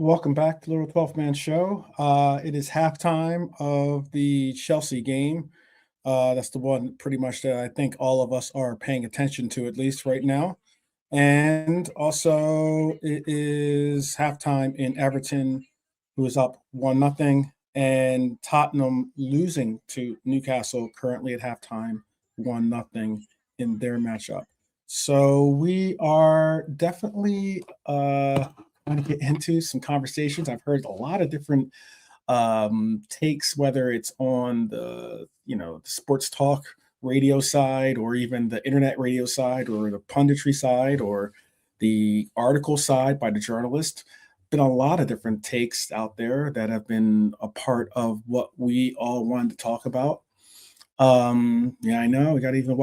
welcome back to Little 12 Man Show. It is halftime of the Chelsea game. That's the one pretty much that I think all of us are paying attention to, at least right now. And also, it is halftime in Everton, who is up 1-0, and Tottenham losing to Newcastle currently at halftime, 1-0 in their matchup. So we are definitely trying to get into some conversations. I've heard a lot of different takes, whether it's on the sports talk radio side, or even the internet radio side, or the punditry side, or the article side by the journalist. Been a lot of different takes out there that have been a part of what we all wanted to talk about. Yeah, I know we got to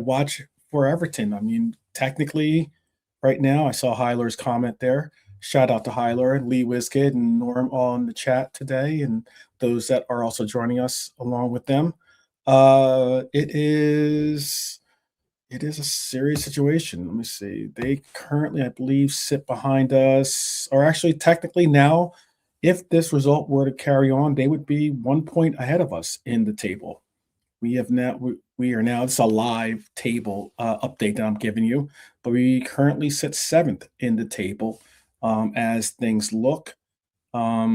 watch for Everton. I mean, technically, right now, I saw Hyler's comment there. Shout out to Hyler, Lee Wizkid, and Norm all in the chat today, and those that are also joining us along with them. It is a serious situation. Let me see. They currently, I believe, sit behind us, or actually, technically now, if this result were to carry on, they would be 1 point ahead of us in the table. We are now, it's a live table update that I'm giving you, but we currently sit 7th in the table as things look. A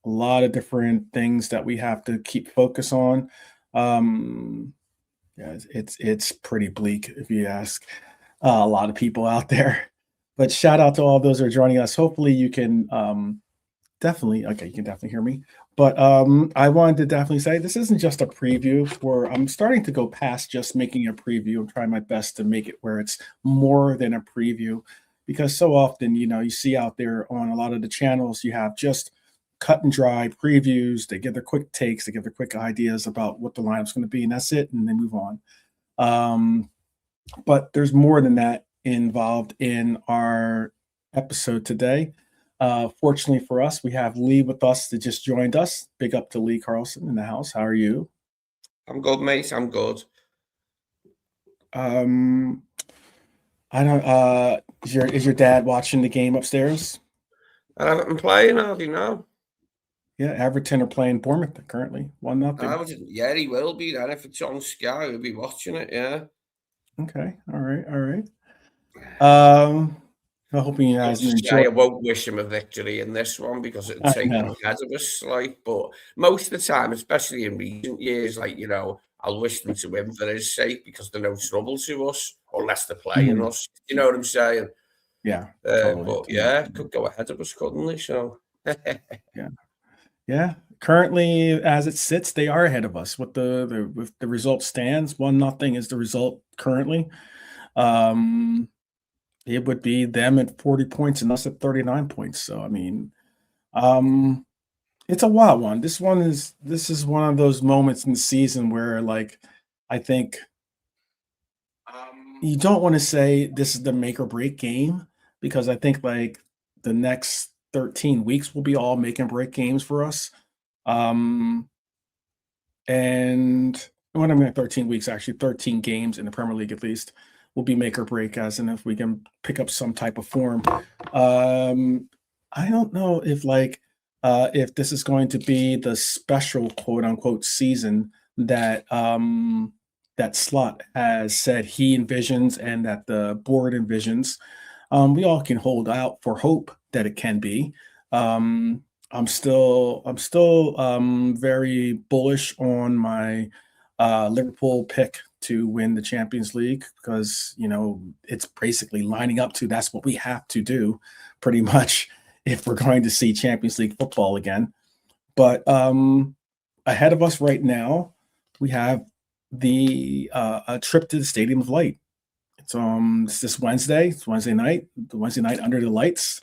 lot of different things that we have to keep focus on. Yeah, it's pretty bleak if you ask a lot of people out there. But shout out to all those who are joining us. Hopefully you can you can definitely hear me. But I wanted to definitely say this isn't just a preview. I'm starting to go past just making a preview. I'm trying my best to make it where it's more than a preview, because so often, you see out there on a lot of the channels, you have just cut and dry previews. They give their quick takes, they give their quick ideas about what the lineup's going to be, and that's it, and they move on. But there's more than that involved in our episode today. Fortunately for us, we have Lee with us that just joined us. Big up to Lee Carlson in the house. How are you? I'm good, mate. I'm good. I don't. Is your dad watching the game upstairs? I'm playing, how do you know? Yeah, Everton are playing Bournemouth currently, 1-0. Yeah, he will be then. If it's on Sky, he'll be watching it, yeah. Okay, all right. I'm hoping you guys enjoy. I won't wish him a victory in this one because it'll take him ahead of us, but most of the time, especially in recent years, I'll wish them to win for his sake because they're no trouble to us unless they're playing us. You know what I'm saying? Yeah. Totally. Could go ahead of us, couldn't they? So yeah. Currently, as it sits, they are ahead of us. With the result stands, 1-0 is the result currently. It would be them at 40 points and us at 39 points. So I mean, it's a wild one. This is one of those moments in the season where, I think you don't want to say this is the make or break game, because I think the next 13 weeks will be all make and break games for us. And when I mean 13 weeks, actually 13 games in the Premier League at least will be make or break, as in if we can pick up some type of form. I don't know if this is going to be the special quote unquote season that that Slot has said he envisions and that the board envisions. We all can hold out for hope that it can be. I'm still very bullish on my Liverpool pick to win the Champions League, because it's basically lining up to that's what we have to do pretty much if we're going to see Champions League football again. But ahead of us right now, we have the a trip to the Stadium of Light. It's this Wednesday. It's Wednesday night. The Wednesday night under the lights.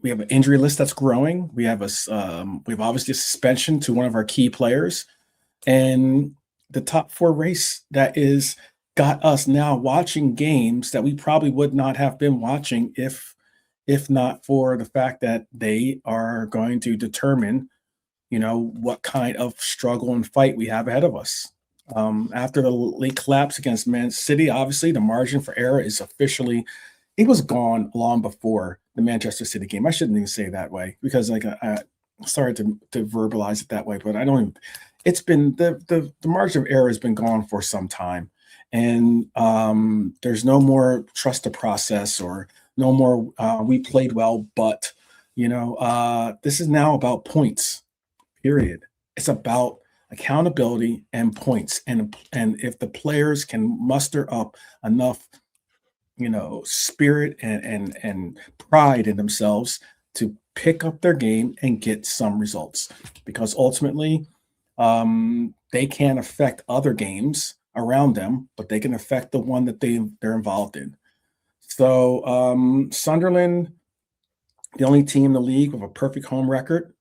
We have an injury list that's growing. We have obviously a suspension to one of our key players, and the top 4 race that is got us now watching games that we probably would not have been watching if not for the fact that they are going to determine, what kind of struggle and fight we have ahead of us. After the late collapse against Man City, obviously the margin for error is officially it was gone long before the Manchester City game. I shouldn't even say it that way because like I started to verbalize it that way, but I don't even. It's been the margin of error has been gone for some time, and there's no more trust the process or no more we played well, but this is now about points. Period. It's about accountability and points, and if the players can muster up enough spirit and pride in themselves to pick up their game and get some results because ultimately they can't affect other games around them, but they can affect the one that they're involved in. So Sunderland, the only team in the league with a perfect home record.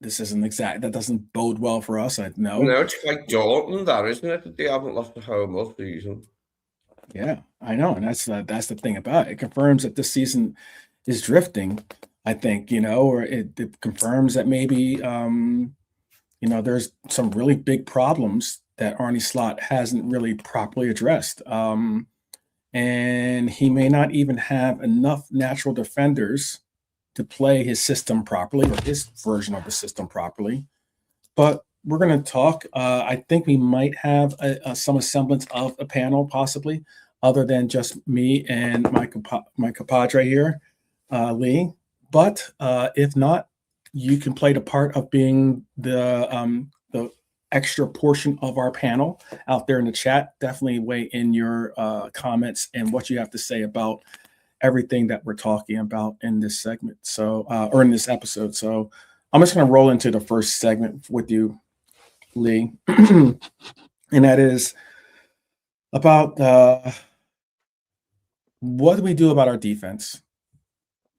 This isn't exact. That doesn't bode well for us. I know. No, it's like Dortmund, that isn't it? That they haven't lost a home all season. Yeah, I know, and that's the thing about it. It confirms that this season is drifting. I think or it confirms that maybe there's some really big problems that Arne Slot hasn't really properly addressed, and he may not even have enough natural defenders to play his system properly or his version of the system properly. But we're going to talk. I think we might have some semblance of a panel, possibly, other than just me and my compadre here, Lee. But if not, you can play the part of being the extra portion of our panel out there in the chat. Definitely weigh in your comments and what you have to say about everything that we're talking about in this segment. So, or in this episode. So, I'm just going to roll into the first segment with you, Lee, and that is about what do we do about our defense?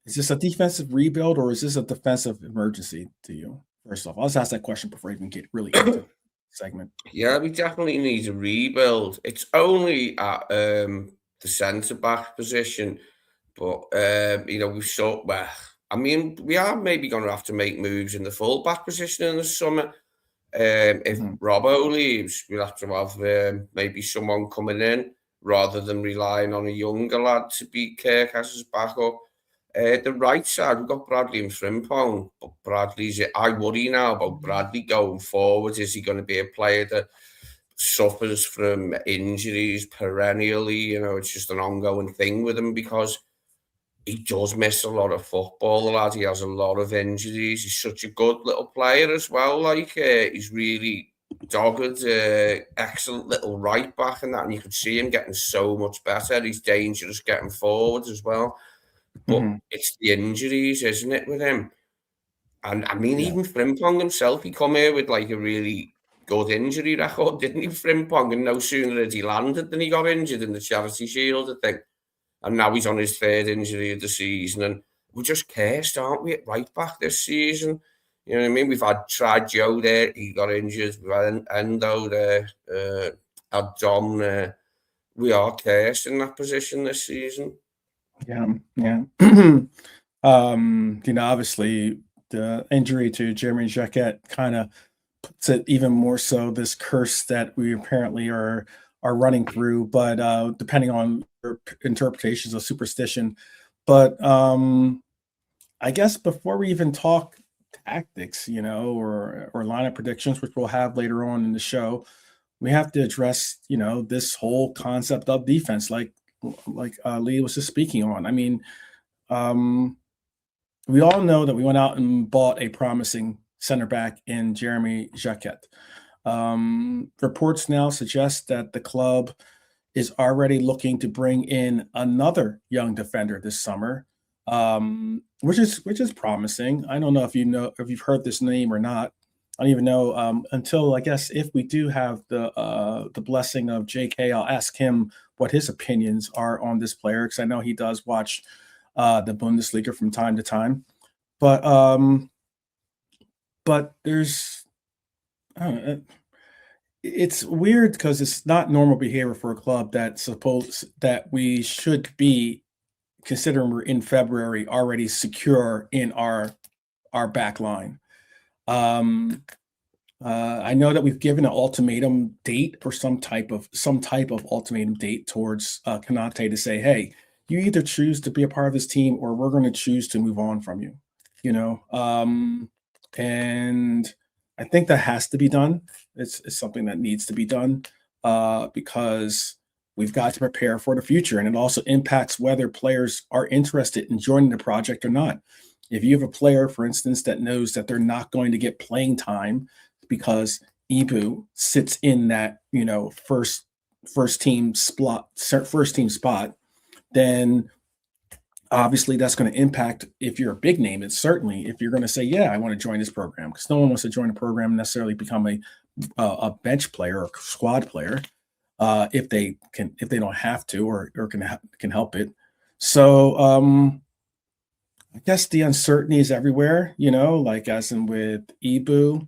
Is this a defensive rebuild or is this a defensive emergency to you? First off, let's ask that question before I even get really into the segment. Yeah, we definitely need a rebuild. It's only at the centre back position, but well. I mean, we are maybe going to have to make moves in the full back position in the summer. If Robbo leaves, we'll have to have maybe someone coming in rather than relying on a younger lad to be Kirk as his backup. The right side, we've got Bradley and Frimpong, but I worry now about Bradley going forward. Is he going to be a player that suffers from injuries perennially? It's just an ongoing thing with him because he does miss a lot of football, the lad. He has a lot of injuries. He's such a good little player as well. He's really dogged, excellent little right back and that. And you could see him getting so much better. He's dangerous getting forward as well. But it's the injuries, isn't it, with him? And I mean, even Frimpong himself, he come here with like a really good injury record, didn't he, Frimpong? And no sooner had he landed than he got injured in the Charity Shield, I think. And now he's on his third injury of the season. And we're just cursed, aren't we, at right back this season? You know what I mean? We've tried Joe there, he got injured. We've had Endo there, had Dom there. We are cursed in that position this season. Yeah. Obviously the injury to Jeremy Jacquet kind of puts it even more so, this curse that we apparently are running through, but depending on your interpretations of superstition. But I guess before we even talk tactics, or lineup predictions, which we'll have later on in the show, we have to address, this whole concept of defense, like Lee was just speaking on. I mean, we all know that we went out and bought a promising center back in Jeremy Jacquet. Reports now suggest that the club is already looking to bring in another young defender this summer, which is promising. I don't know if you've heard this name or not. I don't even know until, I guess, if we do have the blessing of JK, I'll ask him what his opinions are on this player, because I know he does watch the Bundesliga from time to time. But there's, I don't know, it's weird because it's not normal behavior for a club that we should be, considering we're in February, already secure in our back line. I know that we've given an ultimatum date or some type of ultimatum date towards Konate to say, hey, you either choose to be a part of this team or we're going to choose to move on from you, you know? And I think that has to be done. It's something that needs to be done because we've got to prepare for the future. And it also impacts whether players are interested in joining the project or not. If you have a player, for instance, that knows that they're not going to get playing time because Ibu sits in that, first team spot, then obviously that's going to impact if you're a big name. And certainly if you're going to say, yeah, I want to join this program, because no one wants to join a program and necessarily become a bench player or squad player if they don't have to or can help it. So I guess the uncertainty is everywhere, like as in with Ibu,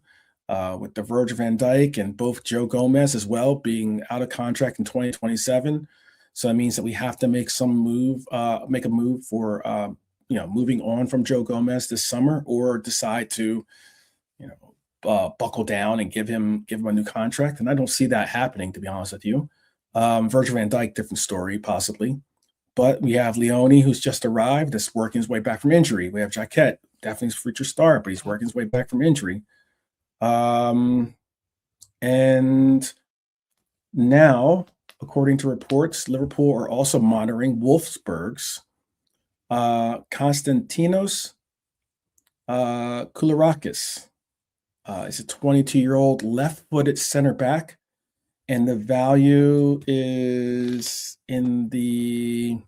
with the Virgil van Dijk and both Joe Gomez as well being out of contract in 2027. So that means that we have to make a move for, moving on from Joe Gomez this summer, or decide to, buckle down and give him a new contract. And I don't see that happening, to be honest with you. Virgil van Dijk, different story, possibly. But we have Leone, who's just arrived, that's working his way back from injury. We have Jaquette, definitely his future star, but he's working his way back from injury. And now, according to reports, Liverpool are also monitoring Wolfsburg's Konstantinos Koulirakis. He's a 22-year-old left-footed center back, and the value is in the.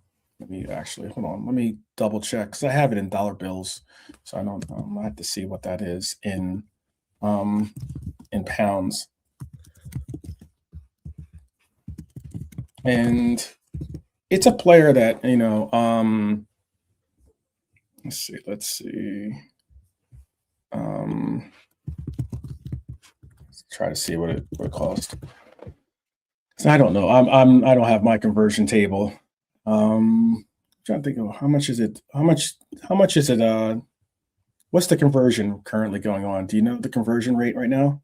Let me double check because I have it in dollar bills, so I might have to see what that is in pounds. And it's a player that, let's see. Let's try to see what it cost. So I don't know. I don't have my conversion table. I'm trying to think of how much is it? How much is it? What's the conversion currently going on? Do you know the conversion rate right now?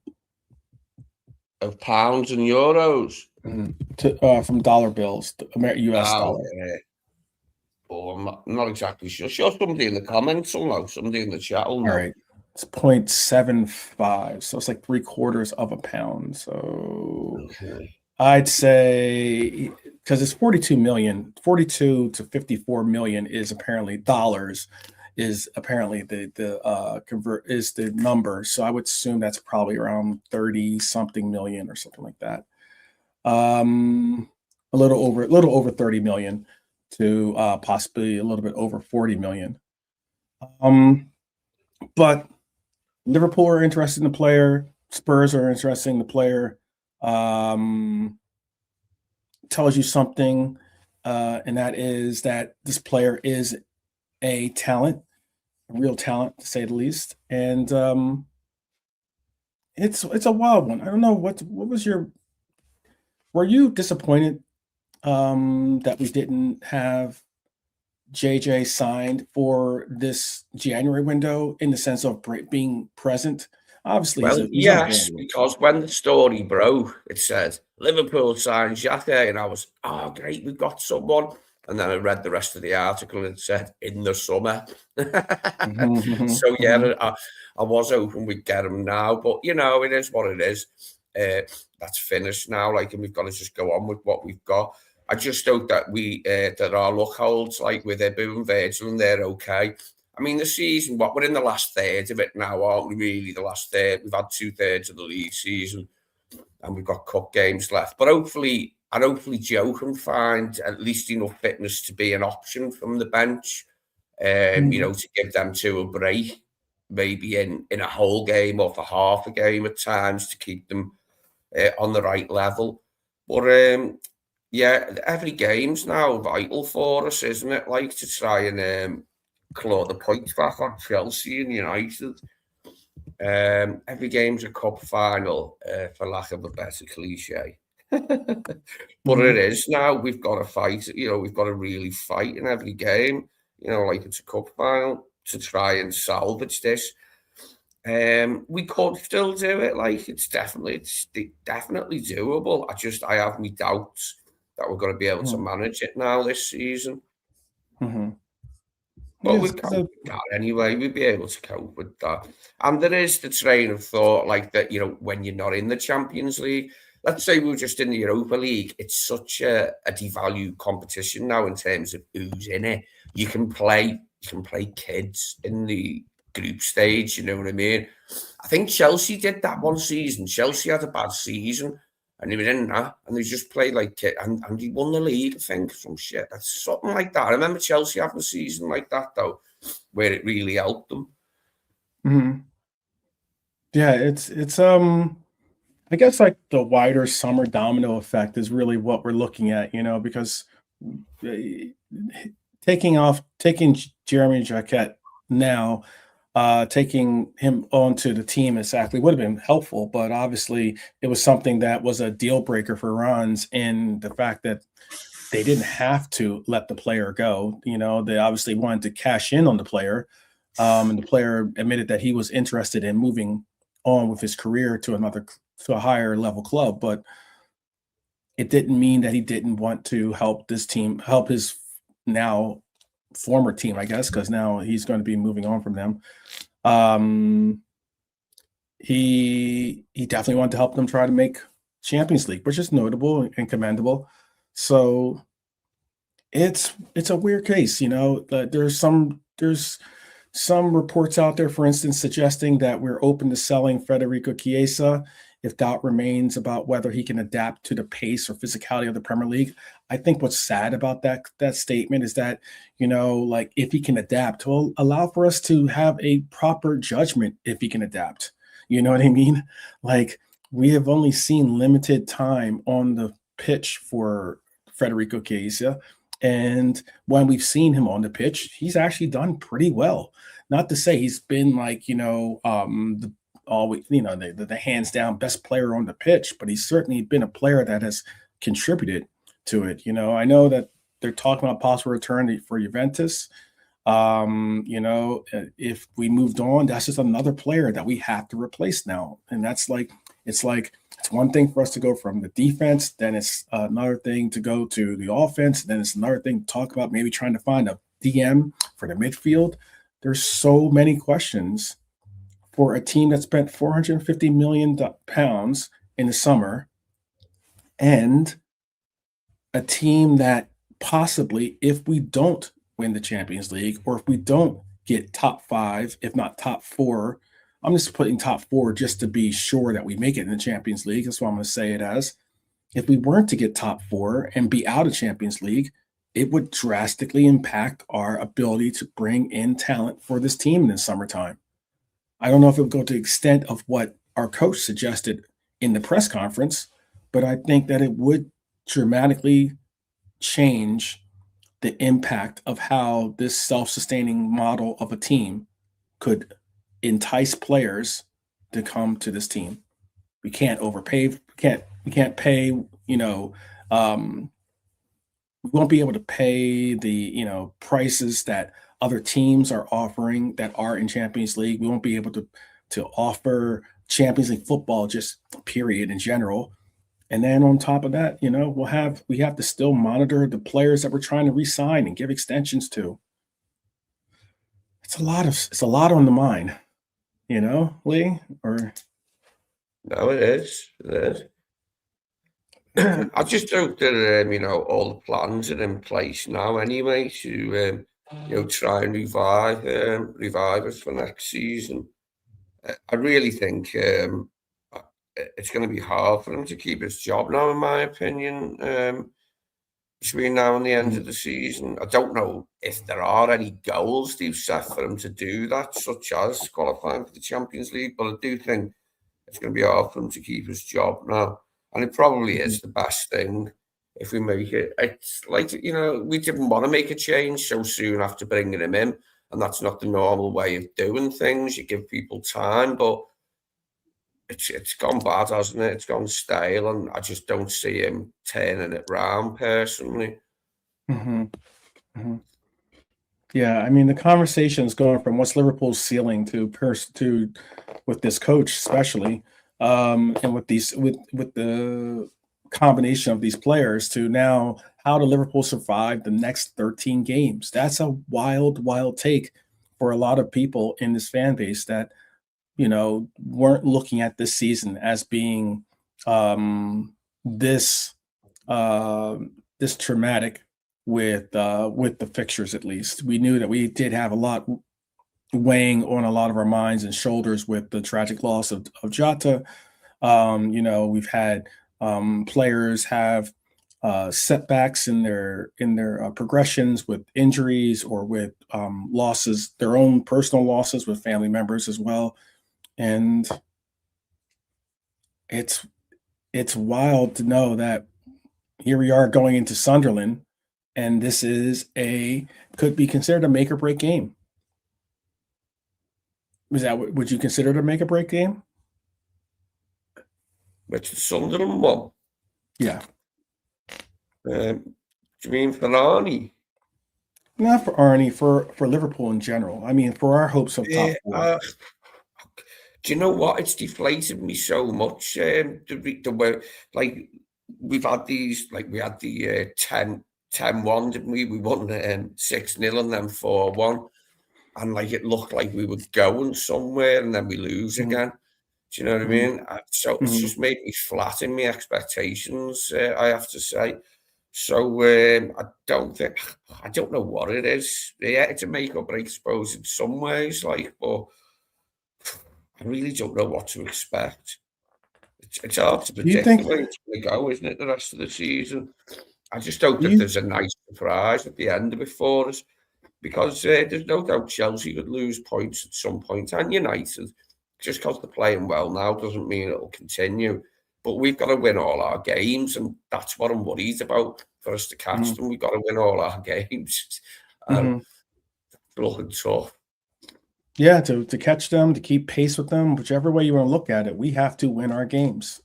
Of pounds and euros? From dollar bills, US dollar. Yeah. Oh, I'm not exactly sure. Sure, somebody in the comments will know. Somebody in the chat will know. All right. It's 0.75. So it's like 3/4 of a pound. So okay. I'd say, because it's 42 to 54 million is apparently dollars, is apparently the number. So I would assume that's probably around 30 something million or something like that. A little over 30 million to possibly a little bit over 40 million. But Liverpool are interested in the player. Spurs are interested in the player. Tells you something, and that is that this player is a talent, a real talent to say the least. And it's a wild one. I don't know what was your. Were you disappointed that we didn't have JJ signed for this January window in the sense of being present? Obviously, well, yes, because when the story broke, it said Liverpool signed Xhaka, and I was, great, we've got someone. And then I read the rest of the article and it said in the summer. So yeah, I was hoping we'd get him now, but it is what it is. That's finished now, and we've got to just go on with what we've got. I just hope that that our luck holds, with Ibu and Virgil, and they're okay. I mean, the season, we're in the last third of it now, aren't we? Really, the last third. We've had 2/3 of the league season, and we've got cup games left. But hopefully Joe can find at least enough fitness to be an option from the bench, to give them two a break, maybe in a whole game or for half a game at times to keep them on the right level. But every game's now vital for us, isn't it? To try and claw the points back on Chelsea and United. Every game's a cup final, for lack of a better cliche. But it is now. We've got to fight. We've got to really fight in every game. It's a cup final to try and salvage this. We could still do it. It's definitely doable. I have my doubts that we're going to be able to manage it now this season. Mm-hmm. But Yes, we've coped with that anyway. We'd be able to cope with that. And there is the train of thought like that, when you're not in the Champions League, let's say we were just in the Europa League, it's such a devalued competition now in terms of who's in it. You can play kids in the group stage, you know what I mean? I think Chelsea did that one season. Chelsea had a bad season and he was in that, and they just played like it, and he won the league, I think, some shit. That's something like that. I remember Chelsea having a season like that, though, where it really helped them. Mm-hmm. Yeah, it's I guess like the wider summer domino effect is really what we're looking at, because taking Jeremy Jacquet now, taking him onto the team exactly would have been helpful, but obviously it was something that was a deal breaker for Ron's in the fact that they didn't have to let the player go. They obviously wanted to cash in on the player, and the player admitted that he was interested in moving on with his career to a higher level club, but it didn't mean that he didn't want to help his now former team, I guess, because now he's going to be moving on from them. He definitely wanted to help them try to make Champions League, which is notable and commendable. So it's a weird case, there's some reports out there, for instance, suggesting that we're open to selling Federico Chiesa if doubt remains about whether he can adapt to the pace or physicality of the Premier League. I think what's sad about that statement is that, like if he can adapt, will allow for us to have a proper judgment if he can adapt. You know what I mean? Like we have only seen limited time on the pitch for Federico Chiesa. And when we've seen him on the pitch, he's actually done pretty well. Not to say he's been like, the hands down best player on the pitch, but he's certainly been a player that has contributed to it. I know that they're talking about possible return for Juventus. If we moved on, that's just another player that we have to replace now. And it's one thing for us to go from the defense, then it's another thing to go to the offense, then it's another thing to talk about maybe trying to find a DM for the midfield. There's so many questions for a team that spent 450 million pounds in the summer, and a team that possibly, if we don't win the Champions League, or if we don't get top 5, if not top 4, I'm just putting top 4 just to be sure that we make it in the Champions League. That's what I'm going to say it as. If we weren't to get top 4 and be out of Champions League, it would drastically impact our ability to bring in talent for this team in the summertime. I don't know if it would go to the extent of what our coach suggested in the press conference, but I think that it would dramatically change the impact of how this self-sustaining model of a team could entice players to come to this team. We can't overpay. We can't pay, we won't be able to pay the, prices that other teams are offering that are in Champions League. We won't be able to offer Champions League football, just period in general. And then on top of that, we have to still monitor the players that we're trying to re-sign and give extensions to. It's a lot on the mind, Lee, or. No, it is. I just hope that all the plans are in place now anyway to try and revive us for next season. I really think it's going to be hard for him to keep his job now, in my opinion. Between now and the end of the season, I don't know if there are any goals they've set for him to do that, such as qualifying for the Champions League. But I do think it's going to be hard for him to keep his job now. And it probably is the best thing if we make it. It's like, we didn't want to make a change so soon after bringing him in. And that's not the normal way of doing things. You give people time, but it's gone bad, hasn't it? It's gone stale. And I just don't see him turning it round personally. Mm-hmm. Mm-hmm. Yeah, I mean, the conversation is going from what's Liverpool's ceiling to with this coach, especially, and with the combination of these players to now how do Liverpool survive the next 13 games? That's a wild, wild take for a lot of people in this fan base that, weren't looking at this season as being this this traumatic with the fixtures. At least we knew that we did have a lot weighing on a lot of our minds and shoulders with the tragic loss of Jota. We've had players have setbacks in their progressions with injuries or with losses, their own personal losses with family members as well, and it's wild to know that here we are going into Sunderland, and this is could be considered a make or break game. Would you consider it a make or break game? Which the Sunderland one? Yeah. Do you mean for Arnie? Not for Arnie, for Liverpool in general. I mean, for our hopes of top four. Do you know what? It's deflated me so much. The way, like, we've had these, like, we had the 10-1, didn't we? We won 6-0 and then 4-1. And, like, it looked like we were going somewhere and then we lose again. Do you know what I mean? So it's just made me flat in my expectations, I have to say. So I don't know what it is. Yeah, it's a make or break, I suppose, in some ways, like, but I really don't know what to expect. It's hard to predict the way it's going to go, isn't it, the rest of the season? I just hope that there's a nice surprise at the end of it for us, because there's no doubt Chelsea could lose points at some point, and United. Just because they're playing well now doesn't mean it'll continue. But we've got to win all our games, and that's what I'm worried about. For us to catch them, we've got to win all our games. Looking tough. Yeah, to catch them, to keep pace with them, whichever way you want to look at it, we have to win our games.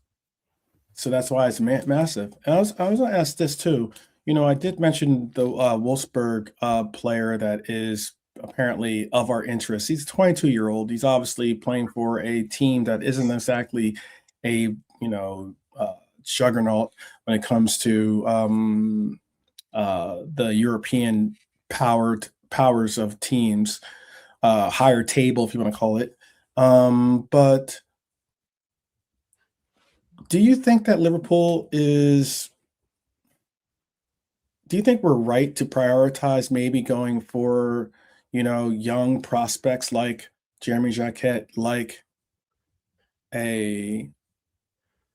So that's why it's massive. And I was going to ask this too. I did mention the Wolfsburg player that is apparently of our interest. He's a 22-year-old. He's obviously playing for a team that isn't exactly a juggernaut when it comes to the European powers of teams, higher table, if you want to call it. But do you think that do you think we're right to prioritize maybe going for, young prospects like Jeremy Jacquet, like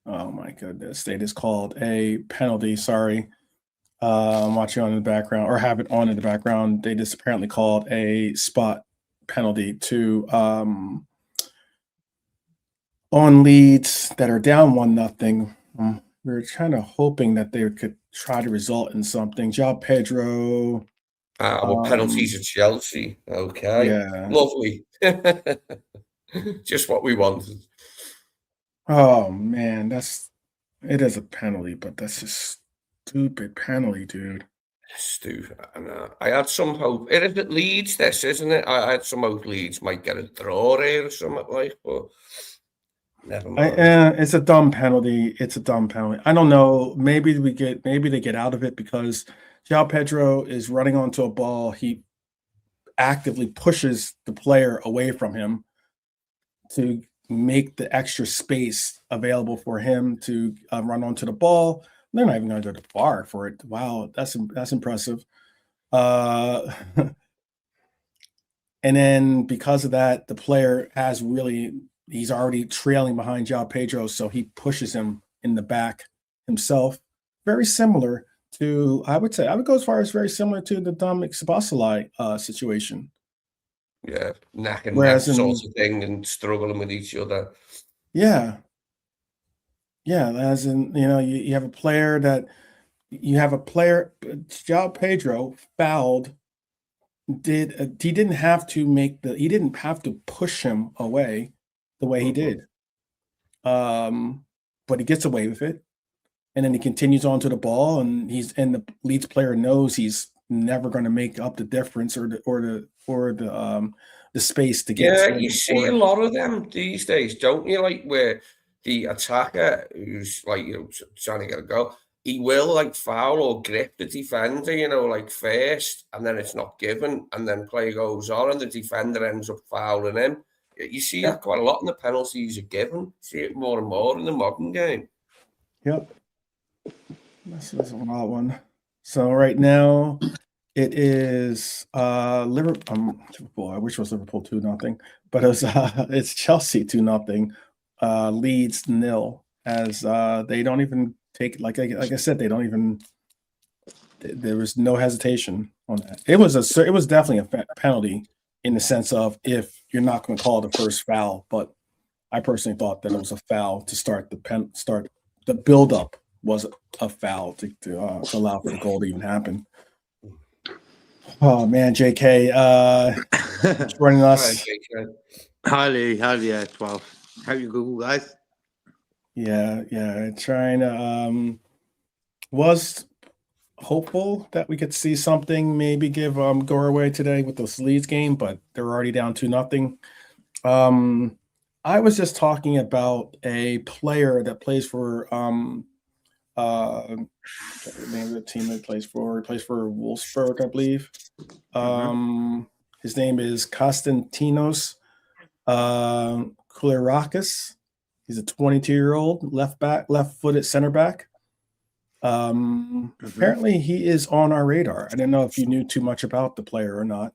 oh my goodness, they just called a penalty. Sorry. I'm watching on in the background, or have it on in the background. They just apparently called a spot penalty to on Leeds that are down 1-0. We were kind of hoping that they could try to result in something. João Pedro. Penalties at Chelsea. Okay. Yeah. Lovely. Just what we wanted. Oh man, it is a penalty, but that's a stupid penalty, dude. Stupid. I had some hope. It is at Leeds, this, isn't it? I had some hope Leeds might get a draw here or something like, but never mind. It's a dumb penalty. It's a dumb penalty. I don't know. Maybe they get out of it because João Pedro is running onto a ball. He actively pushes the player away from him to make the extra space available for him to run onto the ball. They're not even going to go to VAR for it. Wow, that's impressive. And then because of that, the player he's already trailing behind João Pedro, so he pushes him in the back himself. Very similar to, I would go as far as very similar to the Dominic Szoboszlai situation. Yeah, neck and neck sort of thing, and struggling with each other. Yeah. Yeah, as in, you have a player, João Pedro fouled. He didn't have to push him away the way he did. But he gets away with it. And then he continues on to the ball, and the Leeds player knows he's never going to make up the difference or the space to get. Yeah, you see a lot of them these days, don't you? Like where the attacker who's like, trying to get a goal, he will like foul or grip the defender, like first, and then it's not given, and then play goes on, and the defender ends up fouling him. You see that quite a lot in the penalties are given. You see it more and more in the modern game. Yep. This is a wild one. So right now it is Liverpool. I wish it was Liverpool 2-0, but it's Chelsea 2-0. Leeds 0, as they don't even take, like I said, they don't even. There was no hesitation on that. It was definitely a penalty in the sense of if you're not going to call it a first foul, but I personally thought that it was a foul to start the build up was a foul to allow for the goal to even happen. Oh man, JK, joining us. Hi, Lee. Hi, 12. How you go, guys? Yeah. Trying to was hopeful that we could see something, maybe give go our way today with this Leeds game, but they're already down 2-0. I was just talking about a player that plays for the name of the team that plays for Wolfsburg, I believe. His name is Konstantinos Koulirakis. He's a 22-year-old left-footed center back. Apparently he is on our radar. I didn't know if you knew too much about the player or not.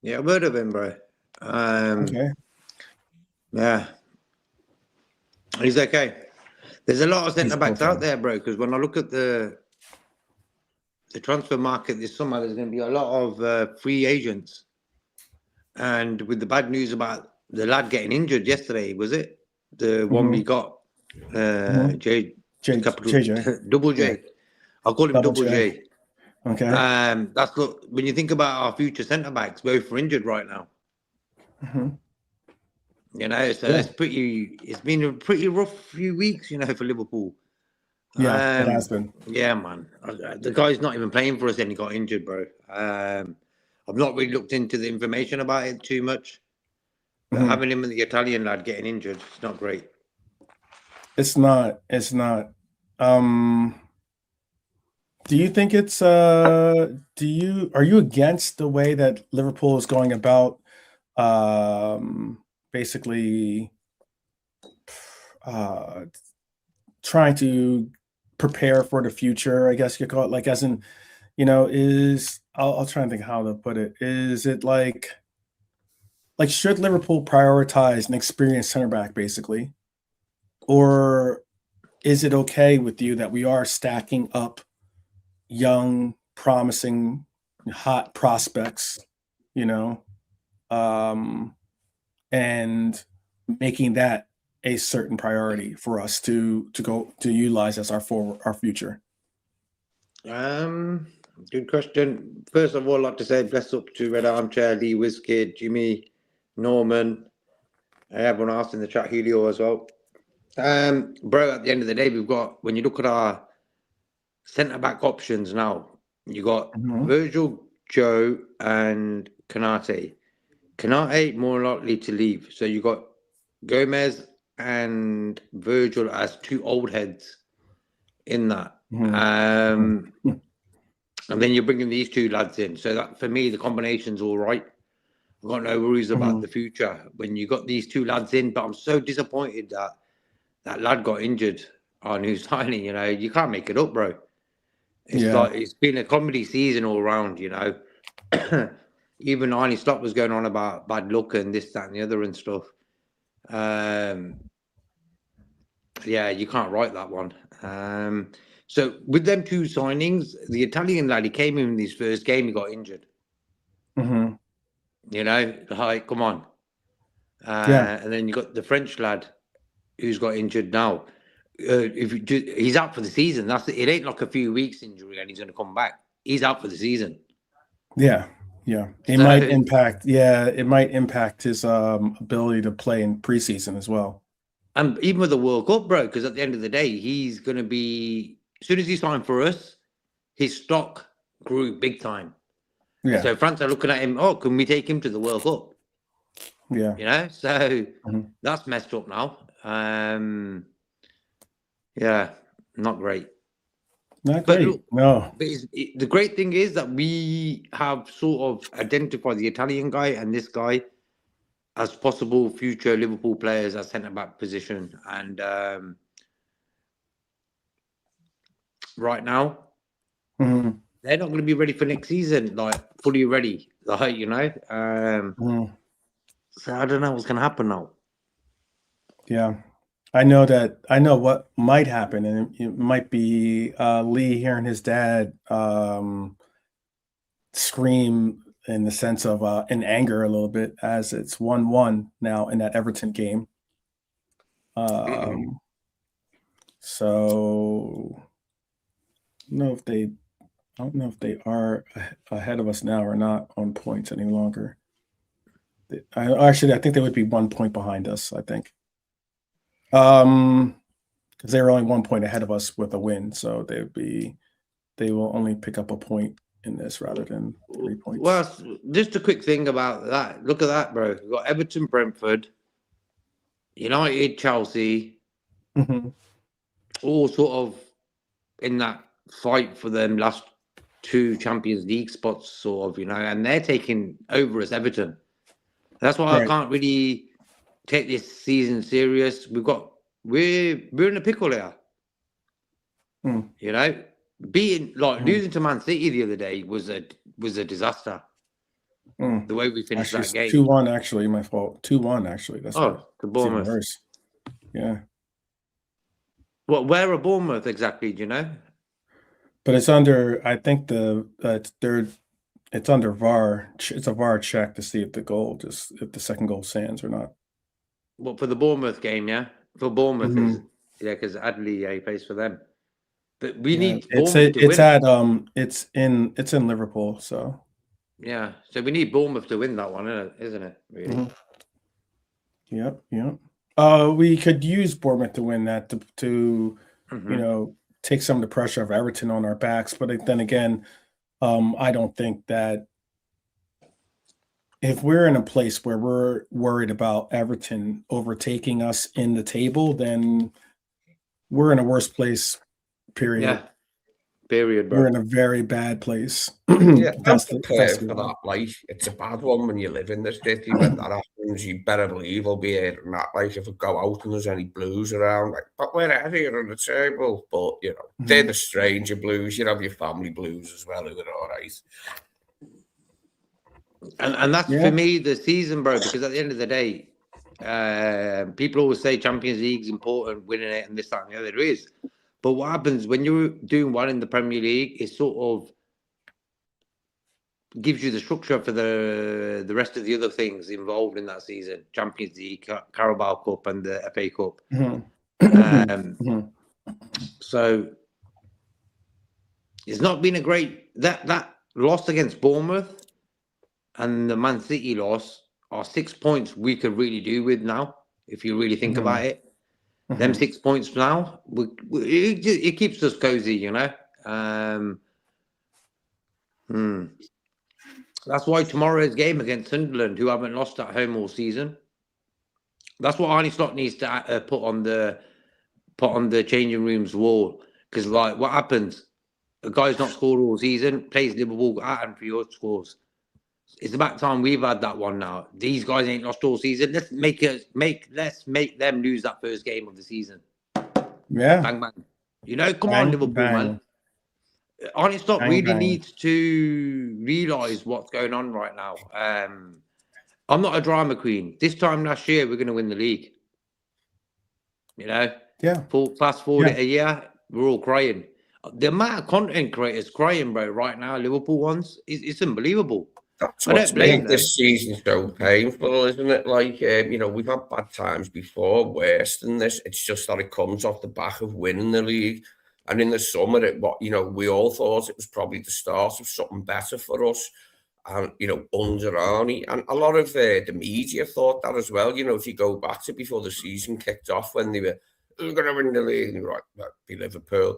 Yeah, I've heard of him, bro. Okay. Yeah. He's okay. There's a lot of centre backs out there, bro, because when I look at the transfer market this summer, there's going to be a lot of free agents. And with the bad news about the lad getting injured yesterday, was it? The one we got, JJ. Double J. Yeah. I'll call him Double J. Okay. That's when you think about our future centre backs, both are injured right now. So it's been a pretty rough few weeks, for Liverpool. Yeah, it has been. Yeah, man. The guy's not even playing for us and he got injured, bro. I've not really looked into the information about it too much. But having him and the Italian lad getting injured, it's not great. It's not. Do you think it's are you against the way that Liverpool is going about basically trying to prepare for the future, I guess you call it, like as in, I'll try and think how to put it. Is it like should Liverpool prioritize an experienced center back basically? Or is it okay with you that we are stacking up young, promising, hot prospects, and making that a certain priority for us to utilize as our future? Good question. First of all, I'd like to say bless up to Red Armchair, Lee Wizkid, Jimmy, Norman, everyone else in the chat, Helio as well. Bro, at the end of the day, when you look at our centre-back options now, you got Virgil, Joe, and Kanate. Kanate more likely to leave. So you got Gomez and Virgil as two old heads in that. And then you're bringing these two lads in. So that, for me, the combination's all right. I've got no worries about the future when you got these two lads in. But I'm so disappointed that lad got injured on new signing. You can't make it up, bro. It's been a comedy season all around. Even Arne Slot was going on about bad luck and this, that, and the other and stuff. You can't write that one. So with them two signings, the Italian lad, he came in his first game, he got injured. Mm-hmm. Come on. And then you got the French lad who's got injured now. He's out for the season. It ain't like a few weeks injury and he's going to come back. He's out for the season. Yeah. It might impact his ability to play in preseason as well. And even with the World Cup, bro, because at the end of the day, he's going to be, as soon as he signed for us, his stock grew big time. Yeah. So France are looking at him, can we take him to the World Cup? Yeah. You know, so Mhm. that's messed up now. Yeah, not great. Not But great. look, No. but the great thing is that we have sort of identified the Italian guy and this guy as possible future Liverpool players at centre-back position. And right now, Mhm. they're not going to be ready for next season, like fully ready. Like, you know, Mhm. so I don't know what's going to happen now. Yeah. I know what might happen, and it might be Lee hearing his dad scream in the sense of in anger a little bit, as it's 1-1 now in that Everton game. So I don't know if they are ahead of us now or not on points any longer. I think they would be 1 point behind us, I think. Because they were only 1 point ahead of us with a win, so they will only pick up a point in this rather than 3 points. Well, just a quick thing about that. Look at that, bro. We've got Everton, Brentford, United, Chelsea, all sort of in that fight for them last 2 Champions League spots, sort of, and they're taking over as Everton. That's why I can't really take this season serious. We're in a pickle here. Losing to Man City the other day was a disaster. The way we finished that game. 2-1, actually, my fault. 2-1, actually. That's the Bournemouth. even worse. Yeah. Well, where are Bournemouth exactly? Do you know? But it's under. I think it's under VAR. It's a VAR check to see if the second goal stands or not. Well, for the Bournemouth game, yeah. For Bournemouth, because Adley plays for them. But we need Bournemouth to win. It's in Liverpool, so. Yeah, so we need Bournemouth to win that one, isn't it? Really? Yep. We could use Bournemouth to win that to take some of the pressure of Everton on our backs. But then again, I don't think that if we're in a place where we're worried about Everton overtaking us in the table, then we're in a worse place, period. Yeah. Period, bro. We're in a very bad place. That's prepared for that. Like, it's a bad one when you live in the city. When that happens, you better believe I'll be here and that. Like, if I go out and there's any blues around, like, but we're out here on the table. But they're the stranger blues. You have your family blues as well, who are all right. And that's for me the season, bro. Because at the end of the day, people always say Champions League's important, winning it, and this, that, and the other. It is. But what happens when you're doing well in the Premier League, it sort of gives you the structure for the rest of the other things involved in that season. Champions League, Carabao Cup, and the FA Cup. So it's not been a great... That loss against Bournemouth and the Man City loss are 6 points we could really do with now, if you really think about it. Them 6 points now, it keeps us cozy, That's why tomorrow's game against Sunderland, who haven't lost at home all season, that's what Arne Slot needs to put on the changing room's wall. Because, like, what happens? A guy's not scored all season, plays Liverpool at Anfield, scores. It's about time we've had that one now. These guys ain't lost all season. Let's make them lose that first game of the season. Yeah. Bang, bang. Come on, Liverpool, man. Arne Slot really needs to realise what's going on right now. I'm not a drama queen. This time last year, we're going to win the league. Yeah. Fast forward a year, we're all crying. The amount of content creators crying, bro, right now, Liverpool ones, it's unbelievable. That's what's made this season so painful, isn't it? Like, we've had bad times before, worse than this. It's just that it comes off the back of winning the league. And in the summer, we all thought it was probably the start of something better for us. And, under Arne. And a lot of the media thought that as well. If you go back to before the season kicked off, when they were going to win the league, and you're right, that'd be Liverpool.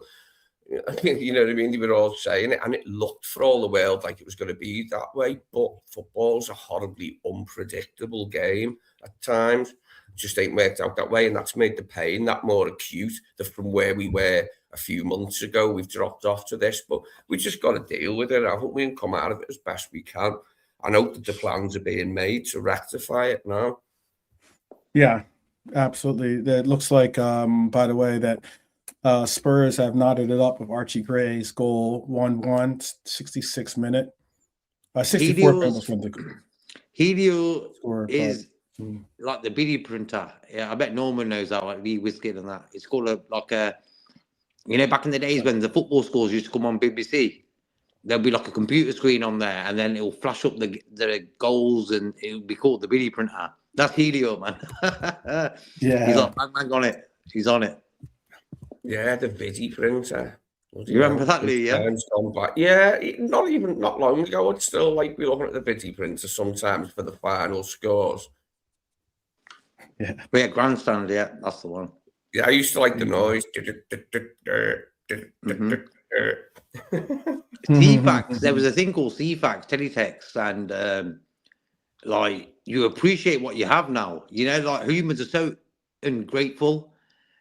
You know what I mean? They were all saying it, and it looked for all the world like it was going to be that way. But football's a horribly unpredictable game at times. It just ain't worked out that way, and that's made the pain that more acute. From where we were a few months ago, we've dropped off to this, but we just got to deal with it, haven't we, and come out of it as best we can. I know that the plans are being made to rectify it now. Yeah, absolutely. It looks like, by the way, that Spurs have knotted it up with Archie Gray's goal, 1-1, 66 minute. 64 minutes. Helio is like the biddy printer. Yeah, I bet Norman knows that, like Lee Whiskey and that. It's called you know, back in the days when the football scores used to come on BBC, there'll be like a computer screen on there, and then it'll flash up the goals, and it'll be called the biddy printer. That's Helio, man. Yeah, he's like bang on it. He's on it. Yeah, the biddy printer. You remember that, Lee? Yeah. Yeah, not long ago. I'd still like be looking at the biddy printer sometimes for the final scores. Yeah. But yeah, grandstand. Yeah, that's the one. Yeah, I used to like the noise. CFAX. There was a thing called CFAX, teletext, and like you appreciate what you have now. You know, like humans are so ungrateful.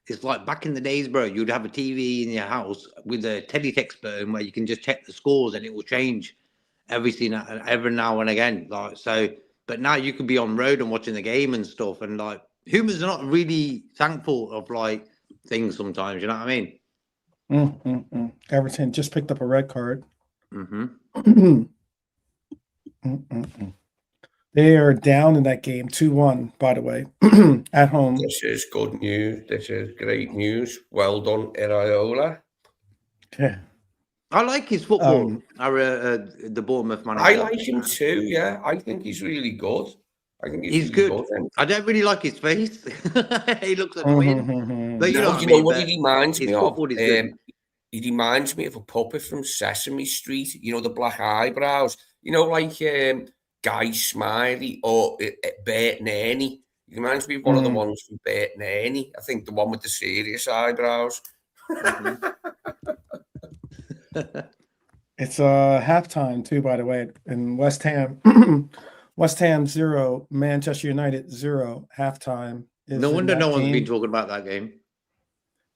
It's like back in the days, bro, you'd have a TV in your house with a teletext button where you can just check the scores and it will change every now and again. Like so, but now you could be on road and watching the game and stuff, and like humans are not really thankful of like things sometimes. You know what I mean? Everton just picked up a red card. They are down in that game 2-1, by the way, at home. This is good news. This is great news. Well done, Iraola. Yeah. I like his football. The Bournemouth manager. I like him too, yeah. I think he's really good. I think he's really good. I don't really like his face. He looks annoying. But you know what he reminds me of? He reminds me of a puppet from Sesame Street. You know, the black eyebrows. You know, like Guy Smiley or Bert and Ernie. He reminds me of one of the ones from Bert and Ernie. I think the one with the serious eyebrows. It's halftime too, by the way, in West Ham. West Ham 0, Manchester United 0. Halftime. No wonder no one's been talking about that game.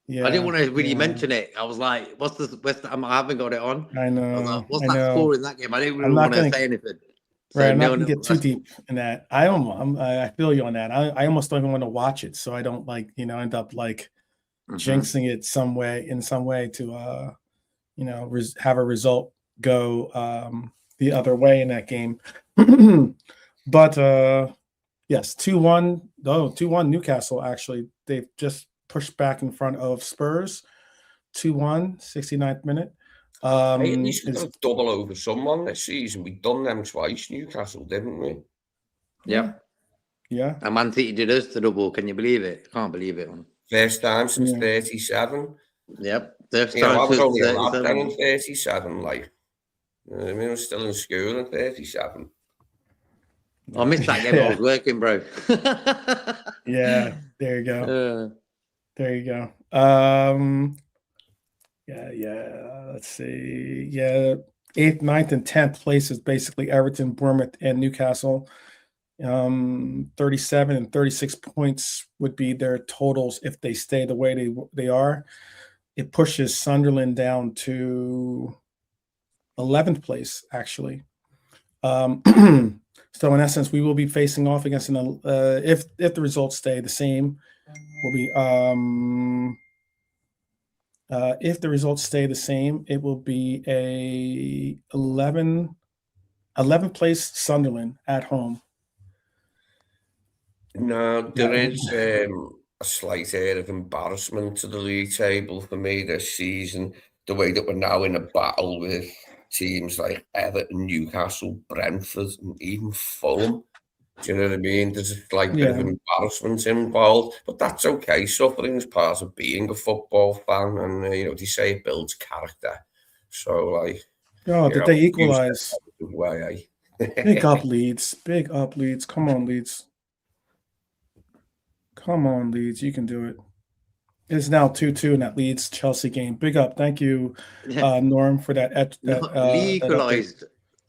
Yeah, I didn't want to really mention it. I was like, "What's this West Ham?" I haven't got it on. I know. I was like, what's that score in that game? I didn't really want to say anything. So right, I'm not going to get too deep in that. I feel you on that. I almost don't even want to watch it, so I don't end up jinxing it in some way to have a result go the other way in that game. But yes, 2-1. Oh, 2-1 Newcastle. Actually, they've just pushed back in front of Spurs. 2-1, 69th minute. At least we got a double over someone this season. We've done them twice, Newcastle, didn't we? Yeah. Yeah. And Man City did us the double. Can you believe it? Can't believe it. First time since 37. Yep. First time I was only a lad then in 37. I was still in school in 37. I missed that game. I was working, bro. Yeah. There you go. There you go. Yeah. Let's see. Yeah. 8th, 9th, and 10th place is basically Everton, Bournemouth, and Newcastle. 37 and 36 points would be their totals if they stay the way they are. It pushes Sunderland down to 11th place, actually. So in essence, we will be facing off against if the results stay the same. Will be if the results stay the same, it will be a 11th place Sunderland at home. No, there is a slight air of embarrassment to the league table for me this season. The way that we're now in a battle with teams like Everton, Newcastle, Brentford, and even Fulham. Do you know what I mean? There's a slight bit of embarrassment involved, but that's okay. Suffering is part of being a football fan, and they say it builds character. So, did they equalize? Big up, Leeds! Big up, Leeds! Come on, Leeds! Come on, Leeds! You can do it. It's now 2-2 in that Leeds Chelsea game. Big up. Thank you, Norm, for that. Lee that update. equalised.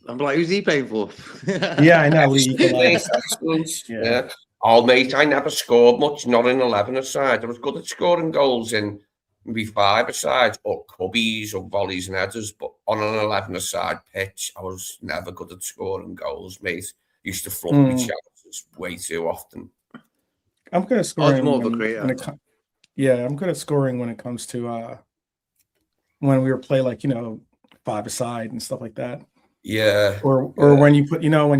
I'm like, who's he playing for? Yeah, I know. Lee equalised. Excellent. Yeah. Yeah. Oh, mate, I never scored much, not in 11-a-side. I was good at scoring goals in maybe 5-a-side or cubbies or volleys and headers, but on an 11-a-side pitch, I was never good at scoring goals, mate. Used to flop my chances way too often. I'm good at I was scoring more of a when creator. it yeah, I'm good at scoring when it comes to when we were play like 5-a-side and stuff like that. Yeah. Or yeah. when you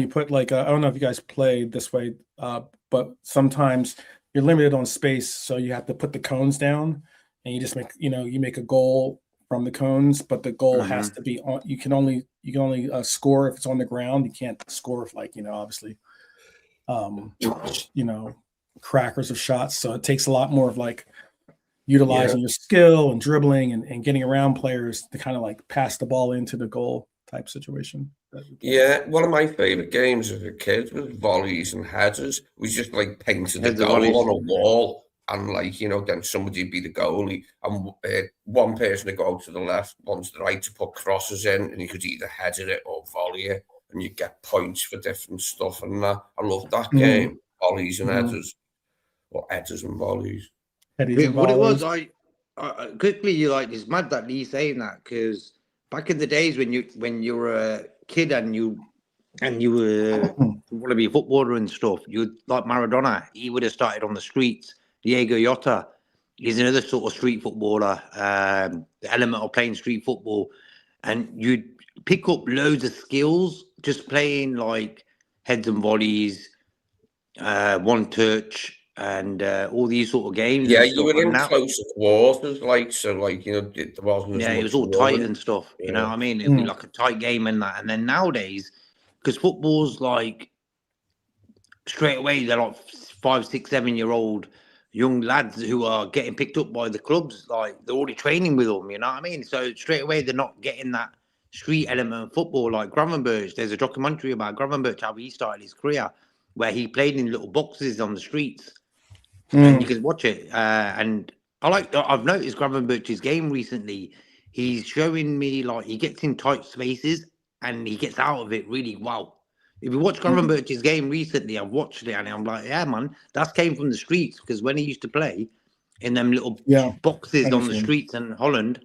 put like I don't know if you guys play this way, but sometimes you're limited on space, so you have to put the cones down, and you just make you make a goal from the cones, but the goal has to be on. You can only score if it's on the ground. You can't score if obviously, crackers of shots. So it takes a lot more of like utilizing your skill and dribbling and getting around players to kind of like pass the ball into the goal type situation. Yeah, one of my favourite games as a kid was volleys and headers. We just like painted the Heads and goal volleys. on a wall, and like then somebody would be the goalie, and one person to go to the left, one to the right to put crosses in, and you could either header it or volley it, and you get points for different stuff. And I loved that game, volleys and headers, or headers and volleys. What it was, I quickly it's mad that Lee's saying that, because back in the days when you were a kid and you were want to be a footballer and stuff, you like Maradona. He would have started on the streets. Diego Jota, he's another sort of street footballer. The element of playing street football, and you'd pick up loads of skills just playing like heads and volleys, one touch, and all these sort of games. Yeah, and you were in now, closer quarters, there wasn't. it was all tight and stuff. You know what I mean? It'd be like a tight game and that. And then nowadays, because football's like straight away, they're like 5, 6, 7-year-old young lads who are getting picked up by the clubs. Like they're already training with them. You know what I mean? So straight away, they're not getting that street element of football. Like Gravenberch, there's a documentary about Gravenberch, how he started his career, where he played in little boxes on the streets. And you can watch it. And I've noticed Gravenberch's game recently. He's showing me like he gets in tight spaces and he gets out of it really well. If you watch Gravenberch's game recently, I've watched it and I'm like, yeah, man, that came from the streets, because when he used to play in them little boxes on the streets in Holland,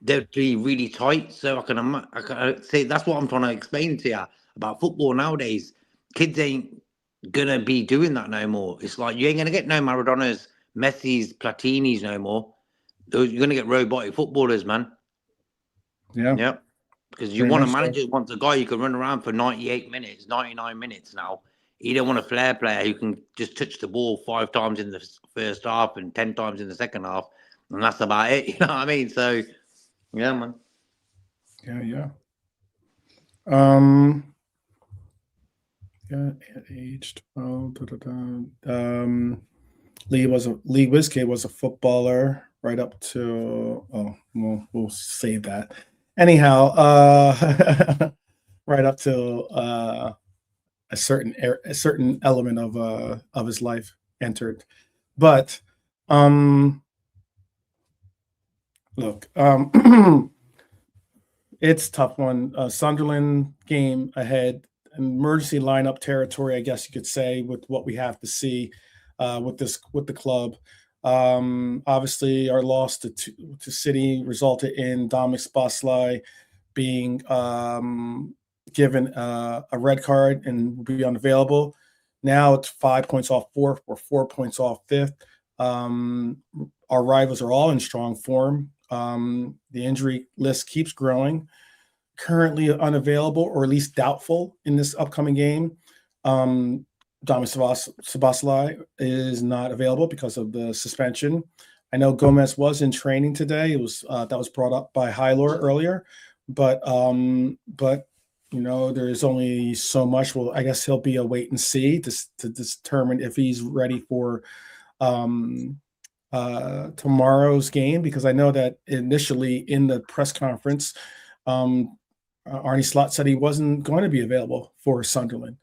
they'd be really tight. So I can say that's what I'm trying to explain to you about football nowadays. Kids ain't gonna be doing that no more. It's like you ain't gonna get no Maradonas, Messi's, Platinis no more. You're gonna get robotic footballers, man. Yeah. Because you want a manager who wants a guy who can run around for 98 minutes, 99 minutes now. You don't want a flair player who can just touch the ball 5 times in the first half and 10 times in the second half, and that's about it. You know what I mean? So, yeah, man. Yeah. Aged 12. Lee Wizkid was a footballer right up to we'll save that. Anyhow, right up to a certain element of his life entered. But look, it's a tough one. Sunderland game ahead. Emergency lineup territory, I guess you could say, with what we have to see with the club. Obviously, our loss to City resulted in Dominic Szoboszlai being given a red card and will be unavailable. Now it's 5 points off fourth, or 4 points off fifth. Our rivals are all in strong form. The injury list keeps growing. Currently unavailable, or at least doubtful, in this upcoming game. Dominic Szoboszlai is not available because of the suspension. I know Gomez was in training today. It was that was brought up by Hylor earlier, but there's only so much. Well, I guess he'll be a wait and see to determine if he's ready for tomorrow's game, because I know that initially in the press conference, Arne Slot said he wasn't going to be available for Sunderland,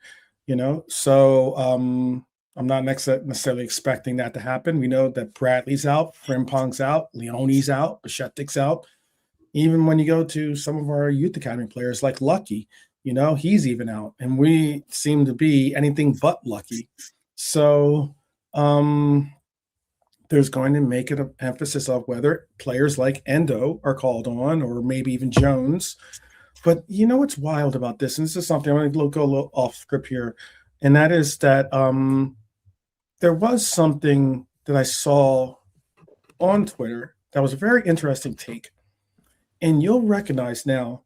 so I'm not necessarily expecting that to happen. We know that Bradley's out, Frimpong's out, Leone's out, Bichetik's out. Even when you go to some of our youth academy players like Lucky, he's even out. And we seem to be anything but lucky. So there's going to make it an emphasis of whether players like Endo are called on, or maybe even Jones. But what's wild about this, and this is something I'm going to go a little off script here, and that is that there was something that I saw on Twitter that was a very interesting take. And you'll recognize now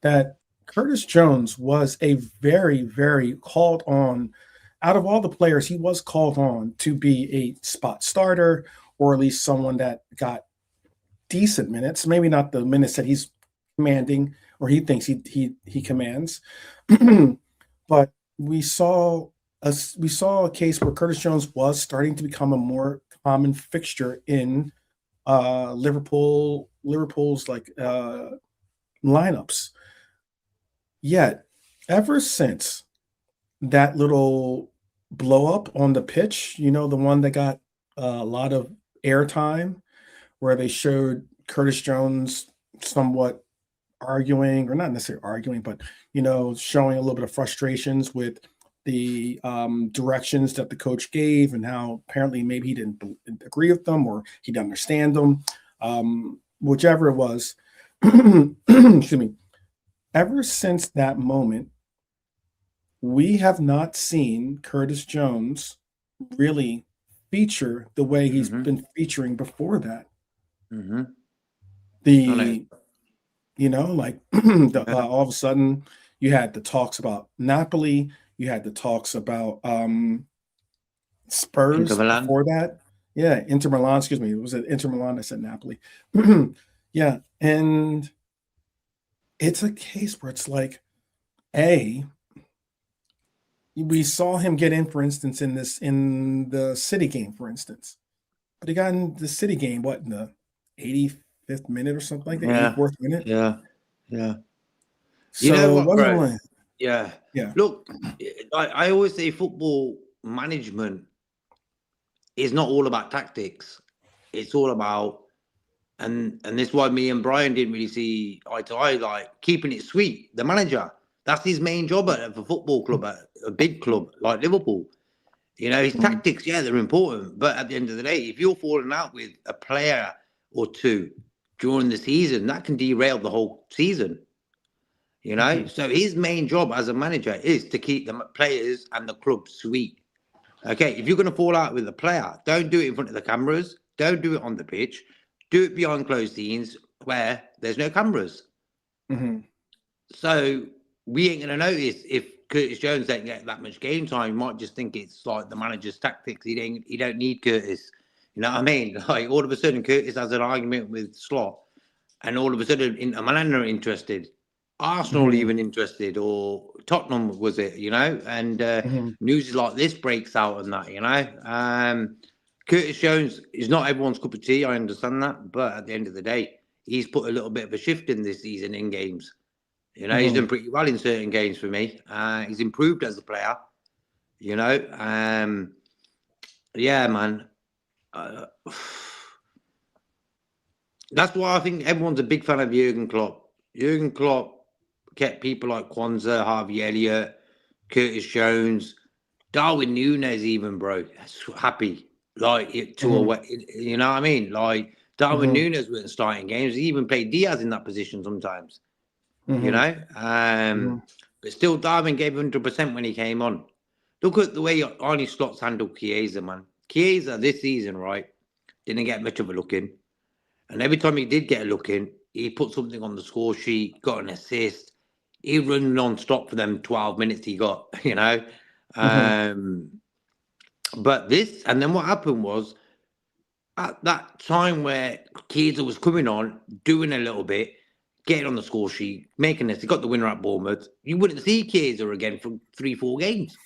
that Curtis Jones was a very, very called on. Out of all the players, he was called on to be a spot starter, or at least someone that got decent minutes. Maybe not the minutes that he's commanding or he thinks he commands. But we saw a case where Curtis Jones was starting to become a more common fixture in Liverpool's lineups. Yet, ever since that little blow up on the pitch, the one that got a lot of airtime, where they showed Curtis Jones somewhat arguing, or not necessarily arguing, but showing a little bit of frustrations with the directions that the coach gave, and how apparently maybe he didn't agree with them, or he didn't understand them, whichever it was. Excuse me. Ever since that moment, we have not seen Curtis Jones really feature the way he's been featuring before that. All of a sudden you had the talks about Napoli, you had the talks about Spurs before that. Yeah, Inter Milan, excuse me. Was it Inter Milan? I said Napoli. Yeah, and it's a case where it's like, we saw him get in, for instance, in the City game, for instance. But he got in the City game, in the 85th minute or something like that, 84th minute? Yeah. So you know what, bro? Yeah. Look, I always say football management is not all about tactics. It's all about, and this is why me and Brian didn't really see eye to eye, like keeping it sweet. The manager, that's his main job at a football club, at a big club like Liverpool. His tactics, they're important. But at the end of the day, if you're falling out with a player or two during the season, that can derail the whole season. So his main job as a manager is to keep the players and the club sweet. Okay, if you're going to fall out with a player, don't do it in front of the cameras. Don't do it on the pitch. Do it behind closed scenes where there's no cameras. So we ain't going to notice if Curtis Jones don't get that much game time. You might just think it's like the manager's tactics. He don't need Curtis. You know what I mean? Like all of a sudden, Curtis has an argument with Slot, and all of a sudden, Inter Milan are interested. Arsenal even interested, or Tottenham was it? And news like this breaks out and that. Curtis Jones is not everyone's cup of tea. I understand that, but at the end of the day, he's put a little bit of a shift in this season in games. He's done pretty well in certain games for me. He's improved as a player. Yeah, man. That's why I think everyone's a big fan of Jurgen Klopp. Jurgen Klopp kept people like Kwanzaa, Harvey Elliott, Curtis Jones, Darwin Núñez even, bro. Happy. Like, you know what I mean? Like, Darwin Núñez wasn't starting games. He even played Diaz in that position sometimes. But still, Darwin gave 100% when he came on. Look at the way Arne Slot's handled Chiesa, man. Chiesa this season, right, didn't get much of a look in. And every time he did get a look in, he put something on the score sheet, got an assist. He run non-stop for them 12 minutes he got, But this, and then what happened was, at that time where Chiesa was coming on, doing a little bit, getting on the score sheet, making this, he got the winner at Bournemouth, you wouldn't see Chiesa again for 3-4 games.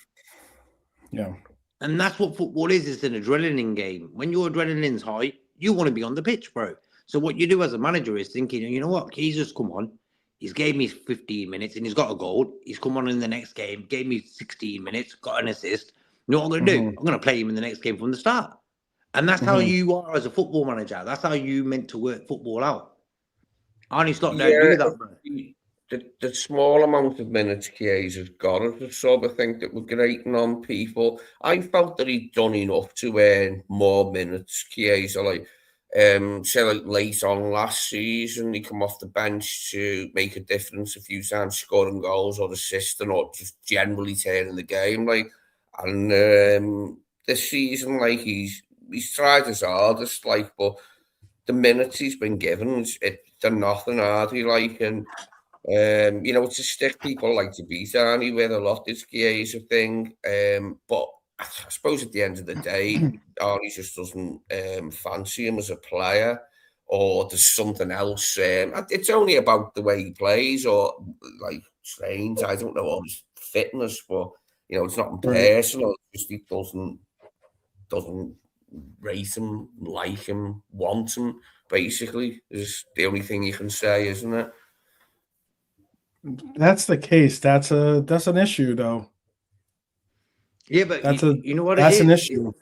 Yeah. And that's what football is. It's an adrenaline game. When your adrenaline's high, you want to be on the pitch, bro. So what you do as a manager is thinking, you know what, Chiesa's come on. He's gave me 15 minutes and he's got a goal. He's come on in the next game, gave me 16 minutes, got an assist. You know what I'm going to do? I'm going to play him in the next game from the start. And that's how you are as a football manager. That's how you meant to work football out. Arne Slot don't do that, bro. The small amount of minutes Chiesa has got is the sort of thing that we're grating on people. I felt that he'd done enough to earn more minutes. Chiesa, like, say, like late on last season, he come off the bench to make a difference a few times, scoring goals or assisting or just generally turning the game. Like, and this season, like, he's tried his hardest, like, but the minutes he's been given, they're nothing, are they? Like, and you know, it's a stick people like to beat Arnie with a lot, this Chiesa thing. But I suppose at the end of the day, Arnie just doesn't fancy him as a player, or there's something else. It's only about the way he plays or like trains. I don't know, or his fitness, but you know, it's not personal. It's just he doesn't rate him, like him, want him. Basically, is the only thing you can say, isn't it? That's the case. That's an issue, though. Yeah, but you know what? That's an issue.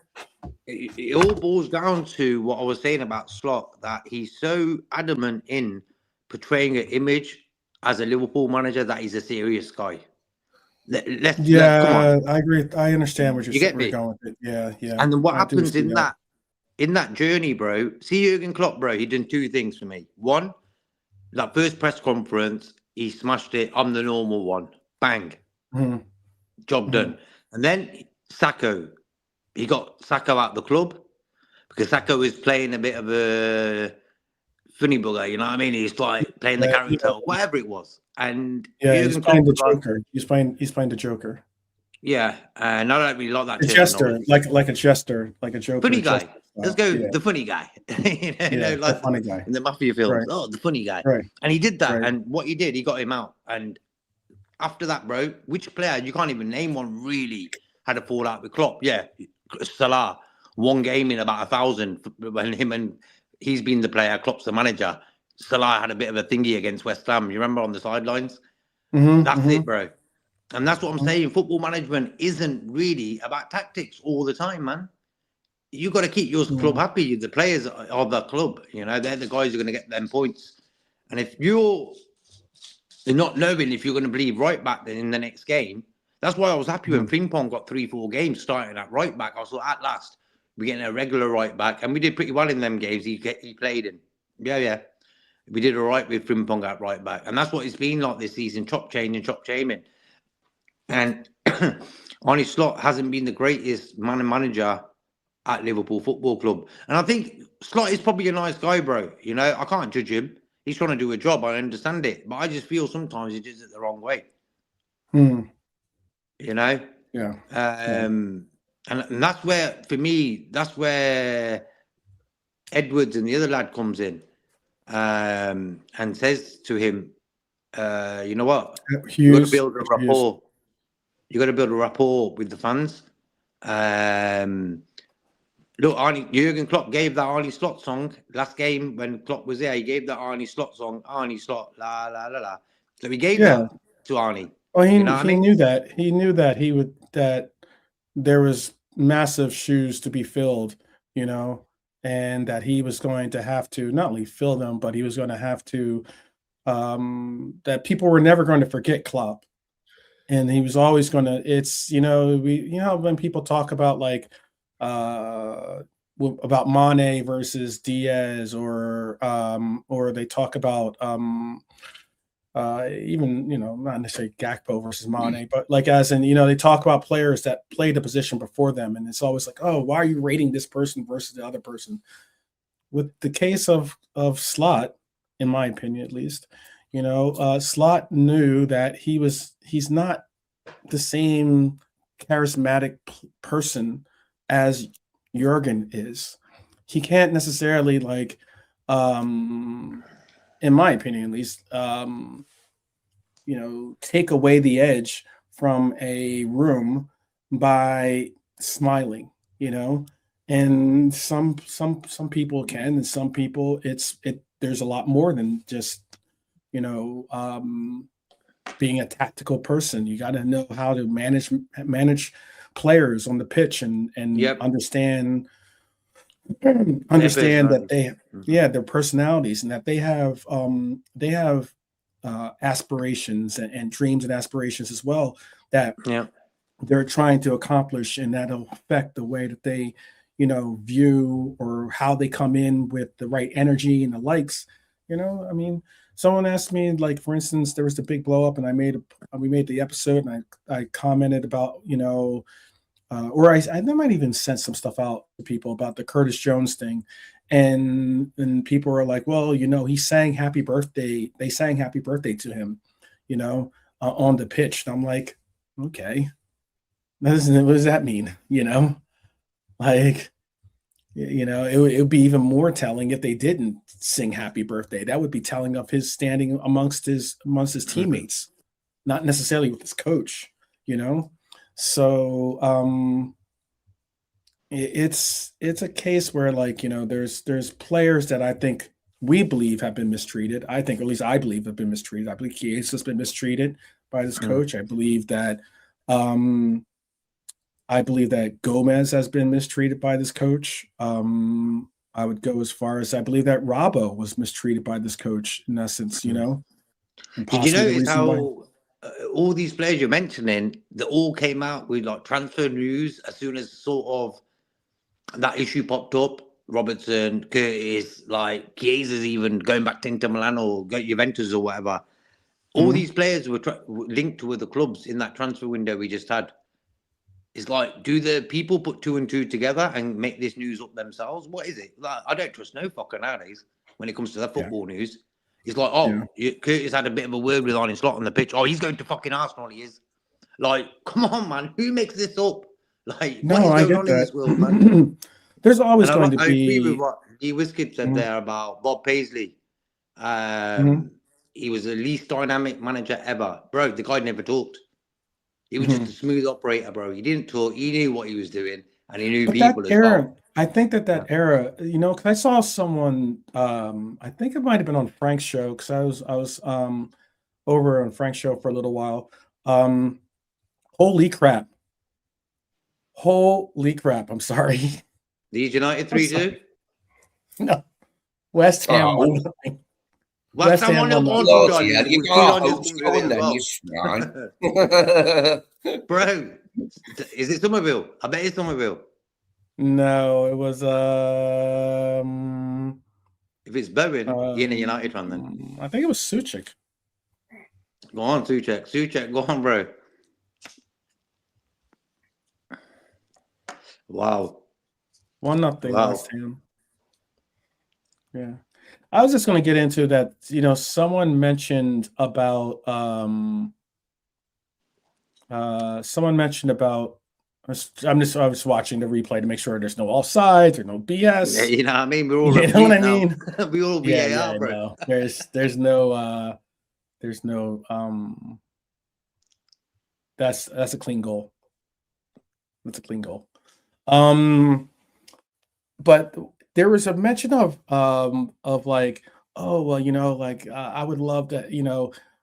It all boils down to what I was saying about Slot, that he's so adamant in portraying an image as a Liverpool manager that he's a serious guy. Let's come on. I agree. I understand what You get me? going with it. Yeah. And then what happens in that journey, bro? See Jurgen Klopp, bro. He done two things for me. One, that first press conference, he smashed it. I'm the normal one. Bang. Job done. And then Sacco. He got Sacco out the club because Sacco was playing a bit of a funny bugger, you know what I mean? He's like playing the character or whatever it was. And he's playing the Joker. He's playing the Joker. Yeah. And I don't really like that. A jester, like a jester, like a Joker. Funny guy. Let's go the funny guy. you know, like the funny guy. In the Mafia films. Right. Oh, the funny guy. Right. And he did that. Right. And what he did, he got him out. And after that, bro, which player, you can't even name one, really had a fallout with Klopp. Yeah. Salah, one game in about 1,000 when he's been the player, Klopp's the manager. Salah had a bit of a thingy against West Ham. You remember on the sidelines? That's it, bro. And that's what I'm saying. Football management isn't really about tactics all the time, man. You got to keep your club happy. The players are the club. You know, they're the guys who are going to get them points. And if you're not knowing if you're going to believe right back then in the next game, that's why I was happy when Ping Pong got 3-4 games starting at right back. I was like, at last, we're getting a regular right back. And we did pretty well in them games he played in. Yeah. We did all right with Ping Pong at right back. And that's what it's been like this season, chop chaining. And Arne Slot hasn't been the greatest manager at Liverpool Football Club. And I think Slot is probably a nice guy, bro. You know, I can't judge him. He's trying to do a job. I understand it. But I just feel sometimes he does it the wrong way. You know? Yeah. And that's where, for me, that's where Edwards and the other lad comes in and says to him, you know what? You've got to build a rapport. You've got to build a rapport with the fans. Look, Jurgen Klopp gave that Arne Slot song last game when Klopp was there. He gave that Arne Slot song, Arne Slot, la, la, la, la. So he gave that to Arne. Well, he knew that. He knew that there was massive shoes to be filled, you know, and that he was going to have to not only fill them, but he was going to have to that people were never going to forget Klopp. And he was always going to, it's, you know, when people talk about like, about Mane versus Diaz or they talk about, even, you know, not necessarily Gakpo versus Mane, but like, as in, you know, they talk about players that played a position before them. And it's always like, oh, why are you rating this person versus the other person? With the case of Slot, in my opinion, at least, you know, Slot knew that he's not the same charismatic person as Jurgen is. He can't necessarily like, in my opinion, at least, you know, take away the edge from a room by smiling, you know, and some people can, and some people there's a lot more than just, you know, being a tactical person. You got to know how to manage players on the pitch and Yep. understand that they Mhm. their personalities, and that they have aspirations and dreams and aspirations as well that Yeah. they're trying to accomplish, and that'll affect the way that they, view or how they come in with the right energy and the likes. I mean, someone asked me, like, for instance, there was the big blow up, and we made the episode, and I commented about, or I might even sent some stuff out to people about the Curtis Jones thing, and people were like, well, he sang happy birthday. They sang happy birthday to him, on the pitch. And I'm like, okay, what does that mean? Like, it would be even more telling if they didn't sing happy birthday. That would be telling of his standing amongst his teammates, not necessarily with his coach, So it's a case where, like, there's players that I think we believe have been mistreated. I think, at least I believe, have been mistreated. I believe Chiesa has been mistreated by this coach. I believe that Gomez has been mistreated by this coach. I would go as far as I believe that Robbo was mistreated by this coach, in essence, and Did you possibly the notice reason why. how all these players you're mentioning, they all came out with like transfer news as soon as sort of that issue popped up? Robertson, Curtis, like Chiesa's even going back to Inter Milan or Juventus or whatever. All these players were linked to other clubs in that transfer window we just had. It's like, do the people put 2 and 2 together and make this news up themselves? What is it? Like, I don't trust no fucker nowadays when it comes to that football news. It's like, Curtis had a bit of a word with Arne Slot on the pitch. Oh, he's going to fucking Arsenal, he is. Like, come on, man. Who makes this up? Like, No, what is going on in this world, man? There's always going to I agree with be. what Lee Wiskid said there about Bob Paisley. He was the least dynamic manager ever. Bro, the guy never talked. He was just a smooth operator, bro. He didn't talk. He knew what he was doing, and he knew people as well. I think that era, because I saw someone, I think it might have been on Frank's show, because I was over on Frank's show for a little while. Holy crap! I'm sorry. Leeds United 3-2. No, West Ham 1-0. West Ham 1-0. Yeah, you got going then, you swine. Bro, is it Somerville? I bet it's Somerville. No, it was if it's Bowen, you're a United fan then. I think it was Suchek. Go on, Suchek, go on, bro. Wow. 1-0 West Ham. Yeah. I was just going to get into that. Someone mentioned about I was watching the replay to make sure there's no offsides or no BS. Yeah, you know what I mean? We're all you know what I mean? We all VAR, bro. No. There's no that's a clean goal. That's a clean goal. But there was a mention of like, oh, well, like I would love that,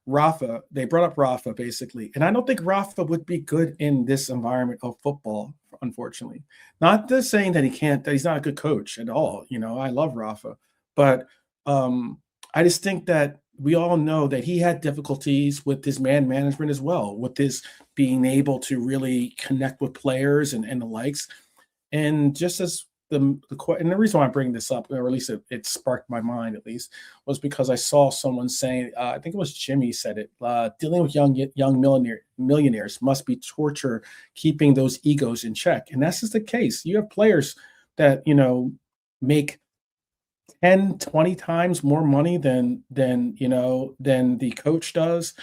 Rafa. They brought up Rafa basically, and I don't think Rafa would be good in this environment of football, unfortunately. Not just saying that he's not a good coach at all. I love Rafa, but I just think that we all know that he had difficulties with his man management as well, with his being able to really connect with players and the likes. And just as and the reason why I'm bringing this up, or at least it sparked my mind, at least, was because I saw someone saying, I think it was Jimmy said it, dealing with young millionaires must be torture, keeping those egos in check. And that's just the case. You have players that, make 10, 20 times more money than the coach does.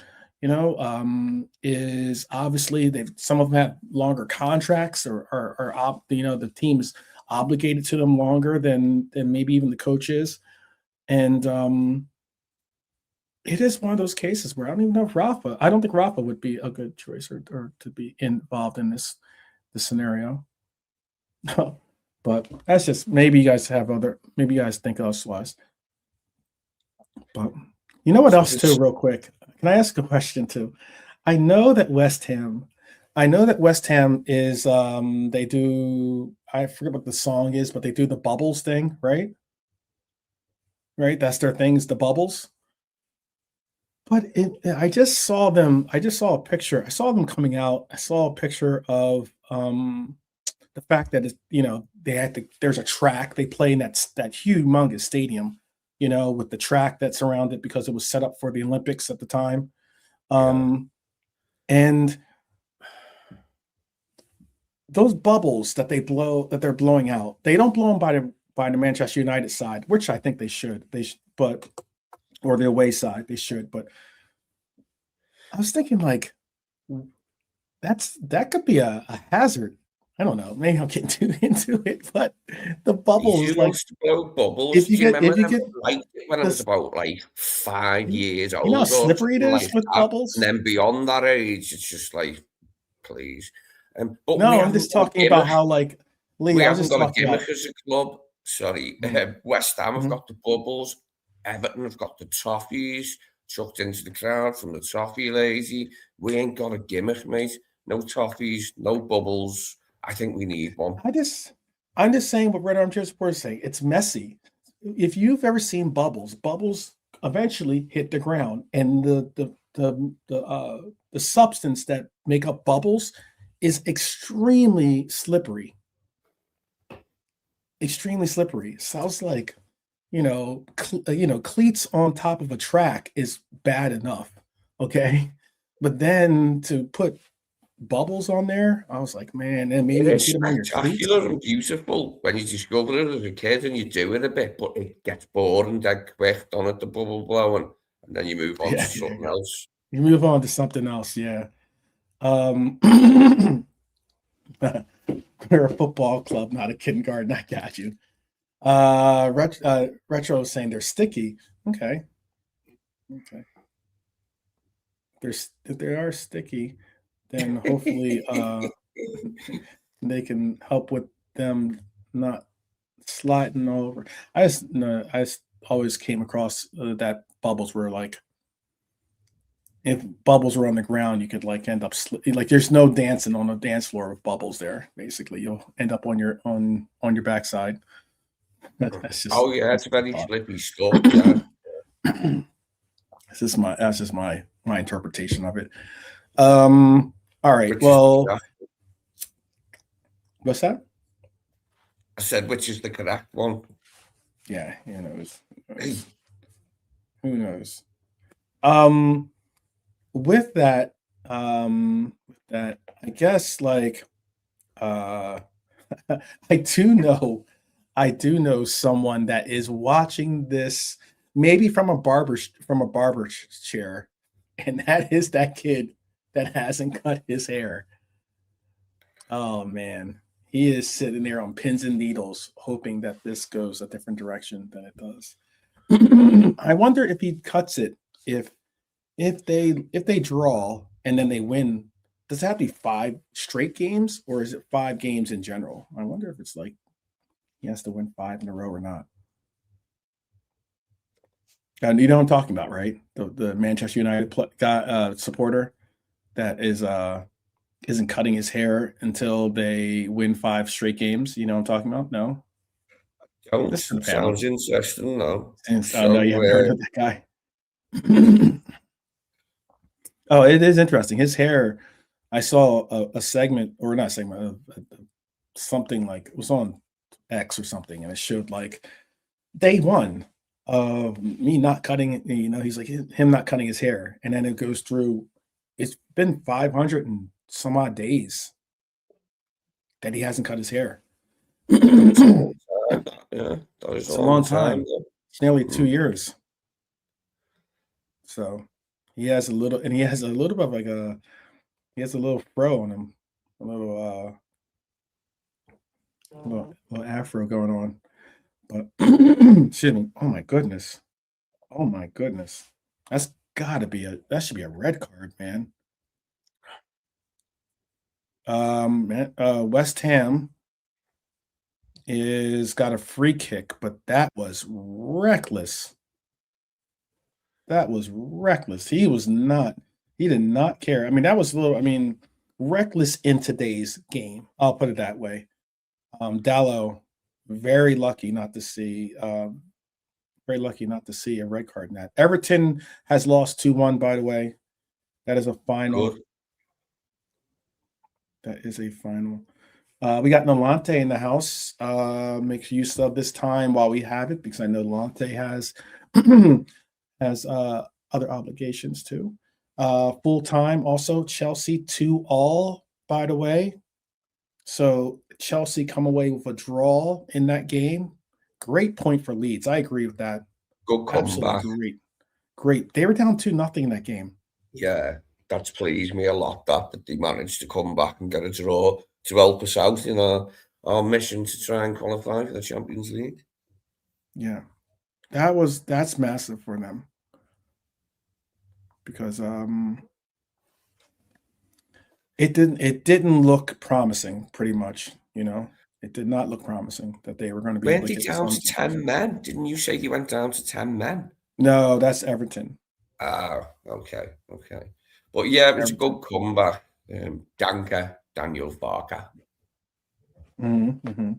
Is obviously some of them have longer contracts or the team is obligated to them longer than maybe even the coach is. And it is one of those cases where I don't even know if I don't think Rafa would be a good choice or to be involved in this scenario. But that's just, maybe you guys think elsewise. But you know what else too, real quick? Can I ask a question too? I know that West Ham I know that West Ham is they do, I forget what the song is, but they do the bubbles thing, right? Right? That's their thing, is the bubbles. But I just saw them. I just saw a picture. I saw them coming out. I saw a picture of the fact that it's, they had to. There's a track they play in that humongous stadium, with the track that's around it because it was set up for the Olympics at the time. And those bubbles that they're blowing out, they don't blow them by the Manchester United side, which I think they should. Or the away side, they should. But I was thinking, like, that could be a hazard. I don't know. Maybe I'm getting too into it, but the bubbles, He like, wants to blow bubbles. if you Do you get remember when I was this, about like 5 years old, you know how or slippery it something is like with that? bubbles. And then beyond that age, it's just like, please. But No, we I'm haven't just got a talking about gimmick. how, like, Lee. We I was haven't just got a talking about. gimmick as a club. Sorry, West Ham have got the bubbles. Everton have got the toffees chucked into the crowd from the toffee lazy. We ain't got a gimmick, mate. No toffees, no bubbles. I think we need one. I'm just saying what Red Armchair Sports say. It's messy. If you've ever seen bubbles eventually hit the ground, and the substance that make up bubbles is extremely slippery. Extremely slippery. Sounds like, cleats on top of a track is bad enough. Okay. But then to put bubbles on there, I was like, man, and maybe It is get them on your cleats. spectacular and beautiful when you discover it as a kid and you do it a bit, but it gets boring dead quick, don't it, the bubble blowing, and then you move on to something else. You move on to something else, yeah. We're a football club, not a kindergarten. I got you. Retro is saying they're sticky. Okay. If they are sticky, then hopefully they can help with them not sliding over. I just always came across that bubbles were like, if bubbles were on the ground, you could like end up like there's no dancing on a dance floor with bubbles there. Basically, you'll end up on your backside. That's just, it's very slippy stuff. Yeah. That's just my interpretation of it. All right. Well, what's that? I said, which is the correct one? Yeah, who knows? With that, I guess, like, I do know someone that is watching this, maybe from a barber chair, and that is that kid that hasn't cut his hair. Oh man, he is sitting there on pins and needles, hoping that this goes a different direction than it does. I wonder if he cuts it if they draw and then they win. Does it have to be 5 straight games, or is it 5 games in general? I wonder if it's like he has to win 5 in a row or not. And you know what I'm talking about, right? The Manchester United supporter that isn't cutting his hair until they win 5 straight games. You know what I'm talking about? No? Sounds interesting, though. No, you haven't heard of that guy. Oh, it is interesting. His hair, I saw a segment, or not a segment, something like, it was on X or something, and it showed like day 1 of me not cutting it. He's like him not cutting his hair, and then it goes through. It's been 500 and some odd days that he hasn't cut his hair. Yeah, it's a long time. It's nearly 2 years. So he has a little bit of like he has a little fro on him, a little afro going on. But excuse me. Oh my goodness. That should be a red card, man. West Ham is got a free kick, but that was reckless. He did not care. I mean, that was a little, reckless in today's game. I'll put it that way. Dallo, very lucky not to see a red card in that. Everton has lost 2-1, by the way. That is a final. Good. That is a final. We got Nolante in the house. Make use of this time while we have it, because I know Nolante has has other obligations too. Full time also Chelsea 2-2, by the way. So Chelsea come away with a draw in that game. Great point for Leeds. I agree with that. Good comeback. Absolutely great. They were down 2-0 in that game. Yeah, that's pleased me a lot that they managed to come back and get a draw to help us out in our mission to try and qualify for the Champions League. Yeah. That's massive for them. Because it didn't look promising, pretty much, you know. It did not look promising that they were going to be able to Went get down to 10 men? Didn't you say they went down to 10 men? No, that's Everton. Okay. But yeah, it was a good comeback. Daniel Barker. Mm-hmm.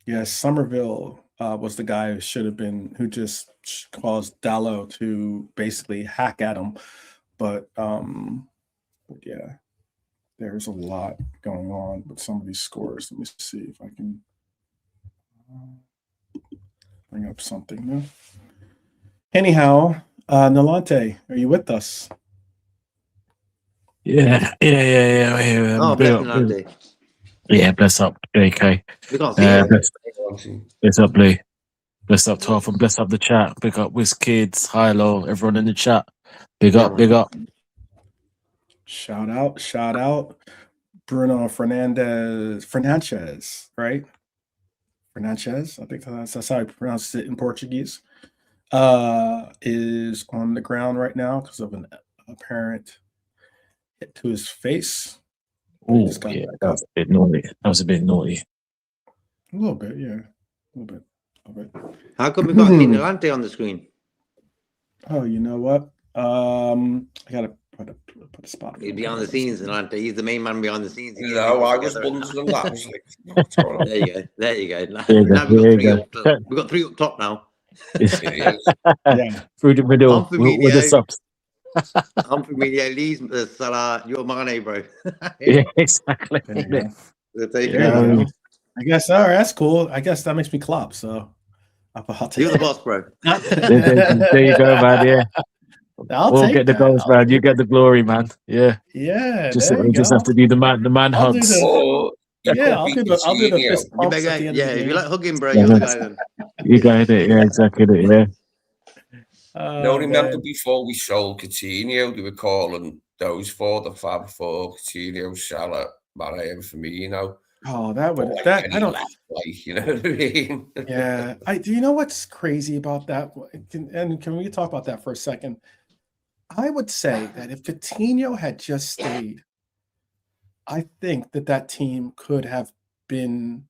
Yeah, Somerville was the guy who just caused Dallo to basically hack at him. But yeah, there's a lot going on with some of these scores. Let me see if I can bring up something new. Anyhow, Nolante, are you with us? Yeah. Oh, bless Nolante. Yeah, bless up, JK. We can't see it. Bless up, Lee. Bless up, 12, and bless up the chat. Big up, Wiz Kids, Hilo, everyone in the chat. Big up. Shout out. Bruno Fernandes, right? Fernandes, I think that's how I pronounce it in Portuguese. Is on the ground right now because of an apparent hit to his face. Oh, yeah, that was a bit naughty. A little bit, yeah. A little bit. How come we can't see Nolante on the screen? Oh, you know what? I gotta put a spot. He's behind the scenes, Nolante. He's the main man behind the scenes. No, I was wondering that. I was like, what's going on? There you go. Now we've got three up top now. Yeah. Through the middle with the subs. I'm from media. Lee's Salah. You're Mane, bro. Yeah, exactly. Yeah. I guess. All right, that's cool. I guess that makes me Klopp. So I'll take You're the boss, bro. There you go, man. Yeah. We'll get the goals, man. You get the glory, man. Yeah. Yeah. Just have to do the man hugs. I'll do the fist pumps at the end of the game. If you like hugging, bro, you're the guy then. You got it. Yeah, exactly. Yeah. No, remember before we sold Coutinho, they were calling those four the Fab Four: Coutinho, Salah, Mane, and Firmino. Oh, I don't like, you know what I mean? Yeah. Do you know what's crazy about that? And can we talk about that for a second? I would say that if Coutinho had just stayed, I think that team could have been.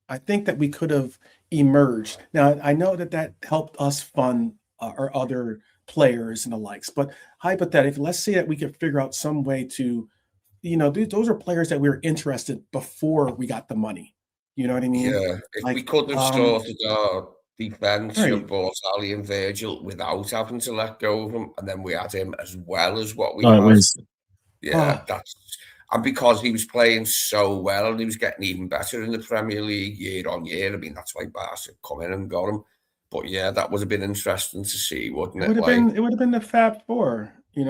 I think that we could have emerged. Now, I know that helped us fund our other players and the likes, but hypothetically, let's say that we could figure out some way to, those are players that we were interested before we got the money. You know what I mean? Yeah. If we could have started our defense and bought Ali and Virgil without having to let go of him, and then we had him as well as what we had. And because he was playing so well and he was getting even better in the Premier League year on year. I mean, that's why Barca come in and got him. But yeah, that would have been interesting to see, wouldn't it? It would have been the Fab Four, It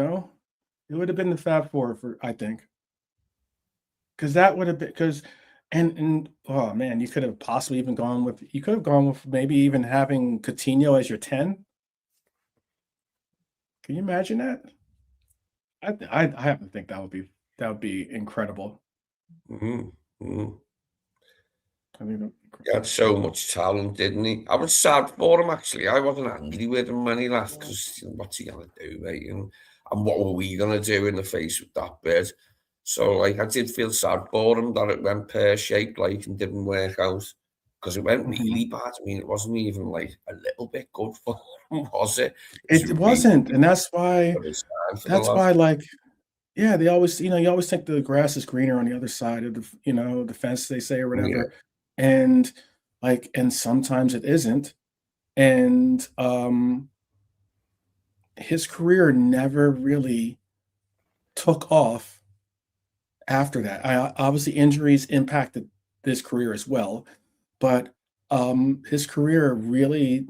would have been the Fab Four I think. Because that would have been and oh man, you could have possibly even gone with maybe even having Coutinho as your 10. Can you imagine that? I have to think that would be incredible. Mm-hmm. He had so much talent, didn't he? I was sad for him, actually. I wasn't angry with him when he left because what's he going to do, mate? And what were we going to do in the face with that bit? So, I did feel sad for him that it went pear-shaped, and didn't work out because it went really bad. I mean, it wasn't even, a little bit good for him, was it? It wasn't, and that's why, Yeah, they always, you always think the grass is greener on the other side of the fence, they say, or Yeah. whatever. And and sometimes it isn't. And his career never really took off after that. Obviously, injuries impacted this career as well, but his career really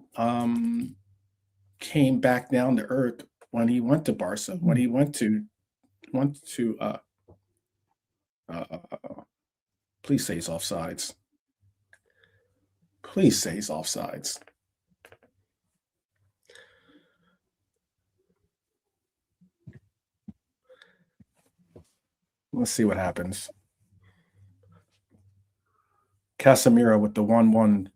came back down to earth when he went to Barca, when he went to please say he's offsides. Please say he's offsides. Let's see what happens. Casemiro with the 1-1.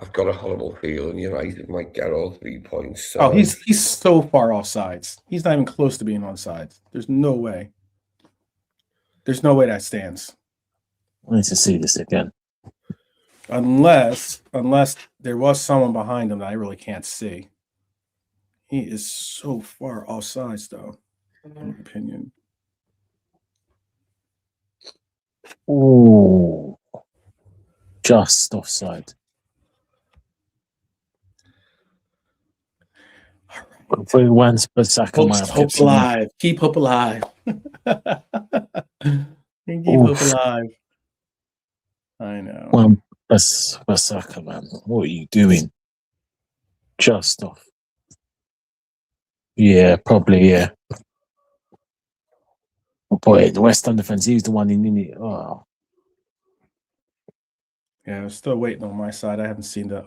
I've got a horrible feeling United might get all 3 points. So. Oh, he's so far offsides. He's not even close to being onside. There's no way. There's no way that stands. I need to see this again. Unless there was someone behind him that I really can't see. He is so far offsides, though, in my opinion. Ooh, just offside. For once, but Saka might have Hope kept some- alive. Keep hope alive. Keep hope alive. I know. Well, that's Saka, man. What are you doing? Just off. Yeah, probably, yeah. Oh, boy, the West Ham defense, he's the one in it. Oh. Yeah, I'm still waiting on my side. I haven't seen the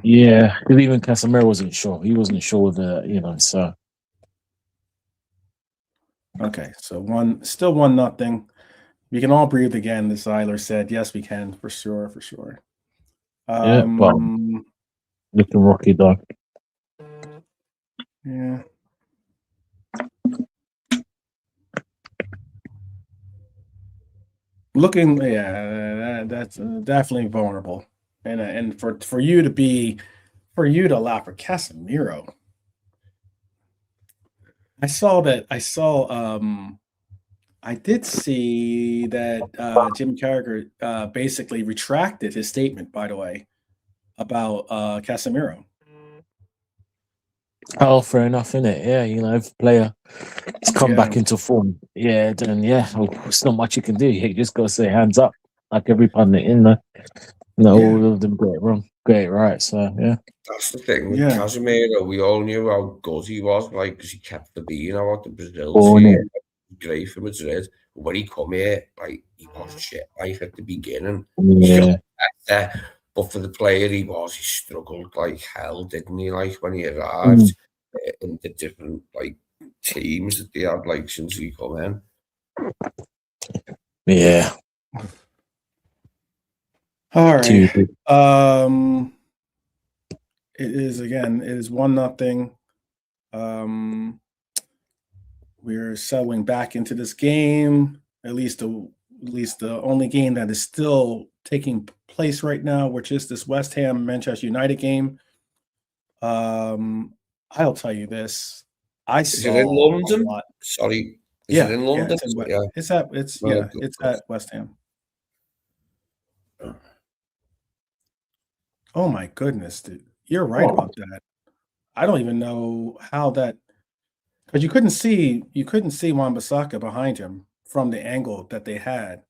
Yeah, because even Casemiro wasn't sure. He wasn't sure of the, so. Okay, so still 1-0. We can all breathe again, the Zyler said. Yes, we can, for sure. Yeah, well, looking rocky, though. Yeah. Looking, yeah, that's definitely vulnerable. And for you to allow for Casemiro. I did see that Jim Carragher basically retracted his statement, by the way, about Casemiro. Oh, fair enough, innit? Yeah, if a player has come back into form, then it's not much you can do. You just got to say hands up, like every pundit all of them get it wrong, get it right. So that's the thing with Casemiro. We all knew how good he was, because he kept the being out the Brazil team. Great for Madrid. But when he come here, he was shit at the beginning. Yeah. But for the player he struggled like hell, didn't he? When he arrived in the different teams that they had since he come in. Yeah. All right. It is 1-0. We're settling back into this game. At least the only game that is still taking place right now, which is this West Ham Manchester United game. I'll tell you this. Is it in London? Sorry. Is it in London? It's at West Ham. Oh my goodness, dude. You're right about that. I don't even know how that, because you couldn't see Wan-Bissaka behind him from the angle that they had.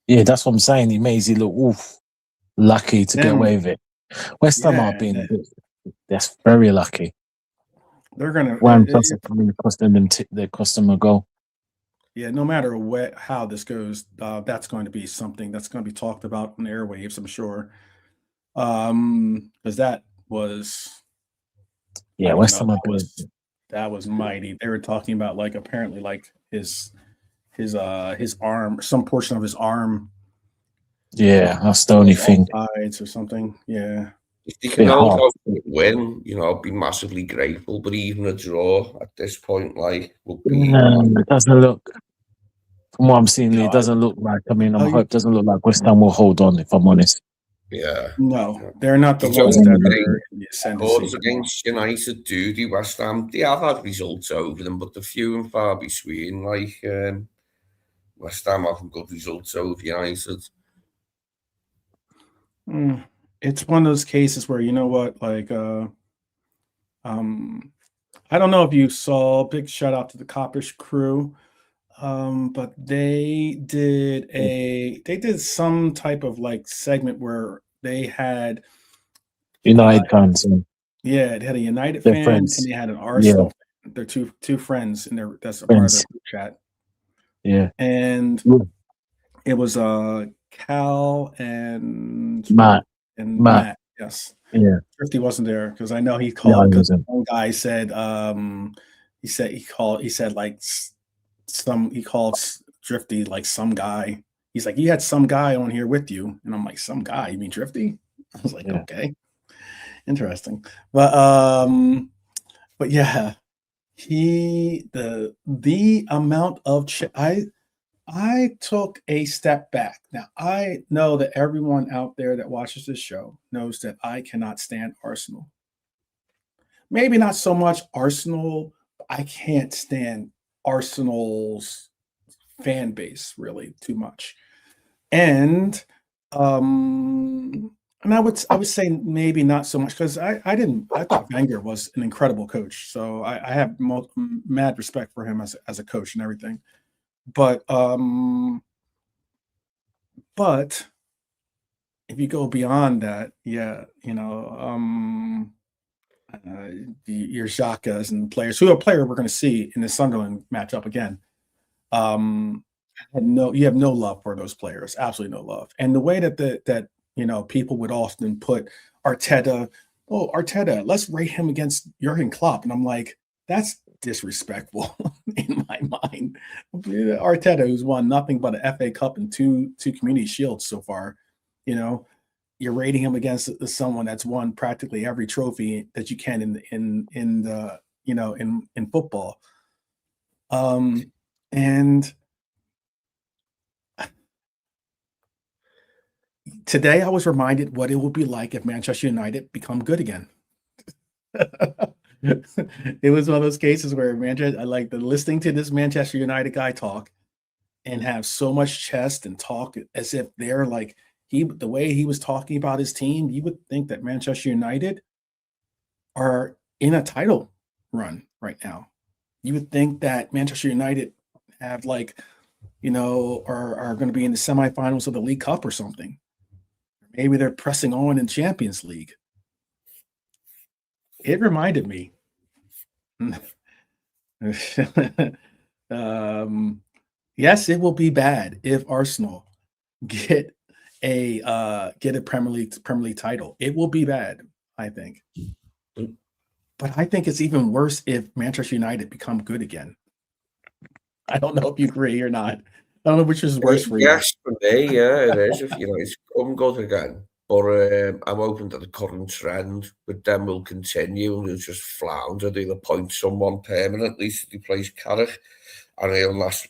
Yeah, that's what I'm saying. He makes it look lucky to get away with it. West Ham are being that's very lucky. They're gonna cost them a goal. Yeah, no matter how this goes, that's going to be something that's going to be talked about on the airwaves, I'm sure. Because that was West Ham that was mighty. They were talking about apparently his arm, some portion of his arm. Yeah, that's the only thing. Sides or something. Yeah. If they can all win, I'll be massively grateful. But even a draw at this point, will be. It doesn't look. From what I'm seeing, it doesn't look like. I hope it doesn't look like West Ham will hold on. If I'm honest. Yeah. No, they're not the You don't ones that think are in the ascendancy. scores against United, do they? West Ham, they have had results over them, but they're few and far between. Like West Ham having good results over United. It's one of those cases where, you know what, like I don't know if you saw, big shout out to the Coppish crew, but they did some type of like segment where they had United fans. yeah, they had a United They're fan friends. and they had an Arsenal fan. They're two friends in their that's a part of their Friends. group chat. Yeah. And Yeah. it was Cal and Matt. Matt. Yes. Yeah. Thrifty wasn't there because I know he No, called he because wasn't. one guy said he said like he called Drifty like some guy. He's like, you had some guy on here with you, and I'm like, some guy? You mean Drifty? I was like, Yeah. okay, interesting. But yeah, the amount of I took a step back. Now, I know that everyone out there that watches this show knows that I cannot stand Arsenal. Maybe not so much Arsenal. I can't stand Arsenal's fan base really too much. And I would say maybe not so much because I thought Wenger was an incredible coach. So I have mad respect for him as a coach and everything. But if you go beyond that, yeah, you know, your Xhakas and players who are player we're going to see in the Sunderland matchup again. You have no love for those players, absolutely no love. And the way that you know people would often put Arteta, let's rate him against Jurgen Klopp, and I'm like, that's disrespectful in my mind. Arteta, who's won nothing but an FA Cup and two Community Shields so far, you know, you're rating him against someone that's won practically every trophy that you can in the you know in football. And today I was reminded what it would be like if Manchester United become good again. It was one of those cases where I like listening to this Manchester United guy talk and have so much chest and talk as if they're like the way he was talking about his team, you would think that Manchester United are in a title run right now. You would think that Manchester United have like, you know, are going to be in the semifinals of the League Cup or something. Maybe they're pressing on in Champions League. It reminded me. Yes, it will be bad if Arsenal get a Premier League title. It will be bad, I think. But I think it's even worse if Manchester United become good again. I don't know if you agree or not. I don't know which is worse for you. Yes, for me, yeah, it is. If United come good again, but I'm hoping that the current trend with them will continue and they'll just flounder. They'll appoint someone permanently to replace Carrick, and he'll last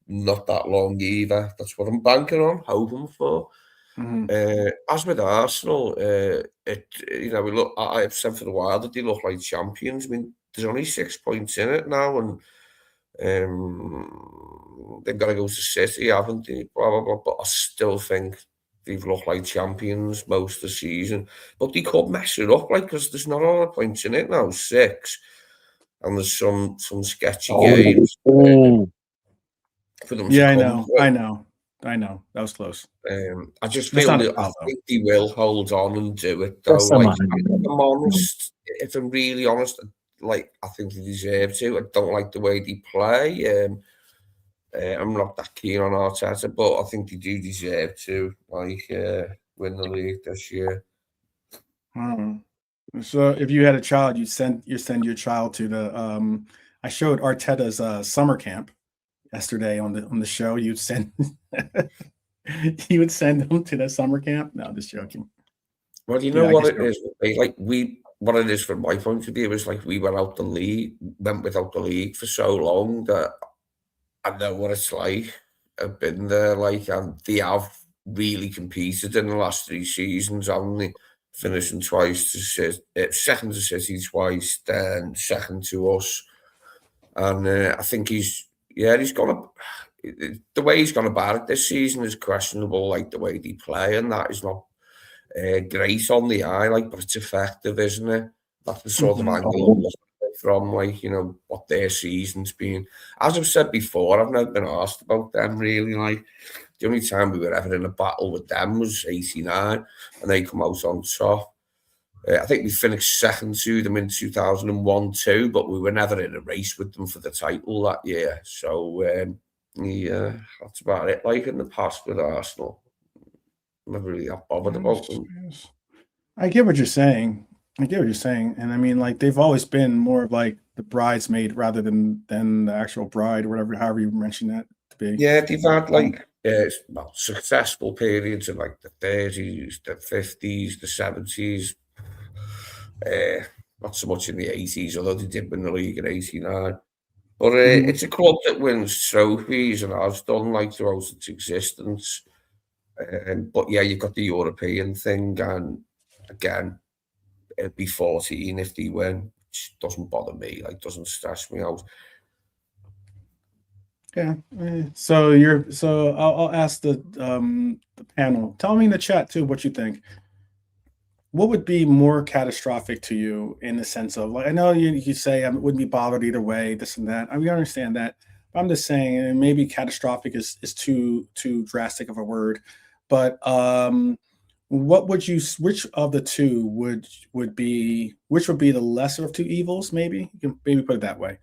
not that long either. That's what I'm banking on, hoping for. As with Arsenal, I've said for a while that they look like champions. I mean, there's only 6 points in it now, and they've got to go to City, haven't they? Blah blah blah. But I still think they've looked like champions most of the season. But they could mess it up, like, because there's not a lot of points in it now, 6, and there's some sketchy games for them. Yeah, I know. That was close. I just feel I think they will hold on and do it though. Like, if I'm really honest, like I think they deserve to. I don't like the way they play. I'm not that keen on Arteta, but I think they do deserve to win the league this year. So if you had a child, you send your child to the I showed Arteta's summer camp yesterday on the show. You'd send you would send them to the summer camp. No, just joking. Well, you know what it is? What it is from my point of view is like we went without the league for so long that I know what it's like. I've been there, like, and they have really competed in the last 3 seasons, only finishing twice second to City twice, then second to us. And I think he's gonna. The way he's gone about it this season is questionable. Like the way they play, and that is not great on the eye. Like, but it's effective, isn't it? That's the sort of angle I'm looking at from, like, you know, what their season's been. As I've said before, I've never been asked about them really. Like, the only time we were ever in a battle with them was '89, and they come out on top. I think we finished second to them in 2001 too, but we were never in a race with them for the title that year. So yeah, that's about it. Like in the past with Arsenal, I'm not really that bothered about them. I get what you're saying. And I mean, like, they've always been more of like the bridesmaid rather than the actual bride, or whatever, however you mention that to be. Yeah, they've had like successful periods in like the 30s, the 50s, the 70s. Not so much in the 80s, although they did win the league in '89. But it's a club that wins trophies and has done, like, throughout its existence. But yeah, you've got the European thing, and again, it'd be 14 if they win, which doesn't bother me, like, doesn't stress me out. Yeah. So I'll ask the panel. Tell me in the chat too what you think. What would be more catastrophic to you in the sense of, like, I know you say I wouldn't be bothered either way, this and that. I mean, I understand that. But I'm just saying, and maybe catastrophic is too drastic of a word. But what would you? Which of the two would be? Which would be the lesser of two evils? Maybe you can maybe put it that way.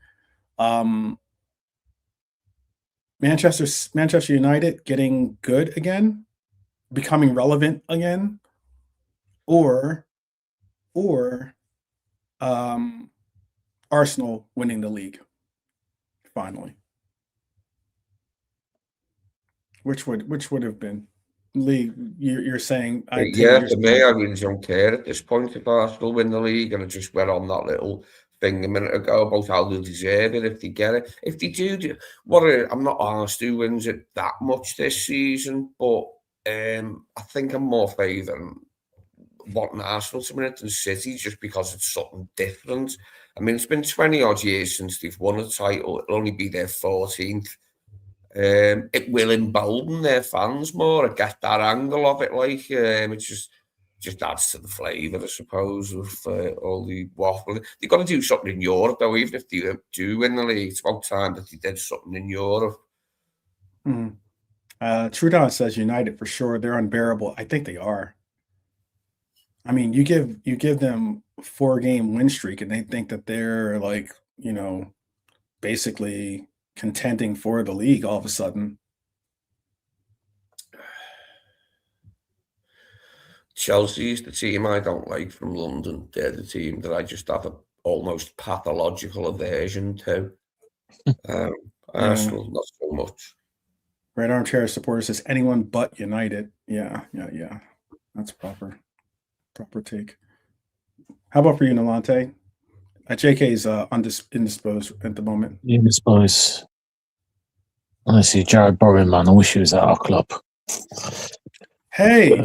Manchester United getting good again, becoming relevant again. Or Arsenal winning the league finally. Which would have been league? You're saying? Yeah, for me, I really don't care at this point if Arsenal win the league, and I just went on that little thing a minute ago about how they deserve it if they get it. If they do, I'm not asked who wins it that much this season, but I think I'm more favouring wanting Arsenal to win it than City, just because it's something different. I mean, it's been 20 odd years since they've won a title. It'll only be their 14th. It will embolden their fans more. I get that angle of it. Like, it just adds to the flavour, I suppose, of all the waffle. They've got to do something in Europe, though. Even if they do win the league, it's about time that they did something in Europe. Trudon says United for sure. They're unbearable. I think they are. I mean, you give them a 4-game win streak, and they think that they're, like, you know, basically contending for the league all of a sudden. Chelsea's the team I don't like from London. They're the team that I just have an almost pathological aversion to. Arsenal, not so much. Red Armchair Supporter says anyone but United. Yeah. That's proper take. How about for you, Nalante? JK's indisposed at the moment. Indisposed. Honestly, Jared Bowen, man, I wish he was at our club. Hey,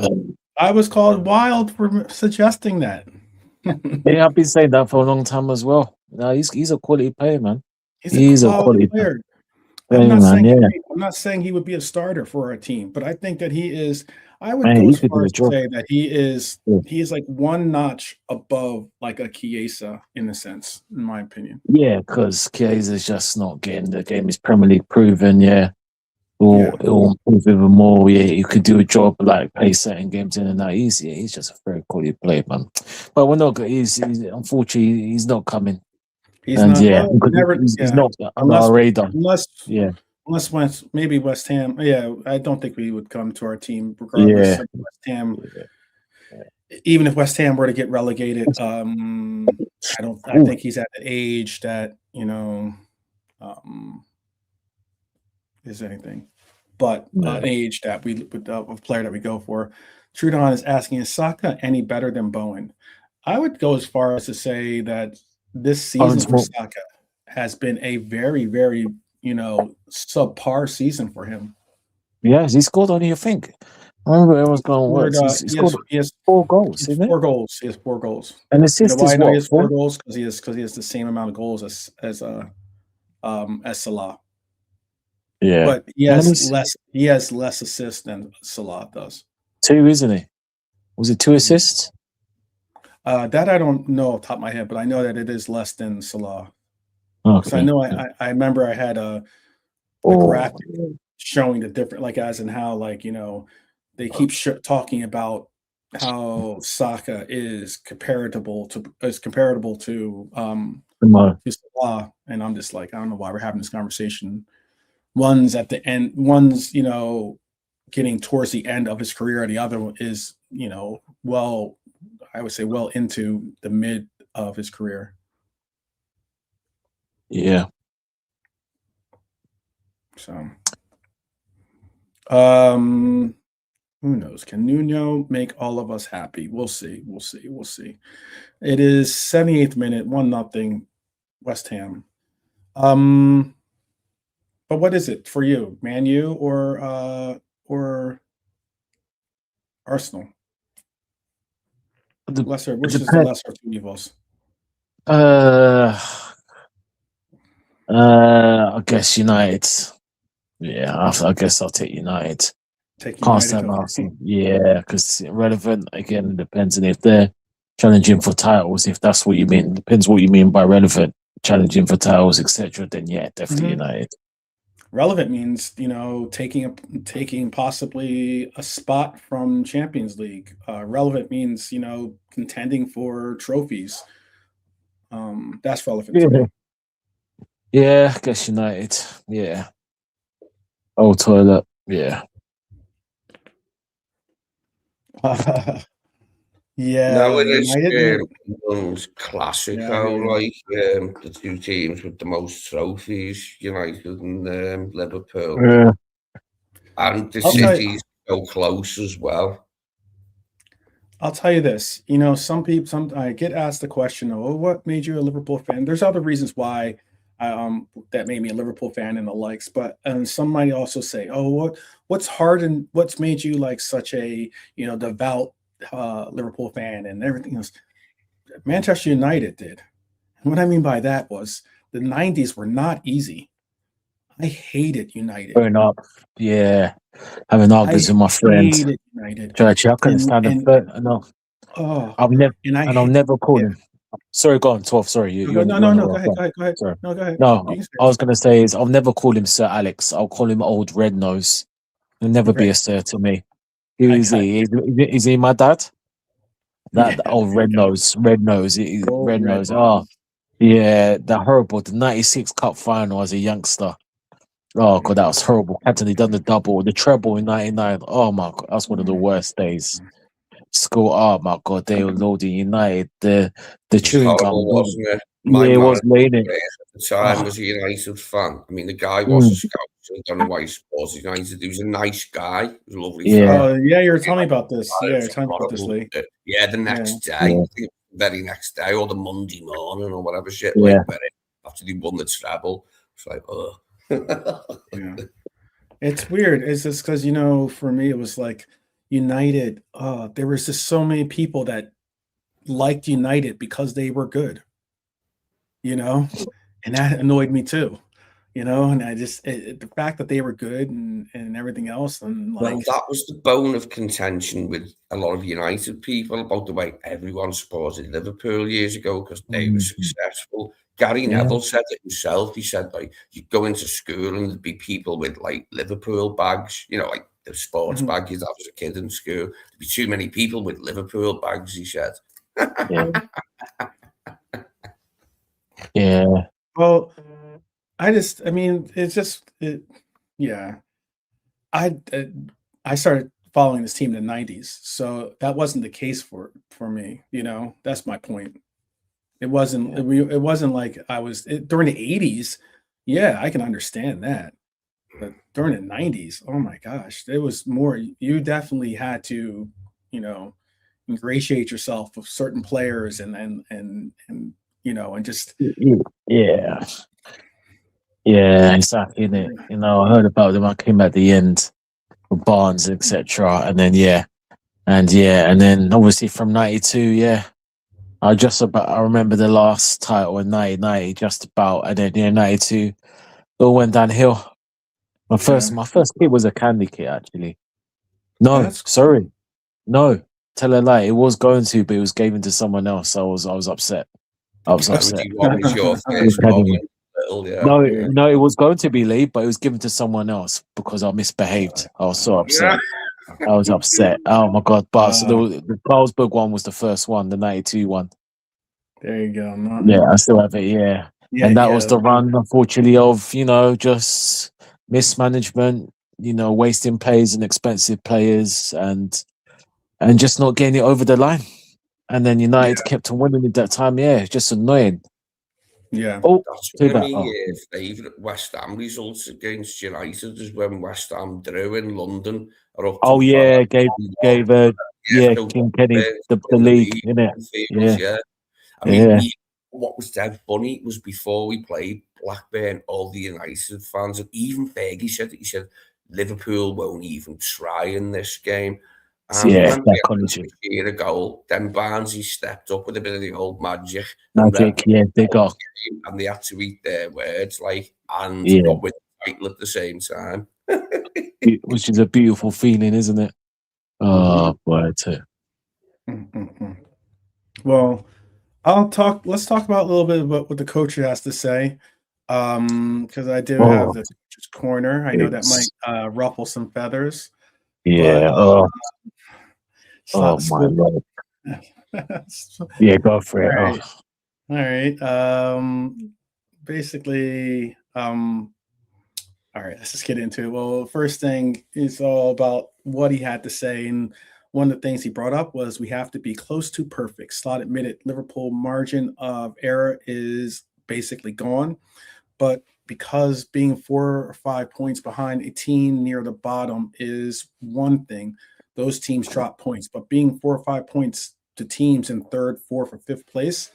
I was called wild for suggesting that. Yeah, I've been saying that for a long time as well. No, he's a quality player, man. He's a quality player. I'm not saying he would be a starter for our team, but I think that he is. I would go as far as to say that he is like one notch above, like, a Chiesa in a sense, in my opinion. Yeah, because Chiesa's just not getting the game. Is Premier League proven. Yeah, it'll improve even more. Yeah, you could do a job like play certain games in and out. He's just a very quality player, man. But we're not. He's unfortunately he's not coming. He's not on our radar. Unless maybe West Ham. Yeah, I don't think we would come to our team regardless. Of West Ham. Even if West Ham were to get relegated, I think he's at the age that, you know, is anything but an age that we would a player that we go for. Trudon is asking, is Saka any better than Bowen? I would go as far as to say that this season for Saka has been a very, very, you know, subpar season for him. Yeah, he scored only, I think, I remember everyone's going, what? He's He scored has 4 goals, He has isn't it? 4 goals. He has 4 goals. And You know assist why is I know he what? has 4 4? goals? Because he has the same amount of goals as Salah. Yeah. But he How many? has less assists than Salah does. 2, isn't he? Was it 2 assists? That I don't know off the top of my head, but I know that it is less than Salah. Because I Okay. know I remember I had a Oh, graphic showing the different, like as in how, like, you know, they keep talking about how Saka is comparable to come on. Salah, and I'm just like, I don't know why we're having this conversation. One's at the end, one's, you know, getting towards the end of his career, and the other one is, you know, well, I would say well into the mid of his career. Yeah. So, who knows? Can Nuno make all of us happy? We'll see. We'll see. We'll see. It is 78th minute, 1-0, West Ham. But what is it for you, Man U or Arsenal? Which is the lesser of 2 evils? I guess United. Yeah, I guess I'll take United. Take Can't United. stand Arsenal. Yeah, because relevant again depends on if they're challenging for titles. If that's what you mean, depends what you mean by relevant. Challenging for titles, etc. Then yeah, definitely United. Relevant means, you know, taking possibly a spot from Champions League. Relevant means, you know, contending for trophies. That's relevant to me. Yeah, I guess United. Yeah. Old toilet. Yeah. Yeah. No, it United. is classic. Yeah, How yeah. like the 2 teams with the most trophies, United and Liverpool, Yeah. and the Okay. city's so close as well. I'll tell you this, you know, I get asked the question, oh, what made you a Liverpool fan? There's other reasons why that made me a Liverpool fan and the likes, but some might also say, oh, what's hard and what's made you like such a, you know, devout Liverpool fan and everything else. Manchester United did. And what I mean by that was the 90s were not easy. I hated United. Growing up, yeah. Having arguments with my friends. Hated United. Church, I couldn't stand him. No. I'll never call him. Sorry, go on, 12. Sorry. No, go ahead. Sorry. No, go ahead. No, I was going to say is I'll never call him Sir Alex. I'll call him Old Red Nose. He'll never be a sir to me. Who is he? Is he my dad? That old Red Nose. Red Nose. Red Nose. Oh, yeah. The 96 Cup final as a youngster. Oh, God, that was horrible. Anthony done the double, the treble in 99. Oh, my God. That's one of the worst days. School, oh, my God. They were loading United. The chewing gum. Wasn't it? It was late. At the time was a United fan. I mean, the guy was a scout. So I don't know why he supports United. He was a nice guy. He was a lovely fan. Yeah, you were telling me about this. Yeah, you're telling me about this, Lee. Yeah, the next day. The very next day, or the Monday morning, or whatever shit. Like, after they won the treble. It's like, oh. Yeah. It's weird. It's just because, you know, for me, it was like United. There was just so many people that liked United because they were good, you know, and that annoyed me too, you know. And I just the fact that they were good and everything else, and like, well, that was the bone of contention with a lot of United people about the way everyone supported Liverpool years ago because they were successful. Gary Neville said it himself. He said, like, you'd go into school and there'd be people with, like, Liverpool bags, you know, like the sports bag you'd have as a kid in school. There'd be too many people with Liverpool bags, he said. Yeah. Well, I mean, it's just, yeah. I started following this team in the 90s, so that wasn't the case for me, you know. That's my point. It wasn't like I was during the 80s. Yeah, I can understand that. But during the 90s, oh my gosh, there was more. You definitely had to, you know, ingratiate yourself with certain players and you know, and just exactly. You know, I heard about them. I came at the end. Barnes, etc. And then and then obviously from '92, I remember the last title in 1990, just about, and then '92, it all went downhill. My first kit was a candy kit, actually. No, That's cool. sorry, no, tell a lie. It was going to, but it was given to someone else. I was upset. I was upset. What was your first one? No, it was going to be Lee, but it was given to someone else because I misbehaved. I was so upset. I was upset. Oh my god! But so the Carlsberg one was the first one, the '92 one. There you go. I still have it. Yeah, and that was the run, unfortunately, of just mismanagement. Wasting players and expensive players, and just not getting it over the line. And then United kept on winning at that time. Yeah, it's just annoying. Yeah. Oh, that's one of my favourite West Ham results against United is when West Ham drew in London. Gave King Kenny the league, innit? I mean, what was dead funny was before we played Blackburn, all the United fans, and even Fergie said it. He said Liverpool won't even try in this game. And when we had a goal, then Barnsley stepped up with a bit of the old magic. They got. And they had to eat their words, got with the title at the same time. Which is a beautiful feeling, isn't it? Oh, boy, too. Well, let's talk about a little bit about what the coach has to say. Because I do have the coach's corner. I know that might ruffle some feathers. Yeah. But, my Lord. Go for it. All right. Basically, all right, let's just get into it. Well, the first thing is all about what he had to say. And one of the things he brought up was we have to be close to perfect. Slot admitted Liverpool margin of error is basically gone. But because being 4 or 5 points behind a team near the bottom is one thing, those teams drop points. But being 4 or 5 points to teams in 3rd, 4th, or 5th place,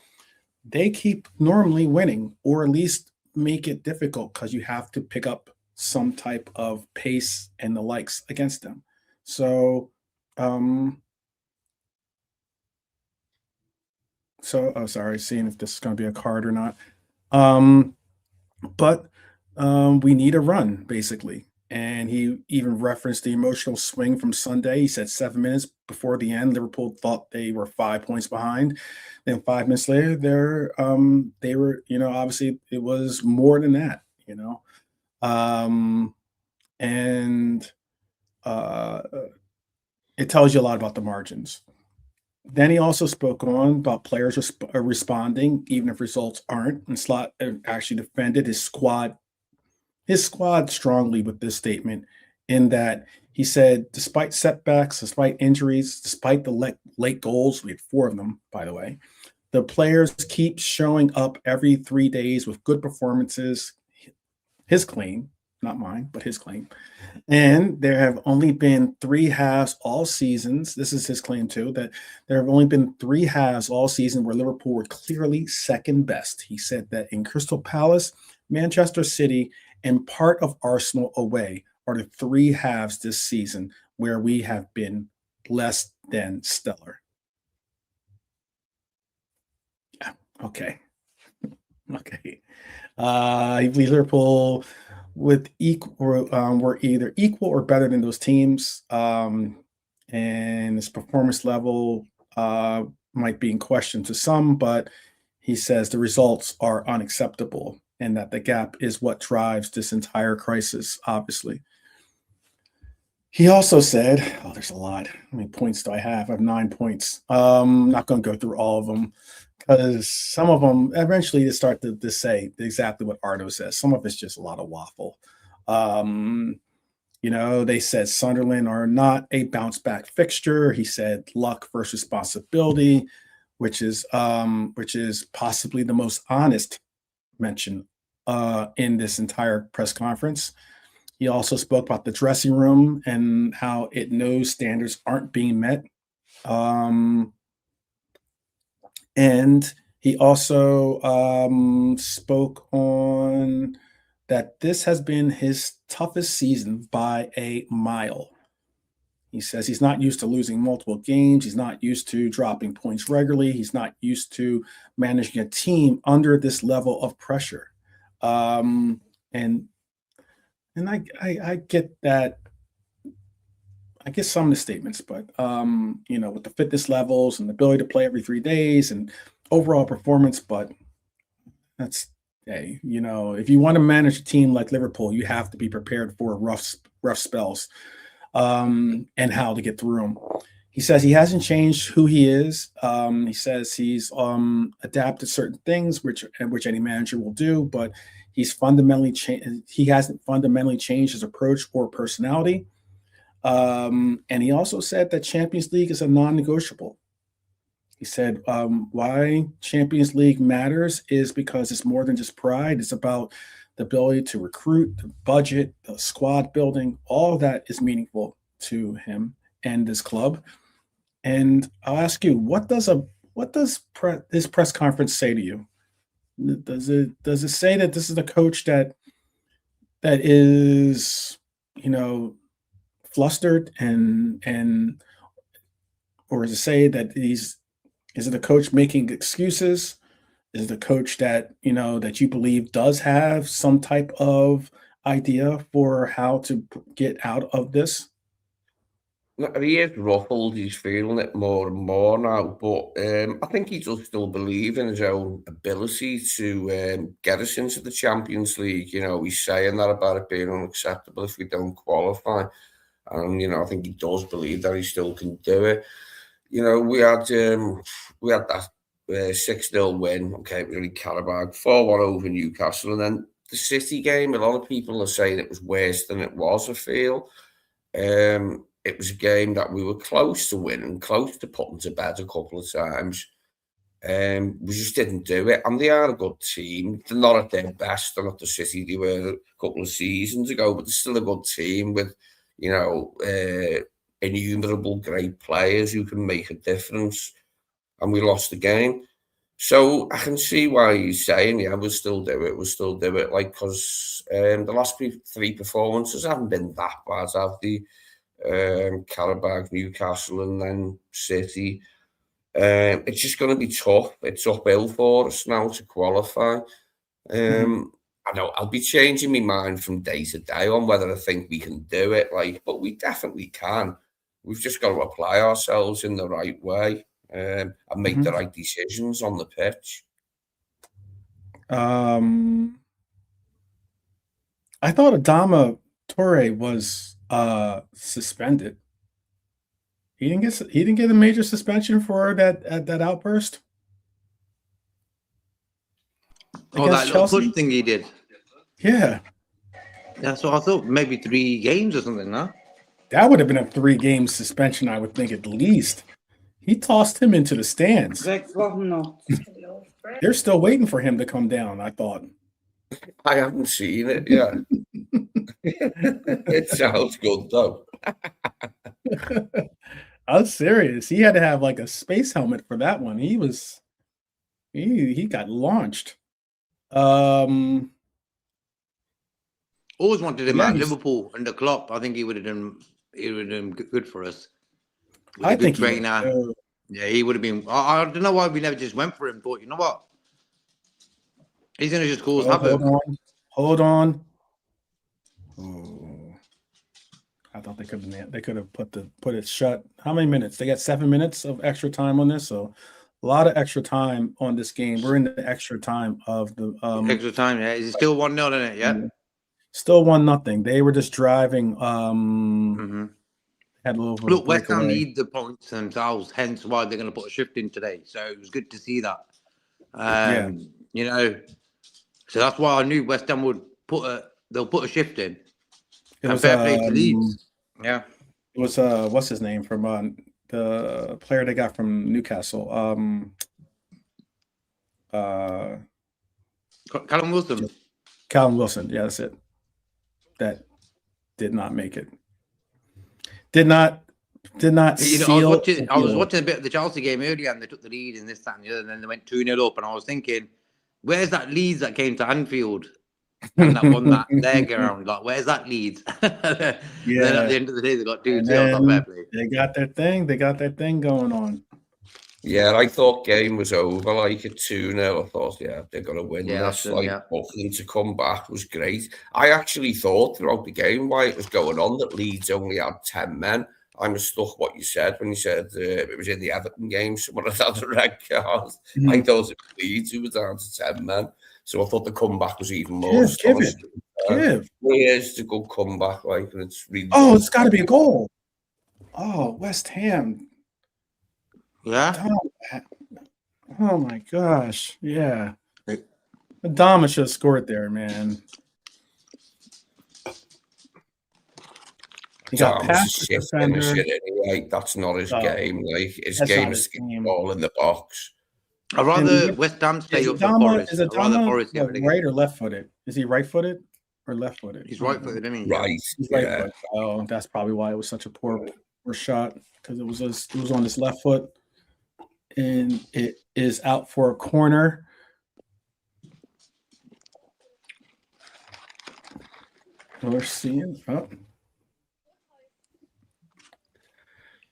they keep normally winning, or at least make it difficult because you have to pick up some type of pace and the likes against them. So, seeing if this is going to be a card or not. But we need a run, basically. And he even referenced the emotional swing from Sunday. He said 7 minutes before the end, Liverpool thought they were 5 points behind. Then 5 minutes later, they were, obviously it was more than that, and it tells you a lot about the margins. Then he also spoke on about players responding, even if results aren't. And Slot actually defended his squad strongly with this statement, in that he said, despite setbacks, despite injuries, despite the late goals, we had 4 of them, by the way, the players keep showing up every 3 days with good performances. His claim, not mine, but his claim. And there have only been 3 halves all seasons. This is his claim too, that there have only been 3 halves all season where Liverpool were clearly second best. He said that in Crystal Palace, Manchester City, and part of Arsenal away are the 3 halves this season where we have been less than stellar. Yeah, okay. Liverpool were either equal or better than those teams, and his performance level might be in question to some, but he says the results are unacceptable and that the gap is what drives this entire crisis, obviously. He also said, there's a lot. How many points do I have? I have 9 points. I'm not going to go through all of them, because some of them eventually they start to say exactly what Ardo says. Some of it's just a lot of waffle. They said Sunderland are not a bounce back fixture. He said luck versus responsibility, which is possibly the most honest mention in this entire press conference. He also spoke about the dressing room and how it knows standards aren't being met. And he also spoke on that this has been his toughest season by a mile. He says he's not used to losing multiple games. He's not used to dropping points regularly. He's not used to managing a team under this level of pressure. And I get that. I get some of the statements, but with the fitness levels and the ability to play every 3 days and overall performance, but that's if you want to manage a team like Liverpool, you have to be prepared for rough spells and how to get through them. He says he hasn't changed who he is. He says he's adapted certain things, which any manager will do, but he hasn't fundamentally changed his approach or personality. And he also said that Champions League is a non-negotiable. He said why Champions League matters is because it's more than just pride. It's about the ability to recruit, the budget, the squad building. All of that is meaningful to him and this club. And I'll ask you, what does this press conference say to you? Does it say that this is the coach that is, flustered and or does it say that is it a coach making excuses? Is it a coach that that you believe does have some type of idea for how to get out of this? He is ruffled. He's feeling it more and more now. But I think he does still believe in his own ability to get us into the Champions League. He's saying that about it being unacceptable if we don't qualify. And, I think he does believe that he still can do it. We had that 6-0 win. Okay, really Carabao, 4-1 over Newcastle. And then the City game, a lot of people are saying it was worse than it was, I feel. It was a game that we were close to winning, close to putting to bed a couple of times. We just didn't do it. And they are a good team. They're not at their best. They're not the City they were a couple of seasons ago, but they're still a good team with, innumerable great players who can make a difference. And we lost the game. So I can see why he's saying, we'll still do it. Because the last 3 performances haven't been that bad, have they? Carabao, Newcastle, and then City. It's just going to be tough. It's uphill for us now to qualify. I know I'll be changing my mind from day to day on whether I think we can do it. But we definitely can. We've just got to apply ourselves in the right way and make the right decisions on the pitch. I thought Adama Toure was suspended. He didn't get a major suspension for that outburst. Oh, that little push thing he did. Yeah. That's what I thought. Maybe 3 games or something, no? That would have been a 3-game suspension, I would think, at least. He tossed him into the stands. They're still waiting for him to come down, I thought. I haven't seen it yet. It sounds good, though. I was serious. He had to have a space helmet for that one. He got launched. Always wanted him at Liverpool under Klopp. I think he would have done good for us. I think trainer. He would have been. I don't know why we never just went for him. But you know what? He's gonna just cause havoc. Hold on. Oh, I thought they could have put it shut. How many minutes? They got 7 minutes of extra time on this, so a lot of extra time on this game. We're in the extra time of the extra time. Yeah, is it still 1-0 in it? Yeah, still 1-0. They were just driving. Had a little. Look, West Ham need the points themselves, hence why they're going to put a shift in today. So it was good to see that. So that's why I knew West Ham would they'll put a shift in. And fair play to Leeds. Yeah. It was what's his name from the player they got from Newcastle? Callum Wilson. Callum Wilson, yeah, that's it. That did not make it. Did not seal. I was watching a bit of the Chelsea game earlier, and they took the lead in this, that, and the other, and then they went 2-0 up, and I was thinking, where's that Leeds that came to Anfield and that won that leg around. Like, where's that Leeds? Then at the end of the day, they got 2-2. I was like, fair play. They got their thing. They got their thing going on. Yeah, I thought game was over like at 2-0. I thought, yeah, they're gonna win this. Like, for them to come back was great. I actually thought throughout the game while it was going on that Leeds only had 10 men. I mistook what you said when you said it was in the Everton game. Someone had a red card. I thought it was Leeds who was down to 10 men. So I thought the comeback was even more. Give it. It's a good comeback, like, and it's really. Oh, it's got to be a goal. Oh, West Ham. Yeah. Oh my gosh. Yeah. Adama should have scored there, man. He got past the defender. Anyway. That's not his game. Like, his game is to get the ball in the box. I'd rather West Ham stay up for Forest. Is Adama right or left-footed? Is he right-footed or left-footed? He's right-footed, isn't he? Right. He's right-footed. Oh, that's probably why it was such a poor shot, because it was on his left foot. And it is out for a corner. We're seeing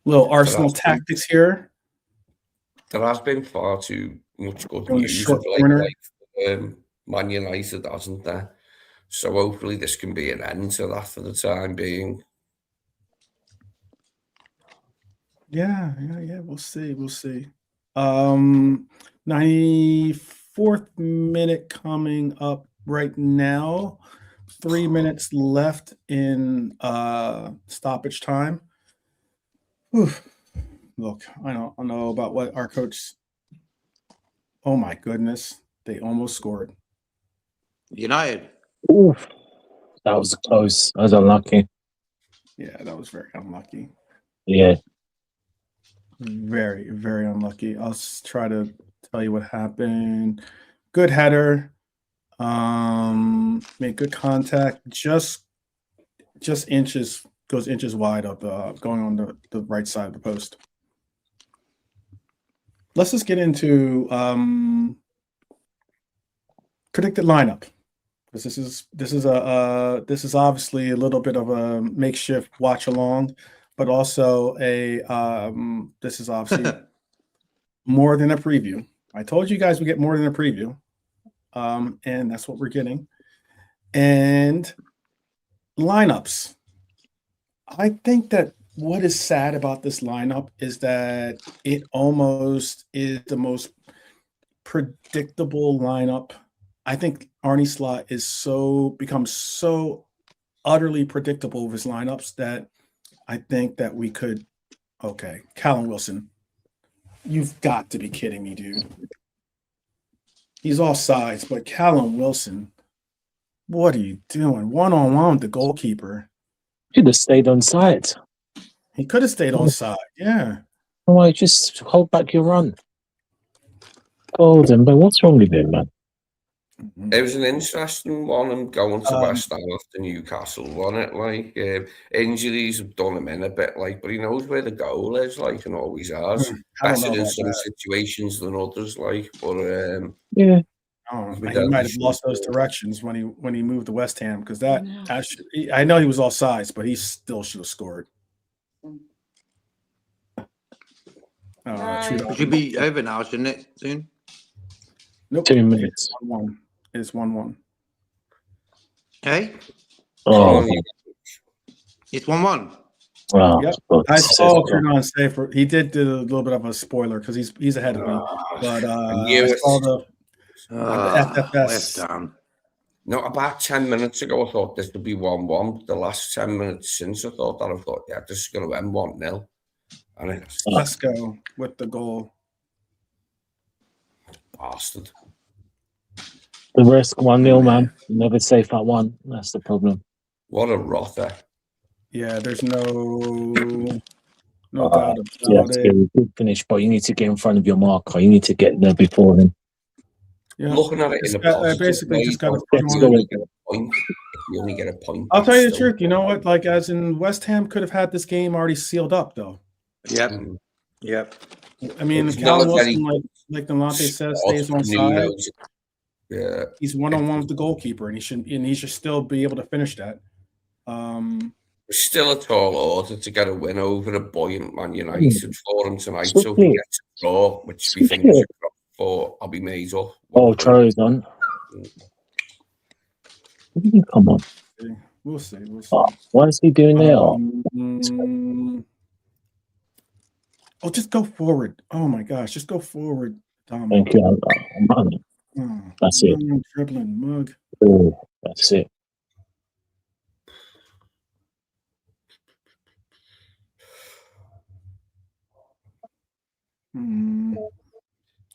little Arsenal tactics here. There has been far too much good On news of Man United, hasn't there? So hopefully this can be an end to that for the time being. Yeah. We'll see. 94th minute coming up right now. 3 minutes left in stoppage time. Whew. Look, I don't know about what our coach. Oh my goodness, they almost scored. United. Oof. That was close. I was unlucky. Yeah, that was very unlucky. Yeah. Very, very unlucky. I'll try to tell you what happened. Good header. Made good contact. Just inches, goes inches wide of going on the right side of the post. Let's just get into predicted lineup, because this is obviously a little bit of a makeshift watch along, but also this is obviously more than a preview. I told you guys we get more than a preview, and that's what we're getting. And lineups. I think that what is sad about this lineup is that it almost is the most predictable lineup. I think Arne Slot becomes so utterly predictable with his lineups that I think that we could. Okay, Callum Wilson, you've got to be kidding me, dude. He's all sides, but Callum Wilson, what are you doing? 1-on-1 with the goalkeeper. Should have stayed on side. He could have stayed on side, yeah. Why, just hold back your run. Golden, but what's wrong with him, man? It was an interesting one. I'm going to West Ham after Newcastle won it. Like, injuries have done him in a bit, like, but he knows where the goal is, like, and always has. Better in some situations than others, like, but yeah. Oh, he might have lost those directions when he moved to West Ham, because I know he was all sides, but he still should have scored. It should be over now, shouldn't it? Soon. Nope. 2 minutes. It's 1-1. Okay. Oh. It's 1-1. Wow. Yep. I saw Kurgan say he did do a little bit of a spoiler because he's ahead of me. But I saw the FFS. West Ham. No, about 10 minutes ago, I thought this would be 1-1. The last 10 minutes since I thought, yeah, this is going to end 1-0. Let's go with the goal. Bastard. The risk 1-0, man. You're never safe at one. That's the problem. What a rotter. Yeah, there's no doubt about it. Get a good finish, but you need to get in front of your marker. You need to get there before him. Yeah. Looking at it in a positive basically way, just got you only get a point. I'll tell you the truth. You know what? Like, as in West Ham could have had this game already sealed up, though. Yep. Yep. I mean, Callum Wilson, like Delonte says, stays on side. Yeah, He's one-on-one with the goalkeeper, and he should still be able to finish that. it's still a tall order to get a win over a buoyant Man United for him tonight. So So if he gets a draw, which we think is a draw for, I'll be made up. Oh, Charlie's on. Come on. We'll see. Oh, what is he doing now? Oh, just go forward. Oh my gosh, just go forward, Tom. Thank you. I'm on it. That's it. Dribbling mug. Oh, that's it.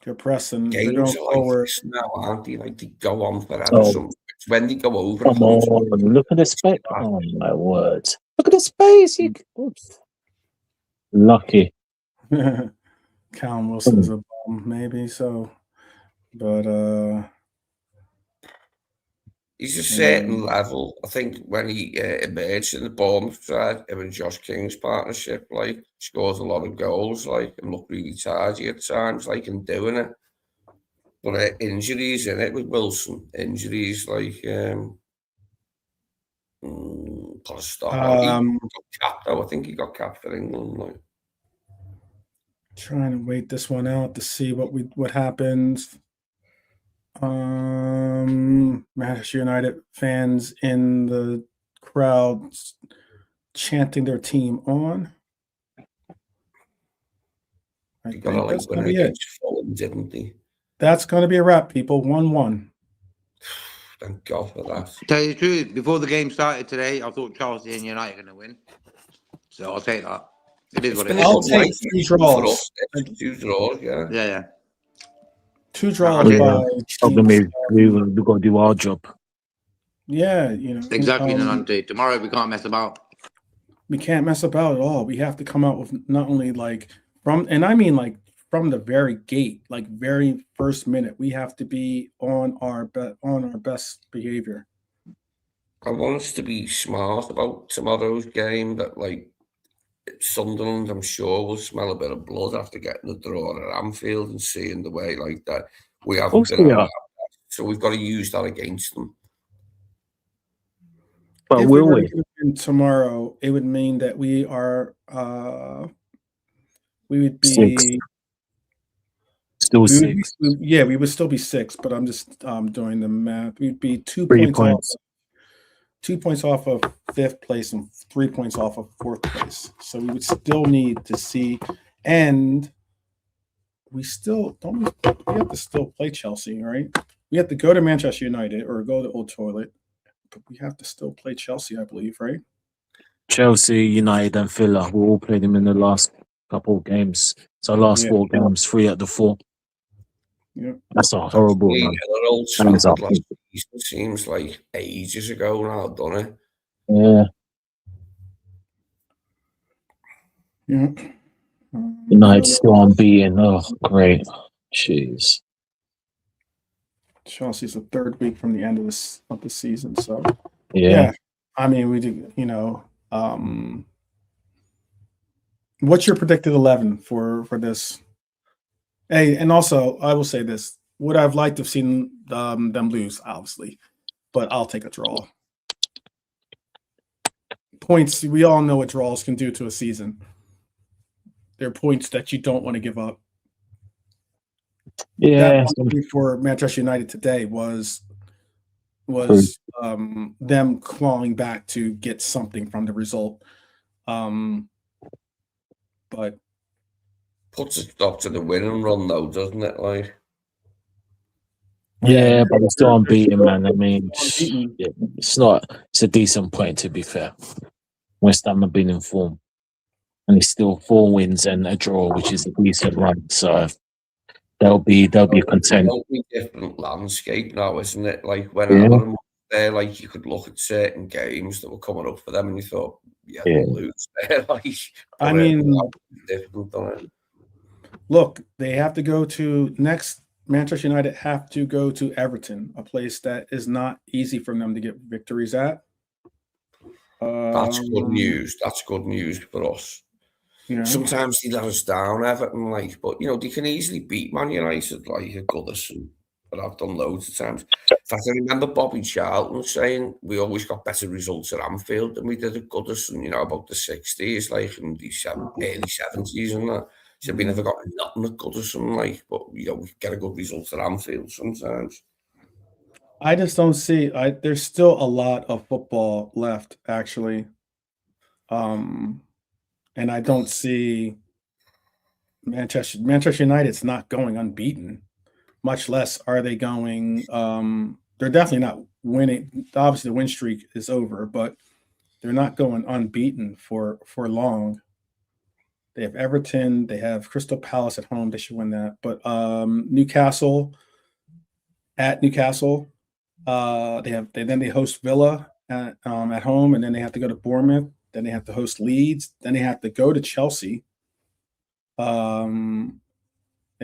They're pressing. They're Games going are like forward. this now, aren't they? Like they go on forever. Oh. It's when they go over. Come on, look at the space. Oh my word. Look at the space. Oops. Lucky. Callum Wilson's a bum, maybe so. But he's a certain level. I think when he emerged in the Bournemouth side, him and Josh King's partnership, like scores a lot of goals, like and look really tidy at times, like in doing it. But injuries in it with Wilson, injuries like put a stop on. He got capped though. I think he got capped for England. Like. Trying to wait this one out to see what happens. Manchester United fans in the crowd chanting their team on. He got a like win against Fulham, didn't he? That's going to be a wrap, people. 1-1. Thank God for that. Tell you the truth, before the game started today, I thought Chelsea and United were going to win. So I'll take that. It is what it is. I'll take 2 draws. 2 draws, yeah. Yeah. 2 draws. We've got to do our job. Yeah, you know. Exactly, Nanante. Tomorrow we can't mess about. We can't mess about at all. We have to come out with not only like from the very gate, like very first minute, we have to be on our best behavior. I want us to be smart about tomorrow's game. That like Sunderland, I'm sure, will smell a bit of blood after getting the draw at Anfield and seeing the way like that we haven't been. So we've got to use that against them. But if will we? Tomorrow, it would mean that we are. We would be 6. Still 6. We would still be 6. But I'm just doing the math. We'd be 2 points. Off. 2 points off of 5th place and 3 points off of 4th place. So we would still need to see, and we still we have to still play Chelsea, right? We have to go to Manchester United or go to Old Toilet, but we have to still play Chelsea, I believe, right? Chelsea, United, and Villa. We all played them in the last couple of games. So last 4 games, 3 out of 4. Yeah, that's a horrible one. It seems like ages ago now, doesn't it? Yeah. Yeah. United still unbeaten. Oh, great. Jeez. Chelsea's the 3rd week from the end of the season, so yeah. I mean, we do. You know, what's your predicted 11 for this? Hey, and also I will say this: would I've liked to have seen them lose, obviously, but I'll take a draw. Points, we all know what draws can do to a season. They're points that you don't want to give up. Yeah. That for Manchester United today was them clawing back to get something from the result. But puts a stop to the winning run, though, doesn't it? Like, yeah, but it's still unbeaten, man. I mean, it's a decent point, to be fair. West Ham have been in form, and it's still 4 wins and a draw, which is a decent run. So they'll be content. It'll be a different landscape now, isn't it? Like when there, like you could look at certain games that were coming up for them, and you thought, they'll lose there. Like, I mean, different, don't it? Look, they have to go to next. Manchester United have to go to Everton, a place that is not easy for them to get victories at. That's good news. That's good news for us. Yeah. Sometimes they let us down, Everton, like, but they can easily beat Man United, like at Goodison. but I've done loads of times. In fact, I remember Bobby Charlton saying we always got better results at Anfield than we did at Goodison, about the 60s, like in the early 70s and that. So we never got nothing at Goodison, like, but we get a good result at Anfield sometimes. I just don't see. There's still a lot of football left, actually, and I don't see Manchester United's not going unbeaten. Much less are they going. They're definitely not winning. Obviously, the win streak is over, but they're not going unbeaten for long. They have Everton. They have Crystal Palace at home. They should win that. But Newcastle at Newcastle. They host Villa at home, and then they have to go to Bournemouth. Then they have to host Leeds. Then they have to go to Chelsea. They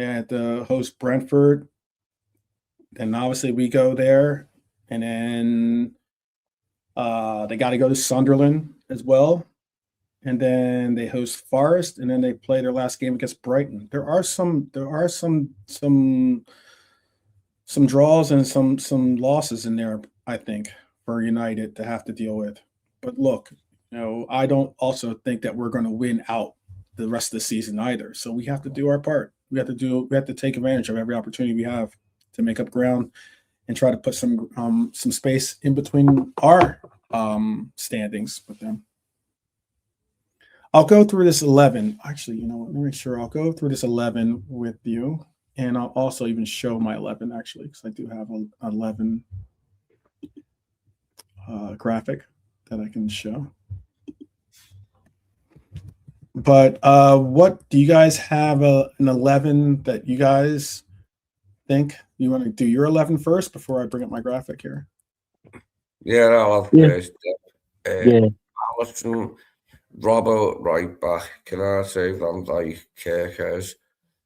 have to host Brentford. Then obviously we go there, and then they got to go to Sunderland as well. And then they host Forest, and then they play their last game against Brighton. There are some draws and some losses in there, I think, for United to have to deal with. But look, I don't also think that we're going to win out the rest of the season either. So we have to do our part. We have to take advantage of every opportunity we have to make up ground and try to put some space in between our standings with them. I'll go through this 11. Actually, let me make sure. I'll go through this 11 with you, and I'll also even show my 11, actually, because I do have an 11 graphic that I can show. But what do you guys have an 11 that you guys think? You want to do your 11 first before I bring up my graphic here? Yeah, I'll have first. Allison, Robbo right back, Canate, Van Dijk, Kerkers.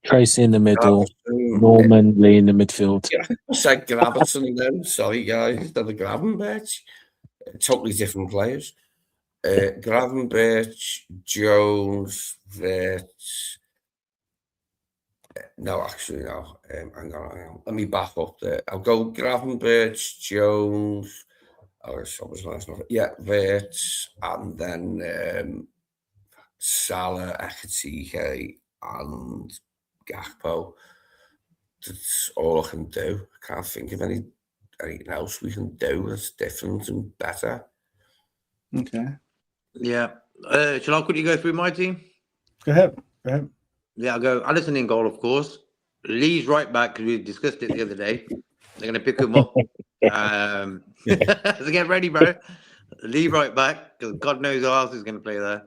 Tracy in the middle, Norman Lee in the midfield. Yeah, I said Gravenberch then. Sorry, guys, instead of Gravenberch. Totally different players. Gravenberch, Jones, Wirtz. No, actually, no. Hang on. Let me back up there. I'll go Gravenberch, Jones. Szoboszlai not. Yeah, Wirtz, and then Salah, Ekitiké, and Gakpo. That's all I can do. I can't think of anything else we can do that's different and better. Okay. Yeah. Shall I quickly go through my team? Go ahead. Yeah, I'll go Allison in goal, of course. Lee's right back, because we discussed it the other day. They're going to pick him up. So get ready, bro. Lee right back, because God knows who else is going to play there.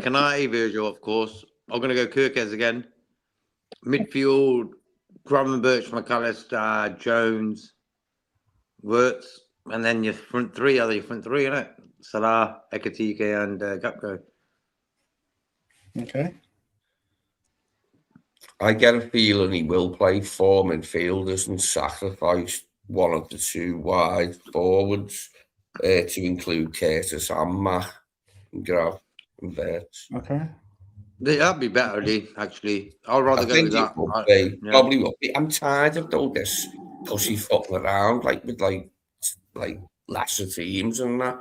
Canate, Virgil, of course. I'm going to go Kirkes again. Midfield, Gravenberch, McAllister, Jones, Wirtz. And then your front three, isn't it? Salah, Ekitiké, and Gakpo. Okay. I get a feeling he will play four midfielders and sacrifice one of the two wide forwards to include Curtis and Mac and Grav and Wirtz. Okay. That'd be better, Lee, actually. I'd rather go with that. Probably will be. I'm tired of all this pussyfooting around with lesser teams and that.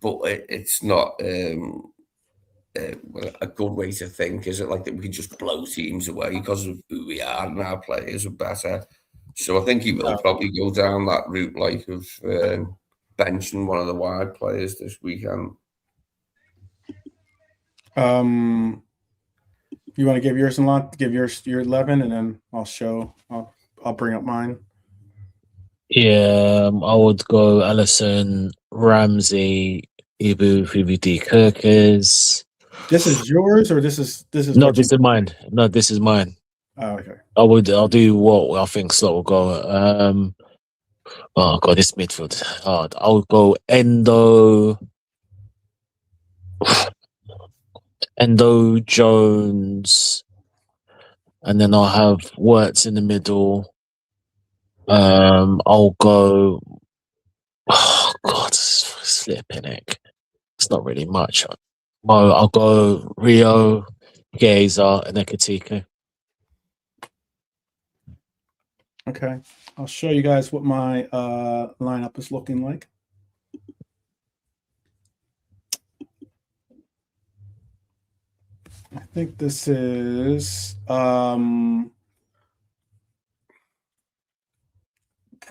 But it's not a good way to think, is it? Like that we can just blow teams away because of who we are and our players are better. So I think he will probably go down that route, of benching one of the wide players this weekend. You want to give yours and lot? Give your 11, and then I'll bring up mine. Yeah, I would go Allison, Ramsey, Ibu, VVD, Kirkes. This is yours, or this is No, this is mine. No, this is mine. Oh, okay. I'll do what I think Slot will go. Oh god, this midfield hard. I'll go Endo, Jones, and then I'll have Wirtz in the middle. I'll go. Oh god, slipping it. It's not really much. I'll go Rio, Geza, and Ekitiké. Okay, I'll show you guys what my lineup is looking like. I think this is probably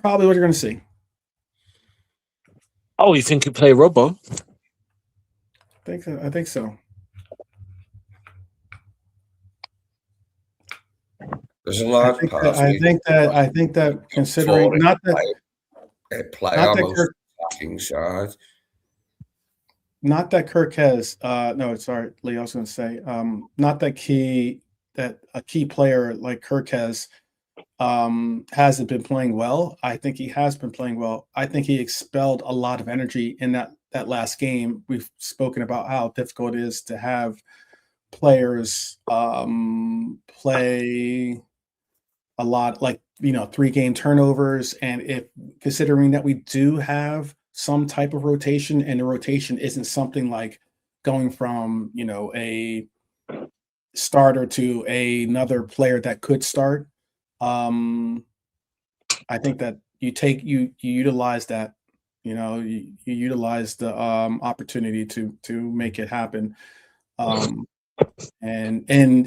what you're going to see. Oh, you think you play Robbo? I think so. There's a large part. I think that considering not that play not that almost Kirk, attacking side. not that Kirk has no, sorry, Lee, I was going to say not that a key player like Kirk hasn't been playing well. I think he has been playing well. I think he expelled a lot of energy in that last game. We've spoken about how difficult it is to have players play a lot, like 3-game turnovers, and if considering that we do have some type of rotation, and the rotation isn't something like going from a starter to another player that could start. I think that you utilize that, you utilize the opportunity to make it happen. And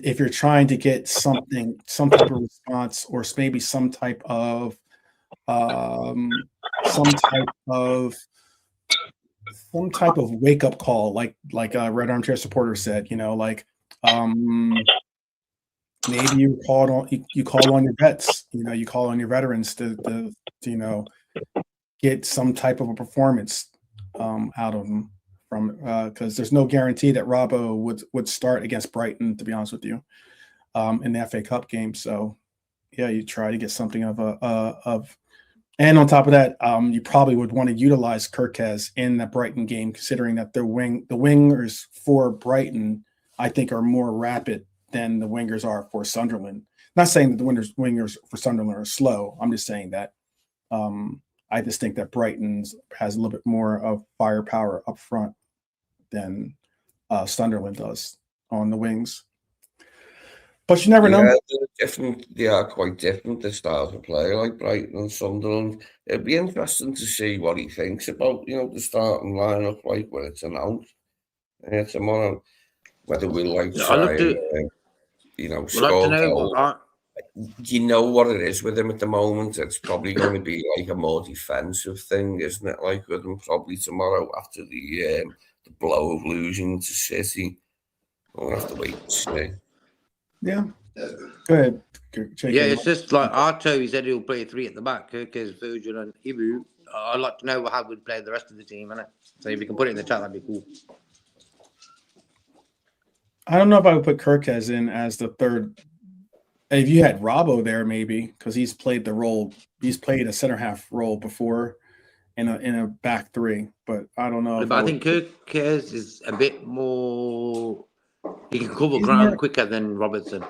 if you're trying to get some type of response, or maybe some type of wake up call, like Red Armchair Supporter said, maybe you call on your vets, you call on your veterans to get some type of a performance out of them, from because there's no guarantee that Robbo would start against Brighton, to be honest with you, in the FA Cup game. So yeah, you try to get something and on top of that, you probably would want to utilize Kirkez in the Brighton game, considering that the wingers for Brighton, I think, are more rapid than the wingers are for Sunderland. Not saying that the wingers for Sunderland are slow. I'm just saying that I just think that Brighton's has a little bit more of firepower up front than Sunderland does on the wings. But you never know. They are quite different, the styles of play, like Brighton and Sunderland. It'd be interesting to see what he thinks about, the starting lineup, like when it's announced tomorrow. Whether we try and, score goals. You know what it is with him at the moment. It's probably going to be like a more defensive thing, isn't it? Like with him probably tomorrow after the blow of losing to City. We'll have to wait and see. Yeah. Go ahead. Yeah, it's just like Arto, he said he'll play 3 at the back, Kirkes, Virgil and Ibu. I'd like to know how we'd play the rest of the team, innit? So if you can put it in the chat, that'd be cool. I don't know if I would put Kirkes in as the third. If you had Robbo there, maybe, because he's played a center half role before in a back 3, but I don't know. But I think Kirkes is a bit more. He can cover ground quicker than Robertson.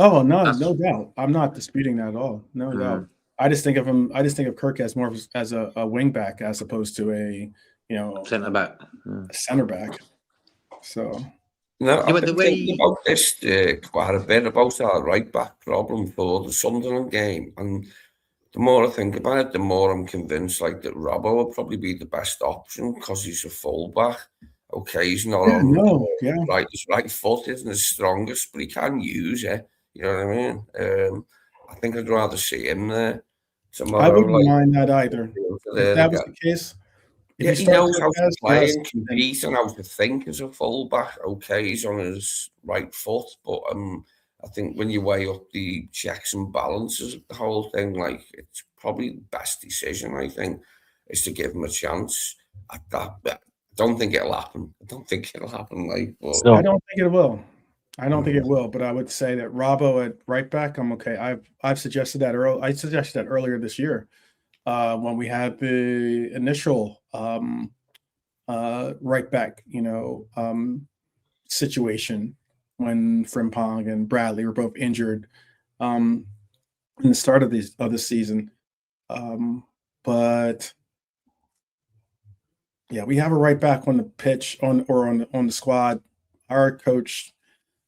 Oh no, no doubt. I'm not disputing that at all. No doubt. I just think of Kirkes more as a wing back as opposed to a center back. A center back. So. No, I've been thinking about this quite a bit, about our right-back problem for the Sunderland game. And the more I think about it, the more I'm convinced that Robbo will probably be the best option, because he's a full-back. Okay, he's not his right foot isn't his strongest, but he can use it. You know what I mean? I think I'd rather see him there tomorrow. I wouldn't mind that either. If that was the case. Yeah, he knows how to play and compete and how to think as a fullback. Okay, he's on his right foot, but I think when you weigh up the checks and balances of the whole thing, it's probably the best decision, I think, is to give him a chance at that. I don't think it'll happen. I don't think it'll happen. I don't think it will. But I would say that Robbo at right back, I'm okay. I've suggested that earlier. I suggested that earlier this year. When we had the initial right back, situation when Frimpong and Bradley were both injured in the start of this season. But yeah, we have a right back on the pitch on the squad. Our coach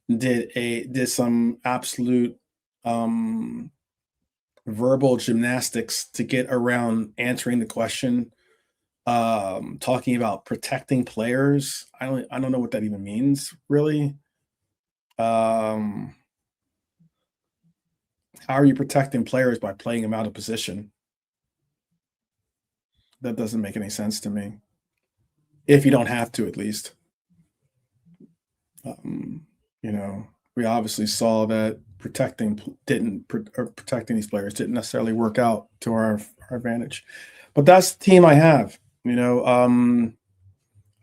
did some absolute verbal gymnastics to get around answering the question. Talking about protecting players. I don't know what that even means, really. How are you protecting players by playing them out of position? That doesn't make any sense to me. If you don't have to, at least. We obviously saw that protecting these players didn't necessarily work out to our advantage. But that's the team I have. I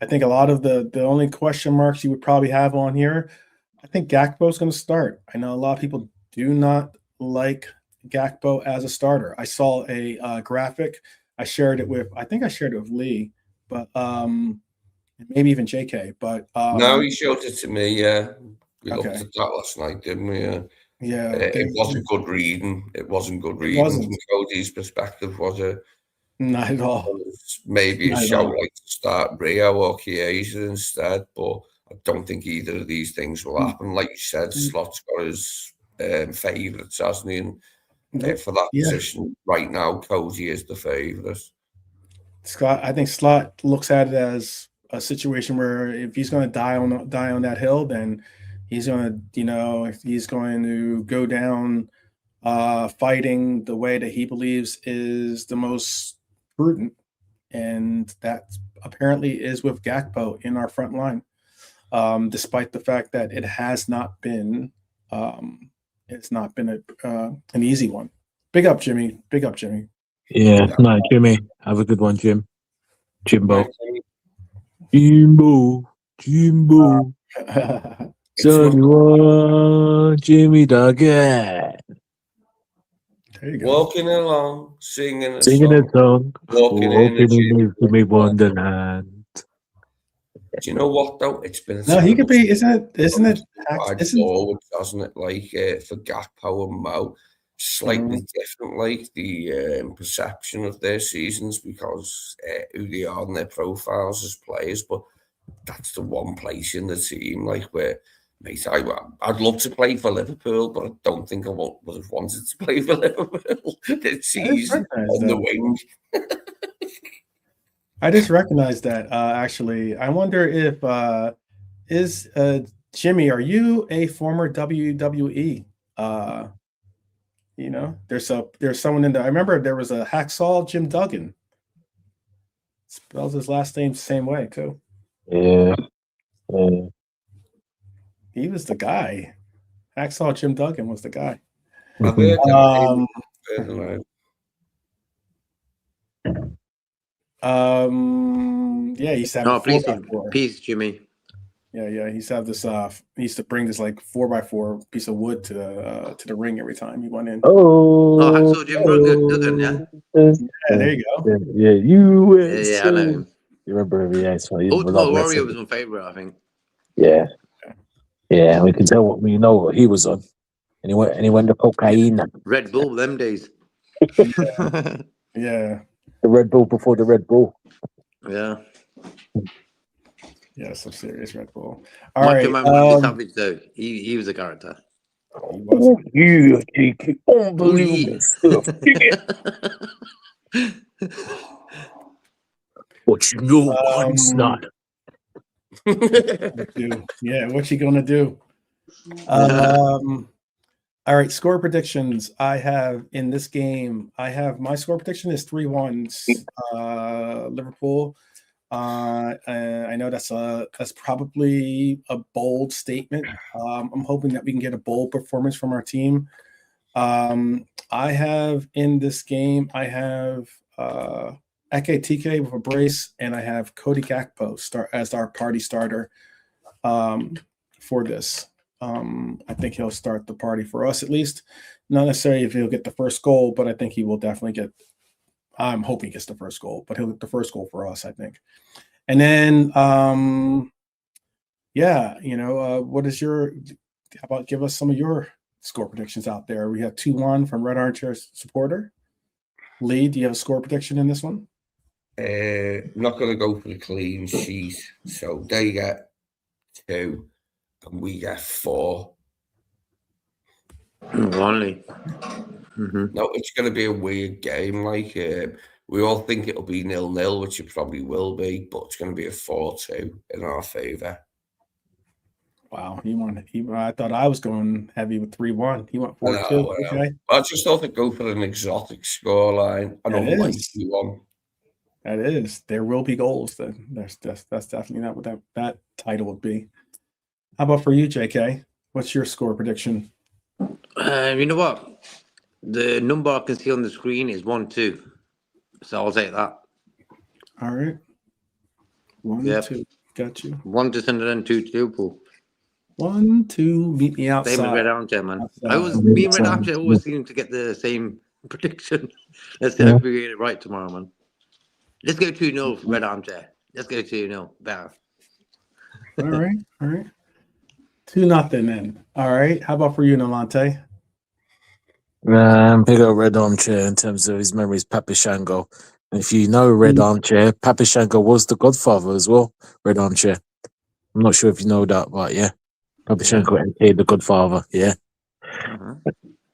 think a lot of the only question marks you would probably have on here, I think Gakpo is going to start. I know a lot of people do not like Gakpo as a starter. I saw a graphic. I think I shared it with Lee, but maybe even JK. But no, he showed it to me. Yeah, we looked Okay. at that last night, didn't we? Yeah, it wasn't good reading. It wasn't good reading from Cody's perspective, was it? Not at all. Maybe a Not at show all. like to start Rio or Chiesa instead, but I don't think either of these things will happen. Like you said, Slot's got his favourites, hasn't he? And for that position right now, Cody is the favourite. Scott, I think Slot looks at it as a situation where if he's going to die on that hill, then he's going to go down fighting the way that he believes is the most prudent, and that apparently is with Gakpo in our front line, despite the fact that it has not been an easy one. Big up, Jimmy. Big up, Jimmy. Yeah, no, Jimmy. Have a good one, Jimbo. Jimbo. Son, Jimmy Duggan. There you go. Walking along, singing a song, walking in a wonderland. Do you know what though? It's been he could be. Isn't it? Forward, hasn't it? Like for Gakpo and Mo, slightly different. Like the perception of their seasons because who they are and their profiles as players. But that's the one place in the team, like where, mate, I'd love to play for Liverpool, but I don't think I would have wanted to play for Liverpool this season on the wing. I just recognized that, actually. I wonder if Jimmy, are you a former WWE? There's someone in there. I remember there was a Hacksaw Jim Duggan. Spells his last name the same way too. Yeah. He was the guy. Hacksaw Jim Duggan was the guy. Yeah, he used to have peace, Jimmy. Yeah, he used to have this. He used to bring this like 4x4 piece of wood to the ring every time he went in. Hacksaw Jim Duggan, yeah. Yeah, there you go. Yeah, I know him. You remember him? Yeah, Ultimate Warrior was my favorite, I think. Yeah, we can tell what he was on, and he went to cocaine. Red Bull, them days. Yeah. The Red Bull before the Red Bull. Yeah. Yeah, some serious Red Bull. All right. Man, Savage, though. He was a character. You unbelievable stuff. What you know, Arne Slot. Yeah, what you gonna do? All right, score predictions. I have in this game. My score prediction is 3-1 Liverpool. I know that's probably a bold statement. I'm hoping that we can get a bold performance from our team. I have in this game. I have Ekitiké with a brace, and I have Cody Gakpo start as our party starter for this. I think he'll start the party for us at least. Not necessarily if he'll get the first goal, but I think he will definitely get. I'm hoping he gets the first goal, but he'll get the first goal for us, I think. And then, what is your? How about give us some of your score predictions out there? We have 2-1 from Red Armchair supporter. Lee, do you have a score prediction in this one? Not going to go for the clean sheet, so they get 2. And we get 4. Only. No, it's going to be a weird game. Like we all think it'll be 0-0, which it probably will be, but it's going to be a 4-2 in our favour. Wow, I thought I was going heavy with 3-1. He went 4-2. Okay, I just thought they'd go for an exotic scoreline, an unlikely one. That is. There will be goals. Then that's definitely not what that title would be. How about for you, JK? What's your score prediction? You know what? The number I can see on the screen is 1-2. So I'll take that. All right. 1-2. Got you. 1 to Sunderland, 2 to Liverpool. 1-2. Meet me outside. Same as Red Armchair, man. Me and Red Armchair always seem to get the same prediction. Let's hope we get it right tomorrow, man. Let's go 2-0 for Red Armchair. Let's go 2-0. Better. All right. 2-0 then. All right. How about for you, Nolante? Big old Red Armchair in terms of his memories, Papa Shango. And if you know Red Armchair, Papa Shango was the godfather as well, Red Armchair. I'm not sure if you know that, but yeah. Papa Shango, aka the godfather, yeah.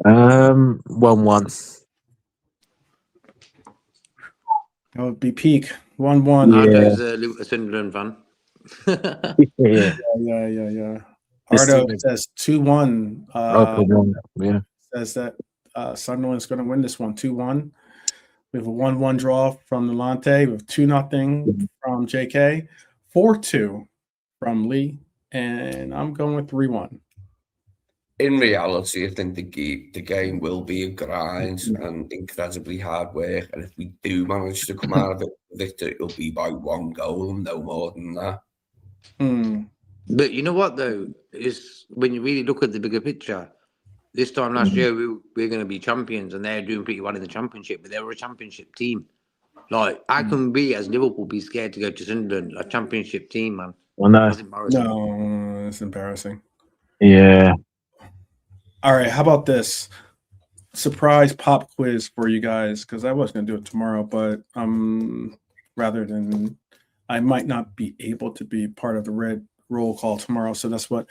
1-1. That would be peak. 1-1. Ardo's a Sunderland fan. Yeah. Ardo says 2-1. Yeah. Says that Sunderland's going to win this one 2-1. We have a 1-1 draw from Nolante. We have 2-0 from JK, 4-2 from Lee, and I'm going with 3-1. In reality, I think the game will be a grind and incredibly hard work. And if we do manage to come out of it with victory, it'll be by 1 goal, no more than that. But you know what, though, is when you really look at the bigger picture, this time last year, we're going to be champions, and they're doing pretty well in the championship, but they were a championship team. Like, how can we, as Liverpool, be scared to go to Sunderland, a championship team, man? Well, no. That's embarrassing. No, it's embarrassing. Yeah. All right, how about this? Surprise pop quiz for you guys, because I was going to do it tomorrow, but rather than I might not be able to be part of the red roll call tomorrow, so that's what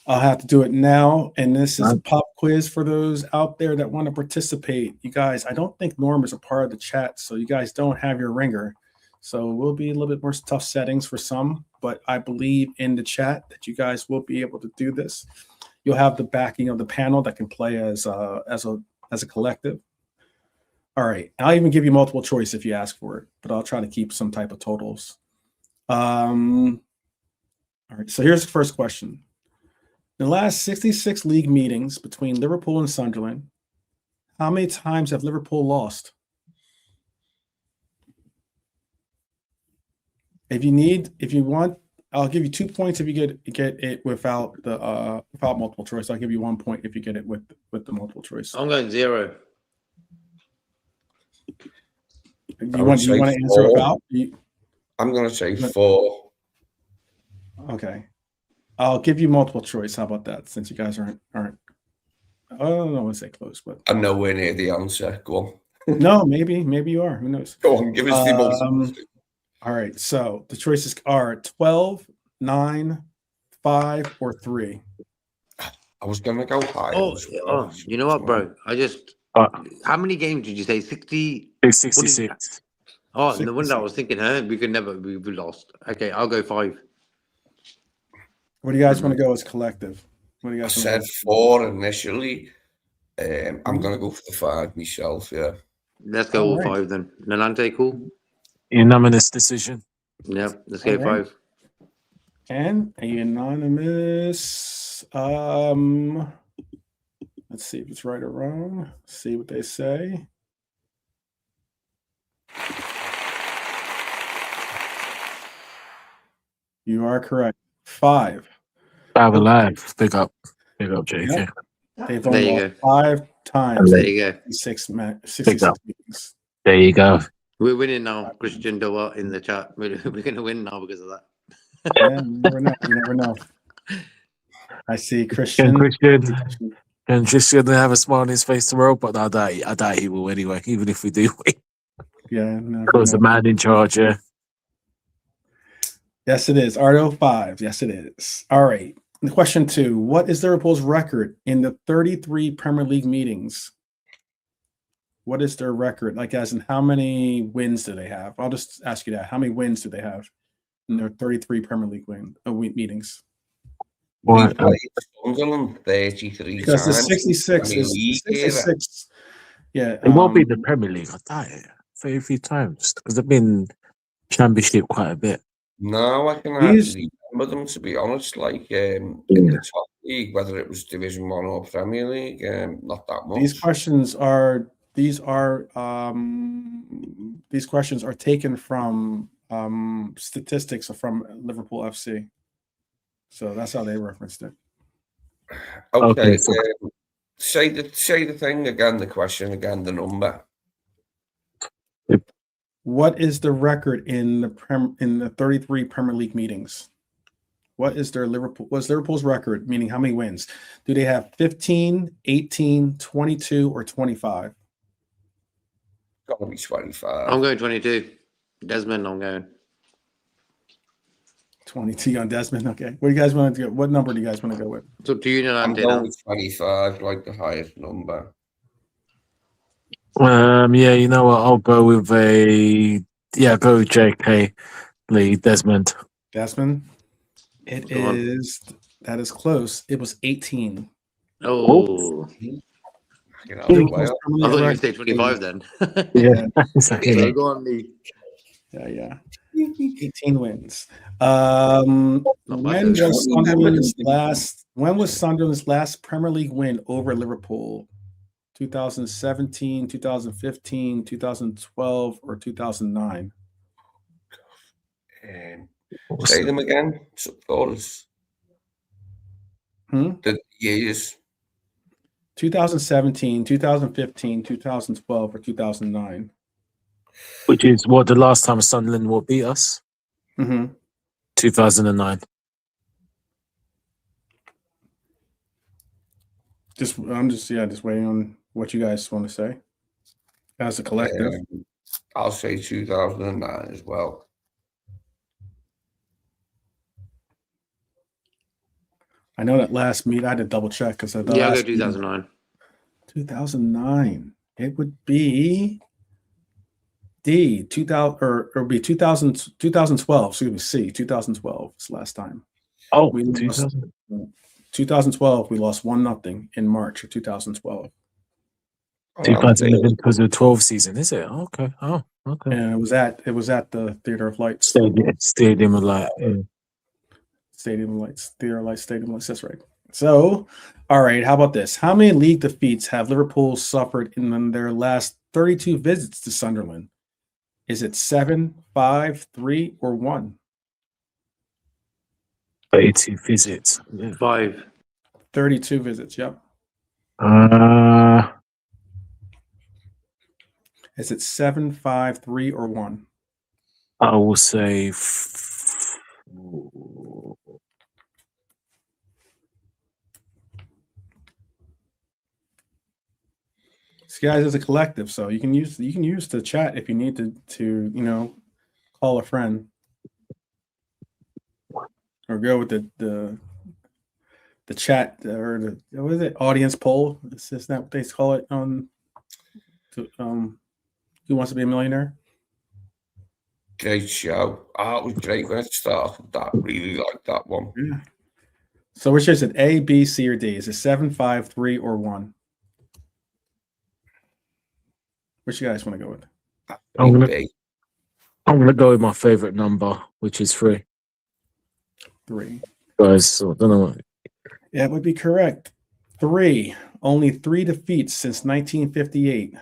I'll have to do it now. And this is a pop quiz for those out there that want to participate. You guys, I don't think Norm is a part of the chat, so you guys don't have your ringer. So we'll be a little bit more tough settings for some, but I believe in the chat that you guys will be able to do this. You'll have the backing of the panel that can play as a collective. All right, I'll even give you multiple choice if you ask for it, but I'll try to keep some type of totals. All right, so here's the first question. In the last 66 league meetings between Liverpool and Sunderland, how many times have Liverpool lost? If you want, I'll give you 2 points if you get it without multiple choice. I'll give you 1 point if you get it with the multiple choice. I'm going 0. You want to answer without? I'm going to say 4. Okay. I'll give you multiple choice. How about that? Since you guys aren't. I don't want to say close, but I'm nowhere near the answer. Go on. No, maybe you are. Who knows? Go on, give us the multiple. All right. So the choices are 12, 9, 5, or 3. I was going to go higher. You know what, bro? How many games did you say? 60? 66. Oh, no wonder I was thinking, we lost. Okay, I'll go 5. What do you guys want to go as collective? What do you guys? I said 4 initially. I'm going to go for the 5 myself. Yeah. Let's go all 5 then. Nolante, cool. Unanimous decision. Yep. Let's go 5. And a unanimous. Let's see if it's right or wrong. See what they say. You are correct. 5. 5 alive. Big up, JK. Yep. They've only lost 5 times. There you go. 66 meetings. There you go. We're winning now, Christian Doa in the chat. We're going to win now because of that. Yeah, you never know. I see Christian. And Christian to have a smile on his face tomorrow, but I doubt he will anyway, even if we do win. Yeah. No, because the man in charge, yeah. Yes, it is. Ardo 5. Yes, it is. All right. Question 2. What is Liverpool's record in the 33 Premier League meetings? What is their record? Like, as in, how many wins do they have? I'll just ask you that. How many wins do they have in their 33 Premier League meetings? We played Sunderland 33 Because the times. 66 Premier is League era. 66. Yeah, It won't be the Premier League. I doubt it. 33 times because they've been Championship quite a bit. No, I can These- actually remember them, to be honest. Like in the top league, whether it was Division 1 or Premier League, not that much. These questions are taken from statistics from Liverpool FC. So that's how they referenced it. Okay, so- say the thing again, the question again, the number. What is the record in the 33 Premier League meetings? What's Liverpool's record, meaning how many wins? Do they have 15, 18, 22, or 25? Gotta be 25. I'm going 22. Desmond, I'm going. 22 on Desmond. Okay. What do you guys want to do? What number do you guys want to go with? It's up to you, I'm Nintendo. going with 25, like the highest number. Yeah, you know what? I'll go with go with JK Lee Desmond. Desmond? That is close. It was 18. Oh, You know, Liverpool's well, Premier I League thought you record- said 25 then. Yeah, So exactly. go on, Lee. Yeah. 18 wins. bad, When though. was Sunderland's last Premier League win over Liverpool? 2017, 2015, 2012, or 2009? say them again. Thoughts. The years. 2017, 2015, 2012, or 2009? Which is what the last time Sunderland will beat us? Mm-hmm. 2009. I'm just waiting on what you guys want to say as a collective. I'll say 2009 as well. I know that last meet I had to double check because I'll go 2009. 2009. It would be D 2000 or it would be 2012. Excuse me, C 2012 is the last time. Oh, We lost- 2000. 2012 we lost 1-0 in March of 2012. 2011 because of the 12 season, is it? Okay. Oh, okay. And it was at the Theater of Lights. Stadium of Light. Yeah. Stadium Lights. Theater Lights, Stadium Lights. That's right. So, all right, how about this? How many league defeats have Liverpool suffered in their last 32 visits to Sunderland? Is it 7, 5, 3, or 1? 32 visits. Yeah. 5. 32 visits, yep. Is it 7, 5, 3, or 1? I will say This guys is a collective, so you can use the chat if you need to call a friend or go with the chat or the what is it, audience poll? Is that what they call it on Who Wants to Be a Millionaire? Great show. It was great when it started. That really liked that one. Yeah. So which is it, A, B, C, or D? Is it 7, 5, 3, or 1? Which you guys want to go with? I'm gonna go with my favorite number, which is 3. 3. Guys, so I don't know what. Yeah, it would be correct. 3. Only 3 defeats since 1958.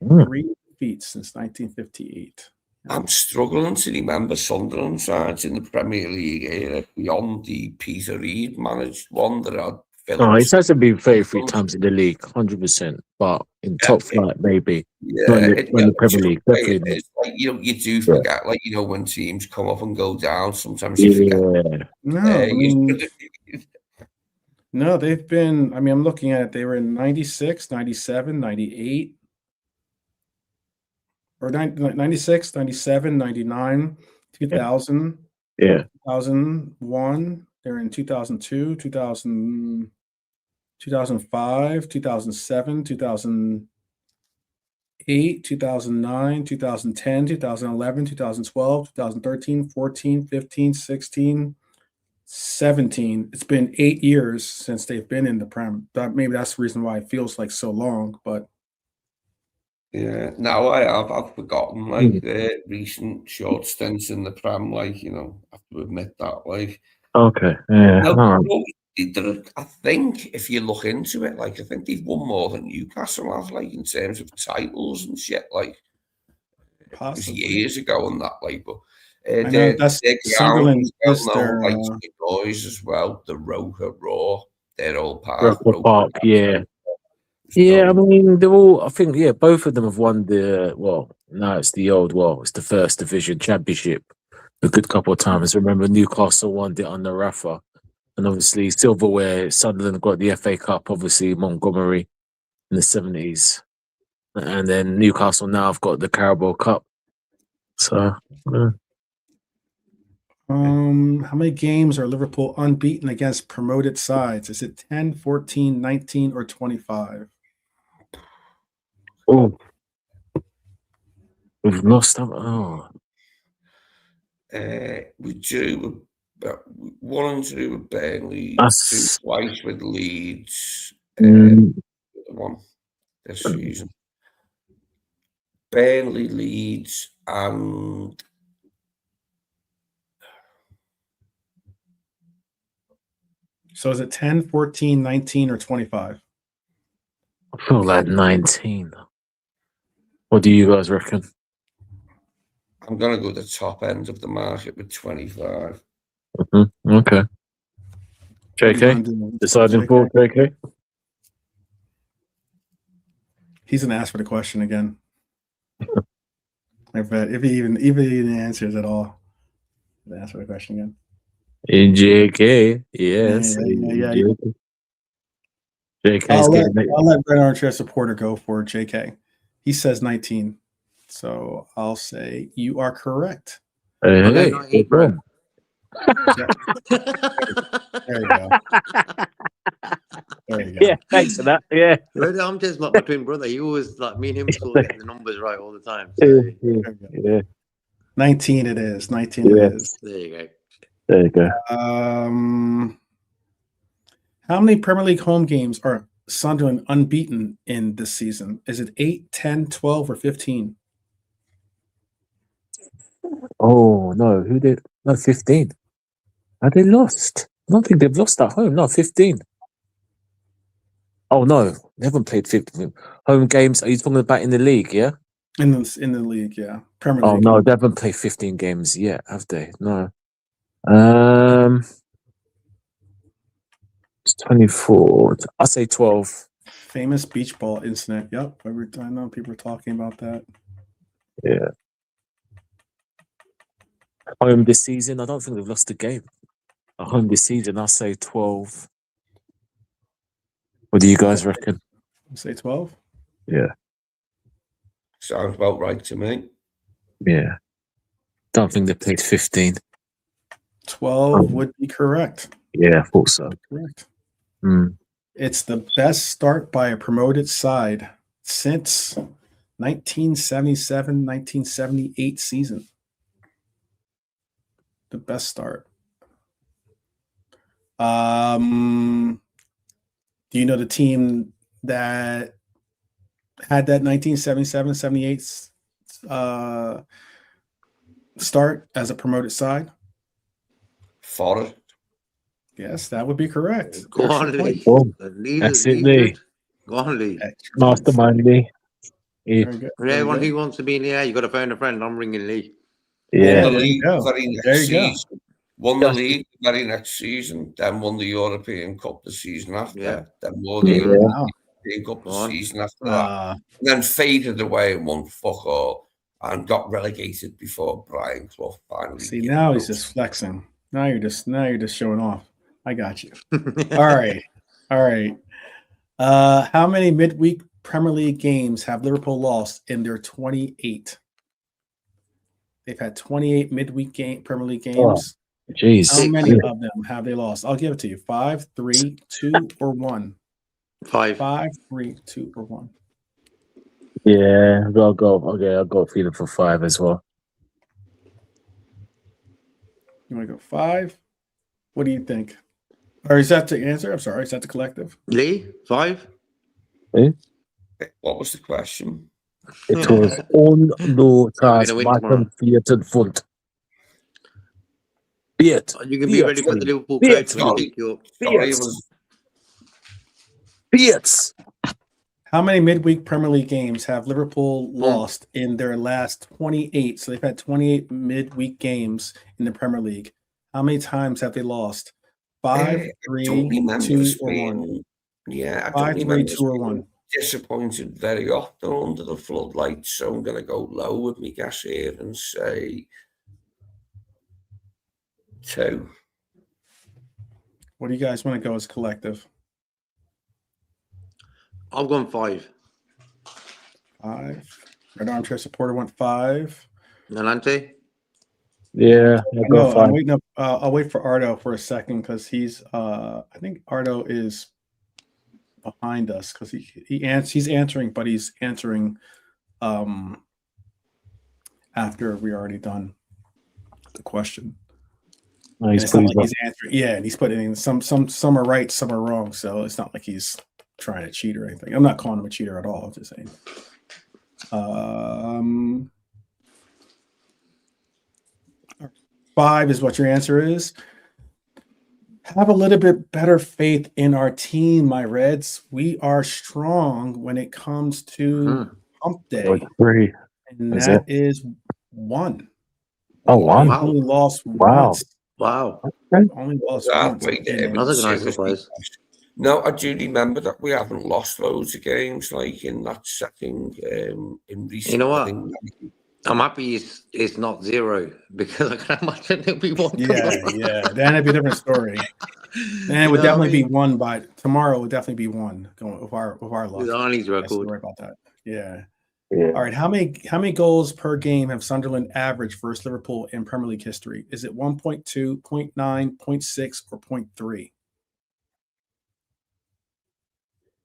3 defeats since 1958. I'm struggling to remember Sunderland sides in the Premier League era beyond the Peter Reid managed one that had Phillips. No, it has to be 33 times in the league, 100%. But in top flight, maybe. Yeah, in the Premier League, definitely. It's like, you do forget, like, when teams come up and go down, sometimes you forget. No, they've been, I'm looking at it. They were in 96, 97, 98, or 96, 97, 99, 2000, 2001. They're in 2002, 2000, 2005, 2007, 2008, 2009, 2010, 2011, 2012, 2013, 14, 15, 16, 17. It's been 8 years since they've been in the Prem. Maybe that's the reason why it feels like so long, but Yeah, no, I've forgotten like the recent short stints in the Prem, like, you know, I have to admit that, like. Okay. Yeah. No, No. I think if you look into it, like, I think they've won more than Newcastle have, like, in terms of titles and shit, like, it was possibly. years ago and that, like, but I know that's their ground Sunderland is well is known, their like, to the boys as well, the Roker Raw, their old park. Roker Park, yeah. Yeah, I mean, they're all, I think, yeah, both of them have won it's the first division championship a good couple of times. Remember, Newcastle won it under Rafa. And obviously, silverware, Sunderland got the FA Cup, obviously, Montgomery in the 70s. And then Newcastle now have got the Carabao Cup. So, yeah. How many games are Liverpool unbeaten against promoted sides? Is it 10, 14, 19, or 25? Oh, we've lost. Oh, we do 1 and 2 with Burnley, that's 2 twice with Leeds, mm, 1 this season. Burnley, Leeds, and So is it 10, 14, 19, or 25? I feel like 19. What do you guys reckon? I'm going to go the top end of the market with 25. Okay. JK, deciding for JK. He's gonna ask for the question again. I bet if he even answers at all, he'll ask for the question again. JK, yes. Yeah. JK's I'll let Red Armchair supporter go for JK. He says 19. So I'll say you are correct. Hey, bro. There you go. There you go. Yeah, thanks for that. Yeah. Red Armchair's like my twin brother. He always, like, me and him sort of getting the numbers right all the time. So. Yeah. 19 it is. 19 it is. There you go. There you go. How many Premier League home games are Sunderland unbeaten in this season? Is it 8, 10, 12, or 15? Oh, no. Who did? No, 15. Have they lost? I don't think they've lost at home. No, 15. Oh, no. They haven't played 15 home games. Are you talking about in the league, yeah? In the league, yeah. Premier League. Oh, no. They haven't played 15 games yet, have they? No. It's 24. I'll say 12. Famous beach ball incident. Yep. I know people are talking about that. Yeah. Home this season, I don't think they've lost a game. At home this season, I'll say 12. What do you guys reckon? Say 12? Yeah. Sounds about right to me. Yeah. Don't think they played 15. 12 would be correct. Yeah, I thought so. Correct. It's the best start by a promoted side since 1977-1978 season. The best start. Do you know the team that had that 1977-78 start as a promoted side? Forest. Yes, that would be correct. Go on, Lee. That's it, Lee. Go on, Lee. Mastermind, Lee. Everyone who wants to be in the air, you got to phone a friend. I'm ringing Lee. Yeah. Won the league the very next season. Won the Just- league the very next season. Then won the European Cup the season after. Yeah. Then won the European Cup the season after that. And then faded away and won fuck all. And got relegated before Brian Clough finally. See, now he's just flexing. Now you're just showing off. I got you. All right. How many midweek Premier League games have Liverpool lost in their 28? They've had 28 midweek Premier League games. Jeez. How many of them have they lost? I'll give it to you. 5, 3, 2, or 1. 5. 5, 3, 2, or 1. Yeah, I'll go. Okay, I'll go feeling for 5 as well. You want to go 5? What do you think? Or is that the answer? I'm sorry. Is that the collective? Lee, 5? What was the question? It was onnotas win tomorrow. machen 4. Pfund. Beat. You can be ready for the Liverpool coach when he pick you up. Sorry, it was Beats. How many midweek Premier League games have Liverpool lost in their last 28? So they've had 28 midweek games in the Premier League. How many times have they lost? 5, 3, 2, or 1? Yeah, I 5, don't 3, remember 2, or 1. disappointed very often under the floodlights, so I'm going to go low with me gas here and say 2. What do you guys want to go as collective? I've gone 5. 5. Red Armchair Supporter went 5. Nalante? Yeah, I'll go 5. I'm waiting up. I'll wait for Ardo for a second because he's. I think Ardo is behind us because he's answering, but he's answering after we already done the question. Nice, it's not like he's answering. Yeah, and he's putting in some are right, some are wrong. So it's not like he's trying to cheat or anything. I'm not calling him a cheater at all. I'm just saying. 5 is what your answer is. Have a little bit better faith in our team, my Reds. We are strong when it comes to Hump Day. 3. And that is 1. Oh, wow. We only lost once. Wow. Only lost once. That's a nice surprise. No, I do remember that we haven't lost loads of games like in that setting in recent. You know what? I'm happy it's not 0 because I can imagine it'll be 1. Yeah. Then it'd be a different story. And it would definitely be 1 by tomorrow. Would definitely be 1 going with our luck. With Arnie's record. Sorry about that. Yeah. All right. How many goals per game have Sunderland averaged versus Liverpool in Premier League history? Is it 1.2, 0.9, 0.6, or 0.3?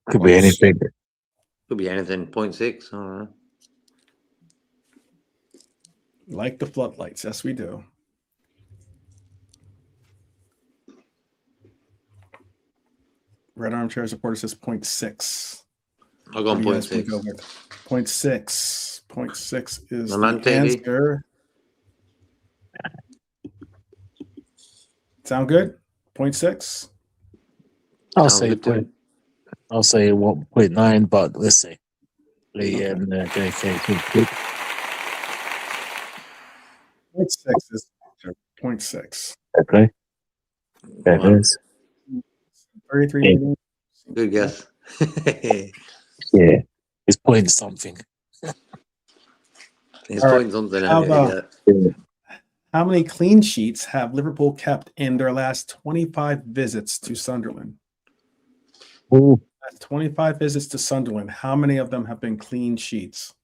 Could be anything. Could be anything. 0.6. I don't know. Like the floodlights. Yes, we do. Red Armchair Supporter says 0.6. I'll go on 0.6. 0.6. 0.6 is the the answer. Sound good? 0.6? I'll say 1.9, but let's see. Lee and JK. 0.6 is 0.6. Okay. That is. 33 million. Good guess. Yeah. It's pointing something. It's pointing something. How many clean sheets have Liverpool kept in their last 25 visits to Sunderland? Ooh. 25 visits to Sunderland. How many of them have been clean sheets?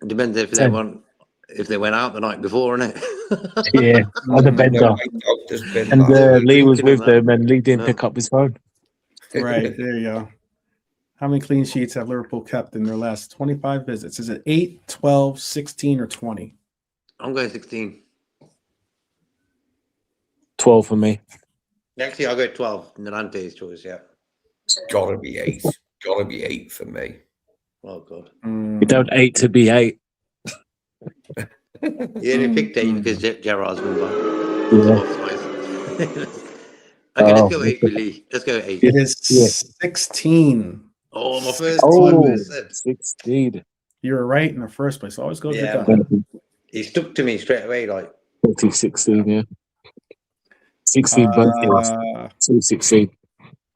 It depends if they went out the night before, innit? Yeah, on the bender. And Lee was with them, and Lee didn't pick up his phone. Right, there you go. How many clean sheets have Liverpool kept in their last 25 visits? Is it 8, 12, 16, or 20? I'm going 16. 12 for me. Actually, I'll go 12. Nalante's choice, yeah. It's gotta be 8. Gotta be 8 for me. Oh, God. You don't 8 to be 8. You only picked 8 because Gerard's been by. Yeah. Okay, let's go 8, Lee. Let's go 8. It is 16. Oh, my first time. 16. You were right in the first place. Always go with your gut. He stuck to me straight away, like 16, yeah. 16 birthdays. 16.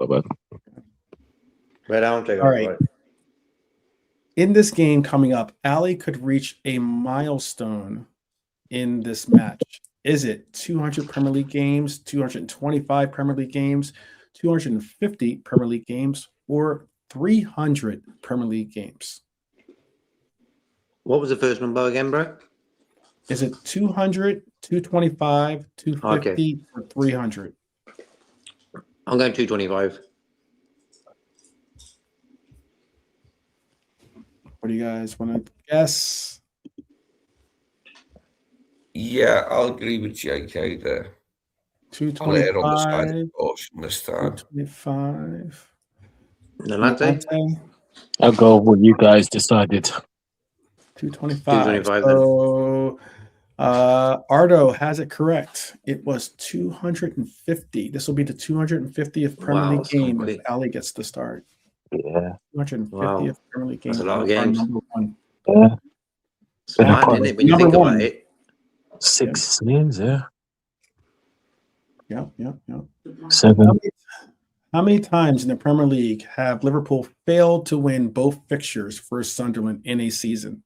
Bye-bye. Red Armchair. All right. In this game coming up, Ali could reach a milestone in this match. Is it 200 Premier League games, 225 Premier League games, 250 Premier League games, or 300 Premier League games? What was the first number again, bro? Is it 200, 225, 250, or 300? I'm going 225. What do you guys want to guess? Yeah, I'll agree with JK there. I'll err on the side of 225. caution this time. 225. 225. Nolante? I'll go with what you guys decided. 225. 225 then. So Ardo has it correct. It was 250. This will be the 250th Premier Wow, League that's gone game if quick. Ali gets the start. Yeah. 250th Wow. Premier League game. That's a lot of Our games. number one. Yeah. It's Yeah, mad, quite isn't it, when you number think about one. it? 6 games, yeah. Yeah. 7. How many times in the Premier League have Liverpool failed to win both fixtures for Sunderland in a season?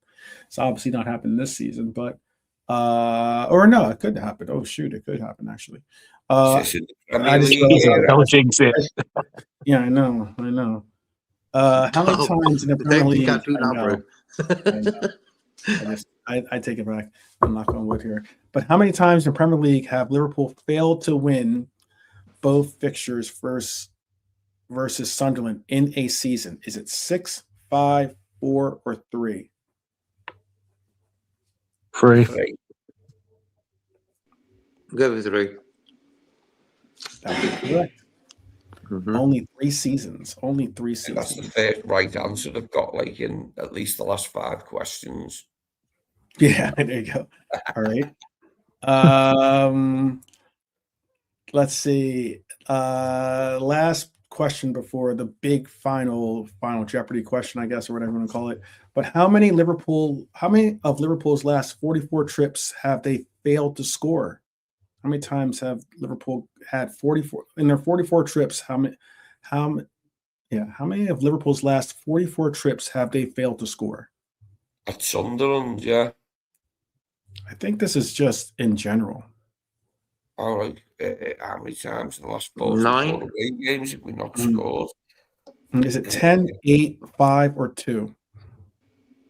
It's obviously not happened this season, but or no, it could happen. Oh shoot, it could happen actually. Is this in the Premier I just League era? Don't jinx it. Yeah, I know. How many times in the Premier Don't League? think I do I that, know. bro. I take it back. I'm not going wood here. But how many times in the Premier League have Liverpool failed to win both fixtures versus Sunderland in a season? Is it 6, 5, 4, or 3? 3. Right. Go with 3. That would be correct. Mhm. Only 3 seasons. Only 3 And that's the seasons. first right answer they've got, like, in at least the last 5 questions. Yeah, there you go. All right. Let's see. Last question before the big final Jeopardy question, I guess, or whatever you want to call it. But how many of Liverpool's last 44 trips have they failed to score? How many times have Liverpool had 44 in their 44 trips? How many of Liverpool's last 44 trips have they failed to score? At Sunderland, yeah. I think this is just in general. All right. How many times in the last 4 9. away games have we not Mhm. scored? Is it 10, 8, 5, or 2?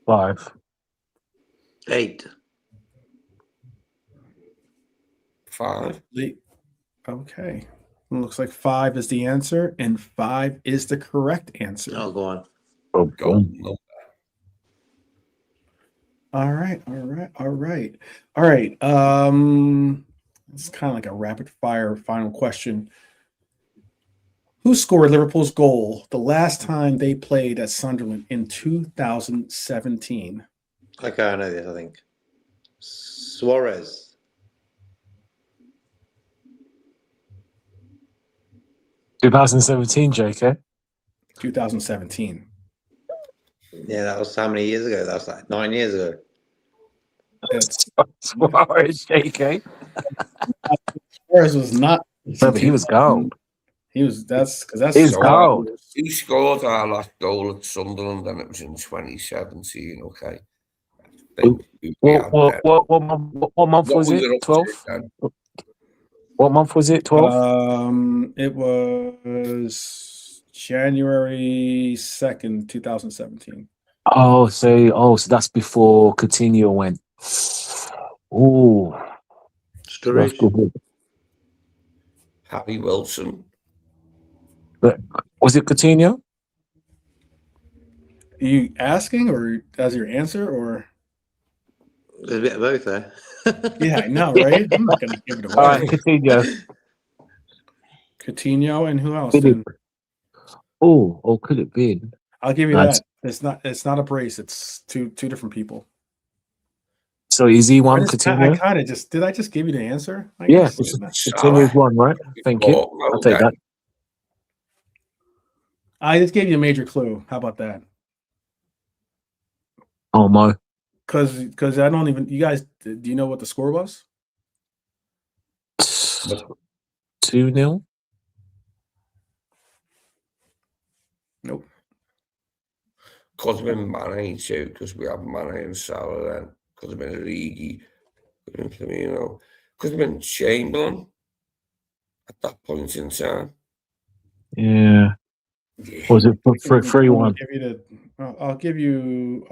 5. 8. 5. Okay. It looks like 5 is the answer, and 5 is the correct answer. Oh, go on. Oh, Go. boom. No. All right. It's kind of like a rapid fire final question. Who scored Liverpool's goal the last time they played at Sunderland in 2017? Okay, I know this, I think. Suarez. Yeah. 2017, JK. 2017. Yeah, that was how many years ago? That was like 9 years ago. It's Suarez, JK. Suarez was not. No, but he was gold. That's He's So, gold. who scored our last goal at Sunderland? And it was in 2017. Okay. What month was it? 12? What month was it? 12? It was January 2nd, 2017. So that's before Coutinho went. Oh, Sturridge. Harry Wilson. Was it Coutinho? Are you asking or as your answer or? There's a bit of both there. Yeah, I know, right? I'm not going to give it away. All right, Coutinho. Coutinho and who else? Could it- Then? Oh, could it be? I'll give you That's- that. It's not a brace. It's two different people. So is he one, I Coutinho? kind of just did. I just give you the answer. I Yeah, guess, didn't I? Coutinho's one, right? Thank you. I'll take that. I just gave you a major clue. How about that? Oh, Mo. Because I don't even. You guys, do you know what the score was? 2-0. Nope. Could have been Mane too, because we have Mane and Salah then. Could have been Origi. Could have been Firmino. Could have been Chamberlain at that point in time. Yeah. Was it for 3-1? I'll give you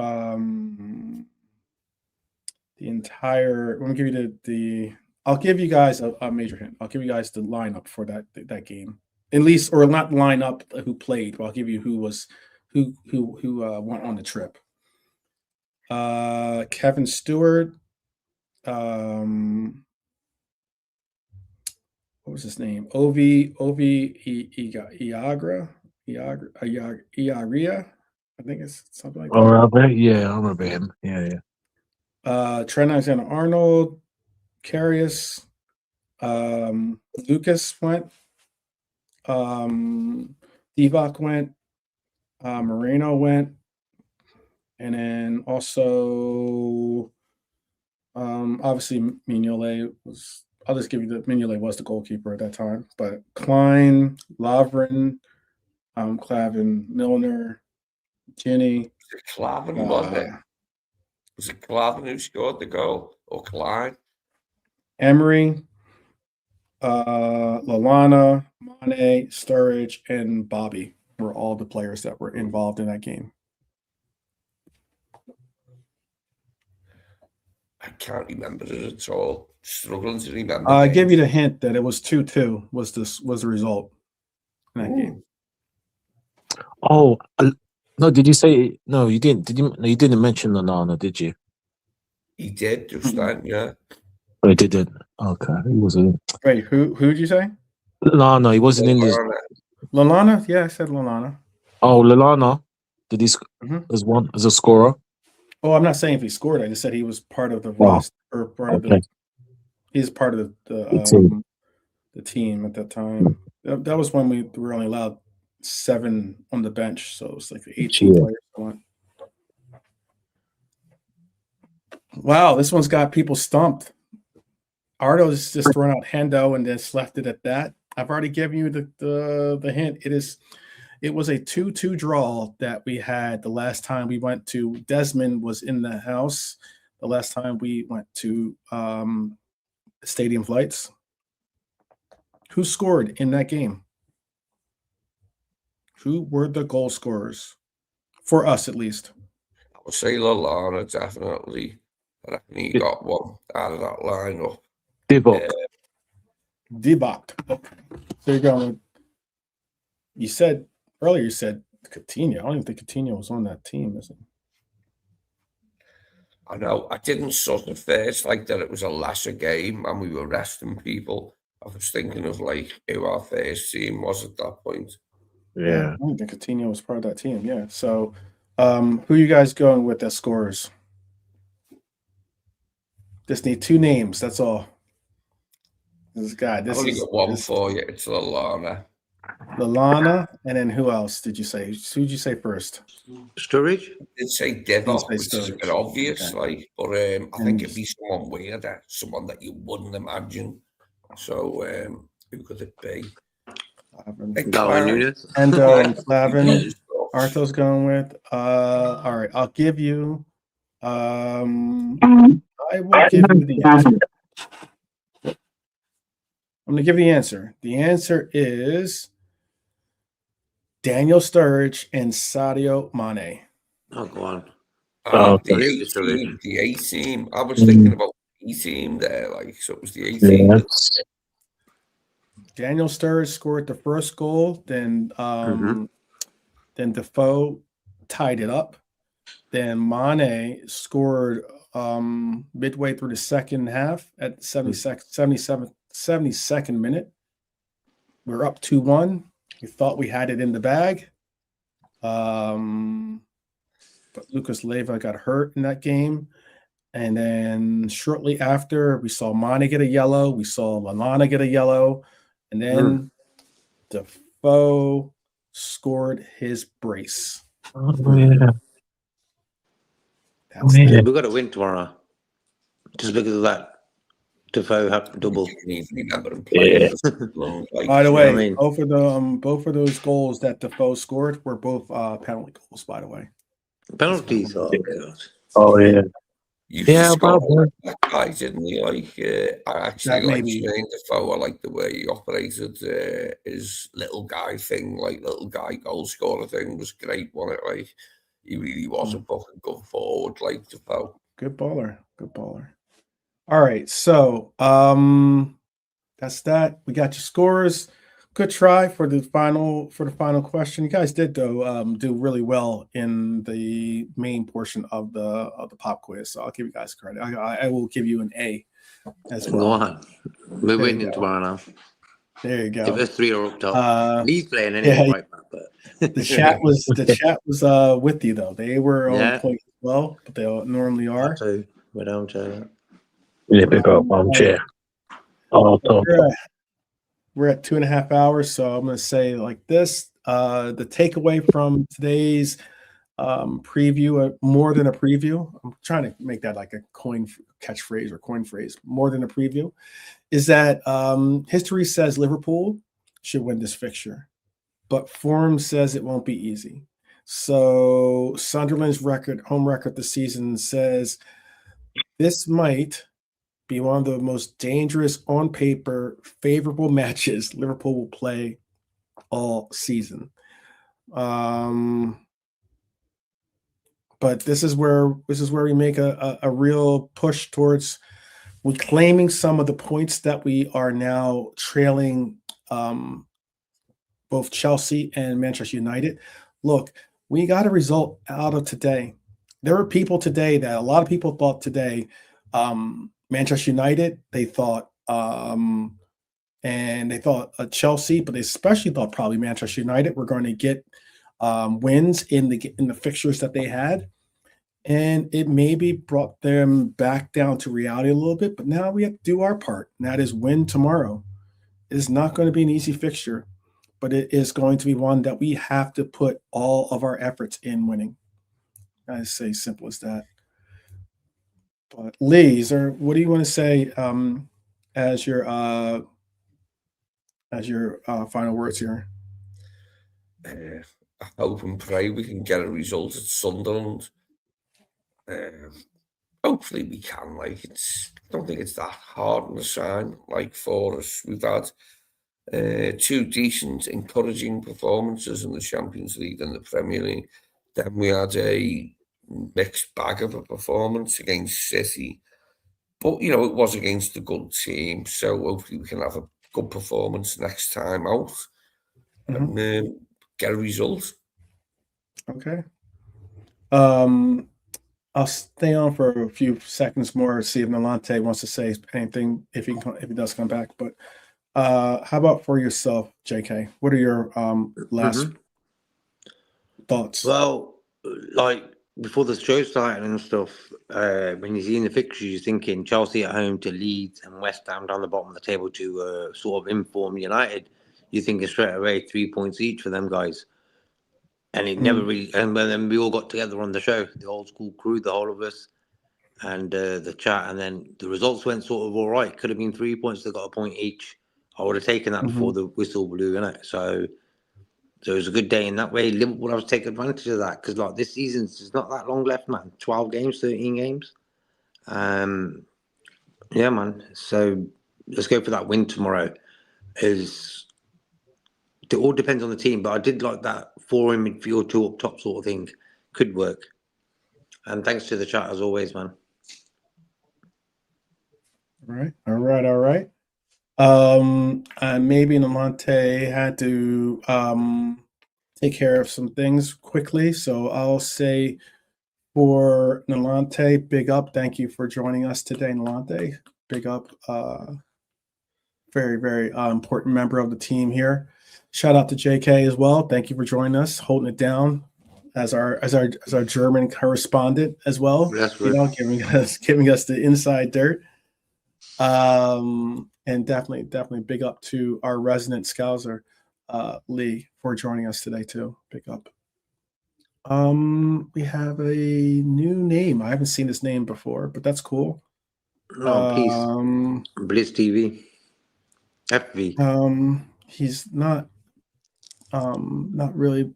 the entire. I'm gonna give you the. I'll give you guys a major hint. I'll give you guys the lineup for that game, at least, or not lineup who played. But I'll give you who went on the trip. Kevin Stewart. What was his name? Ovi Iaria. I think it's something like that. I remember him. Yeah. Trent Alexander-Arnold, Karius, Lucas went, Divock went, Moreno went, and then also obviously Mignolet was. I'll just give you the Mignolet was the goalkeeper at that time, but Klein, Lovren, Clavin, Milner, Ginny. Clavin, wasn't it? Was it Clavin who scored the goal, or Klein? Emery, Lallana, Mane, Sturridge, and Bobby were all the players that were involved in that game. I can't remember it at all. Struggling to remember. I give you the hint that it was 2-2 was the result in that game. Oh no! Did you say no? You didn't. You didn't mention Lallana, did you? He did just then, yeah. Oh, he didn't. Okay, he wasn't. Wait, who did you say? Lallana, he wasn't in this. Lallana? Yeah, I said Lallana. Oh, Lallana, did he as a scorer? Oh, I'm not saying if he scored. I just said he was part of the roster or part of the. He's part of the team at that time. That was when we were only allowed 7 on the bench, so it was like 18 players. Wow, this one's got people stumped. Ardo's just thrown out Endo and just left it at that. I've already given you the hint. It was a 2-2 draw that we had the last time we went to. Desmond was in the house the last time we went to Stadium Flights. Who scored in that game? Who were the goal scorers? For us, at least. I would say Lallana, definitely. I reckon he got one out of that lineup. Divock. Okay. So you're going. You said earlier. You said Coutinho. I don't even think Coutinho was on that team, is it? I know. I didn't sort of first like that it was a lesser game and we were resting people. I was thinking of like who our first team was at that point. Yeah. I don't think Coutinho was part of that team. Yeah. So, who you guys going with as scorers? Just need 2 names. That's all. This guy. I've only got one for you. It's Lallana. Lallana, and then who else did you say? Who did you say first? Sturridge? I did say Divock, which is a bit obvious, okay. but I think it'd be someone weirder, someone that you wouldn't imagine. So, who could it be? Darwin Núñez. Endo and Clavin. Arthur's going with. All right, I'll give you. I will give you the answer. I'm going to give you the answer. The answer is Daniel Sturridge and Sadio Mane. Oh, go on. The A team. I was thinking about the A team there, like, so it was the A team. Yeah. Daniel Sturridge scored the first goal, then Defoe tied it up. Then Mane scored midway through the second half at 72nd minute. We're up 2-1. We thought we had it in the bag. But Lucas Leiva got hurt in that game. And then shortly after, we saw Mane get a yellow. We saw Lallana get a yellow. And then Defoe scored his brace. Oh, yeah. We've got to win tomorrow. Just look at that. Defoe had double. Yeah. By the way, both of those goals that Defoe scored were both penalty goals, by the way. Penalties. Oh, God. Oh, yeah. That guy, didn't he? Like, I actually like Shane Defoe. I like the way he operated his little guy thing, like little guy goal scorer thing was great, wasn't it? Like, he really was a fucking good forward, like Defoe. Good baller. All right, so that's that. We got your scores. good try for the final question. You guys did though do really well in the main portion of the pop quiz, so I'll give you guys credit. I will give you an A as Go well. on. We're There you winning go. tomorrow now. There you The go. first 3 are up top. Lee's playing anyway, Yeah, right back, but the chat was with you though. They were on Yeah. point as well, but they normally are. so we don't tell Yeah, big up armchair. Oh, Tom. We're at 2.5 hours, so I'm going to say like this: the takeaway from today's preview, more than a preview. I'm trying to make that like a catchphrase or coin phrase. More than a preview, is that history says Liverpool should win this fixture, but form says it won't be easy. So Sunderland's home record this season says this might be one of the most dangerous on paper favorable matches Liverpool will play all season. But this is where we make a real push towards reclaiming some of the points that we are now trailing both Chelsea and Manchester United. Look, we got a result out of today. There were people today that a lot of people thought today Manchester United, they thought Chelsea, but they especially thought probably Manchester United were going to get wins in the fixtures that they had, and it maybe brought them back down to reality a little bit. But now we have to do our part, and that is win tomorrow. It is not going to be an easy fixture, but it is going to be one that we have to put all of our efforts in winning. I say simple as that. But Lee, what do you want to say as your final words here? I hope and pray we can get a result at Sunderland. Hopefully we can. I don't think it's that hard on the sign. For us, we've had 2 decent, encouraging performances in the Champions League and the Premier League. Then we had a mixed bag of a performance against City, but it was against a good team, so hopefully we can have a good performance next time out and get a result. Okay. I'll stay on for a few seconds more, see if Nalante wants to say anything if he does come back. But how about for yourself, JK? What are your last thoughts? Well, before the show started and stuff, when you see in the fixtures, you're thinking Chelsea at home to Leeds and West Ham down the bottom of the table to sort of inform United. You're thinking straight away 3 points each for them guys. And it never really, and then we all got together on the show, the old school crew, the whole of us, and the chat, and then the results went sort of all right. Could have been 3 points, they got a point each. I would have taken that before the whistle blew, innit? So it was a good day in that way. Liverpool have to take advantage of that because this season, there's not that long left, man. 12 games, 13 games. Yeah, man. So let's go for that win tomorrow. It all depends on the team, but I did like that 4 in midfield, 2 up top sort of thing. Could work. And thanks to the chat as always, man. All right. Maybe Namante had to take care of some things quickly, so I'll say for Nalante, big up. Thank you for joining us today, Nalante. Big up. Very, very important member of the team here. Shout out to JK as well. Thank you for joining us, holding it down as our German correspondent as well. That's right. Giving us the inside dirt. And definitely big up to our resident Scouser, Lee, for joining us today too. Big up. We have a new name. I haven't seen this name before, but that's cool. No, please. Blitz TV. FV. He's not really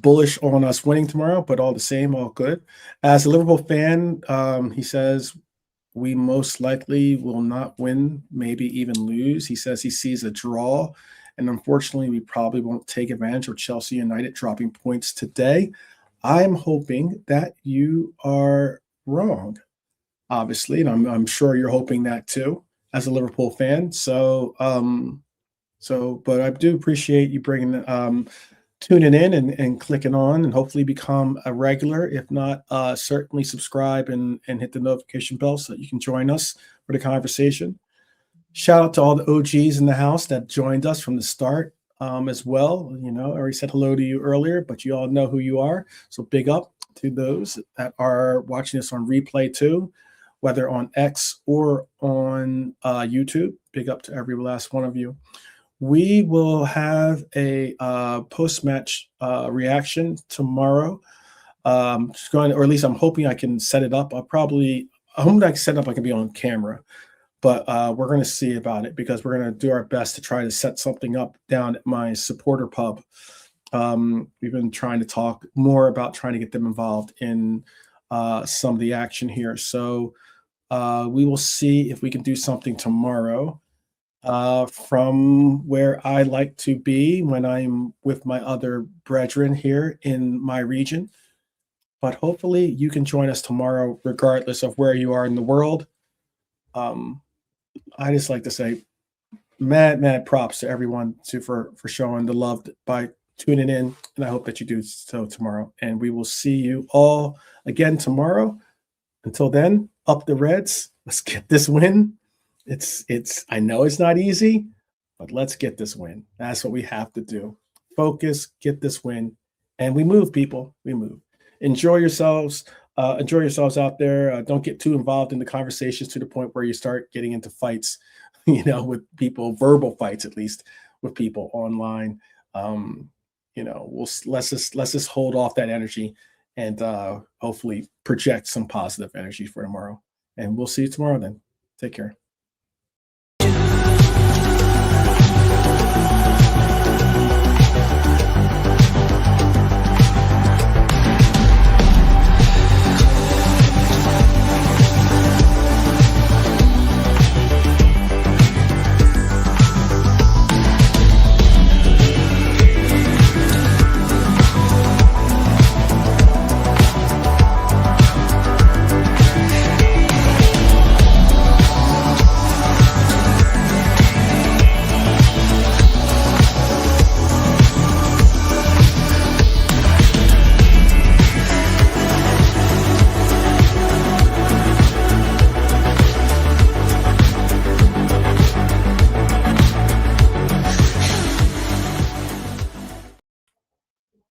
bullish on us winning tomorrow, but all the same, all good. As a Liverpool fan, he says we most likely will not win, maybe even lose. He says he sees a draw, and unfortunately, we probably won't take advantage of Chelsea United dropping points today. I'm hoping that you are wrong, obviously, and I'm sure you're hoping that too as a Liverpool fan. So So, but I do appreciate you bringing tuning in and clicking on, and hopefully become a regular. If not, certainly subscribe and hit the notification bell so that you can join us for the conversation. Shout out to all the OGs in the house that joined us from the start as well. You know, I already said hello to you earlier, but you all know who you are. So big up to those that are watching us on replay too, whether on X or on YouTube. Big up to every last one of you. We will have a post-match reaction tomorrow. Just going, or at least I'm hoping I can set it up. I hope I can set it up. I can be on camera, but we're going to see about it, because we're going to do our best to try to set something up down at my supporter pub. We've been trying to talk more about trying to get them involved in some of the action here. So we will see if we can do something tomorrow. From where I like to be when I'm with my other brethren here in my region. But hopefully you can join us tomorrow, regardless of where you are in the world. I just like to say mad props to everyone for showing the love by tuning in, and I hope that you do so tomorrow. And we will see you all again tomorrow. Until then, up the Reds. Let's get this win. I know it's not easy, but let's get this win. That's what we have to do. Focus, get this win, and we move, people. We move. Enjoy yourselves. Enjoy yourselves out there. Don't get too involved in the conversations to the point where you start getting into fights, with people, verbal fights, at least with people online. Let's just hold off that energy and hopefully project some positive energy for tomorrow. And we'll see you tomorrow then. Take care.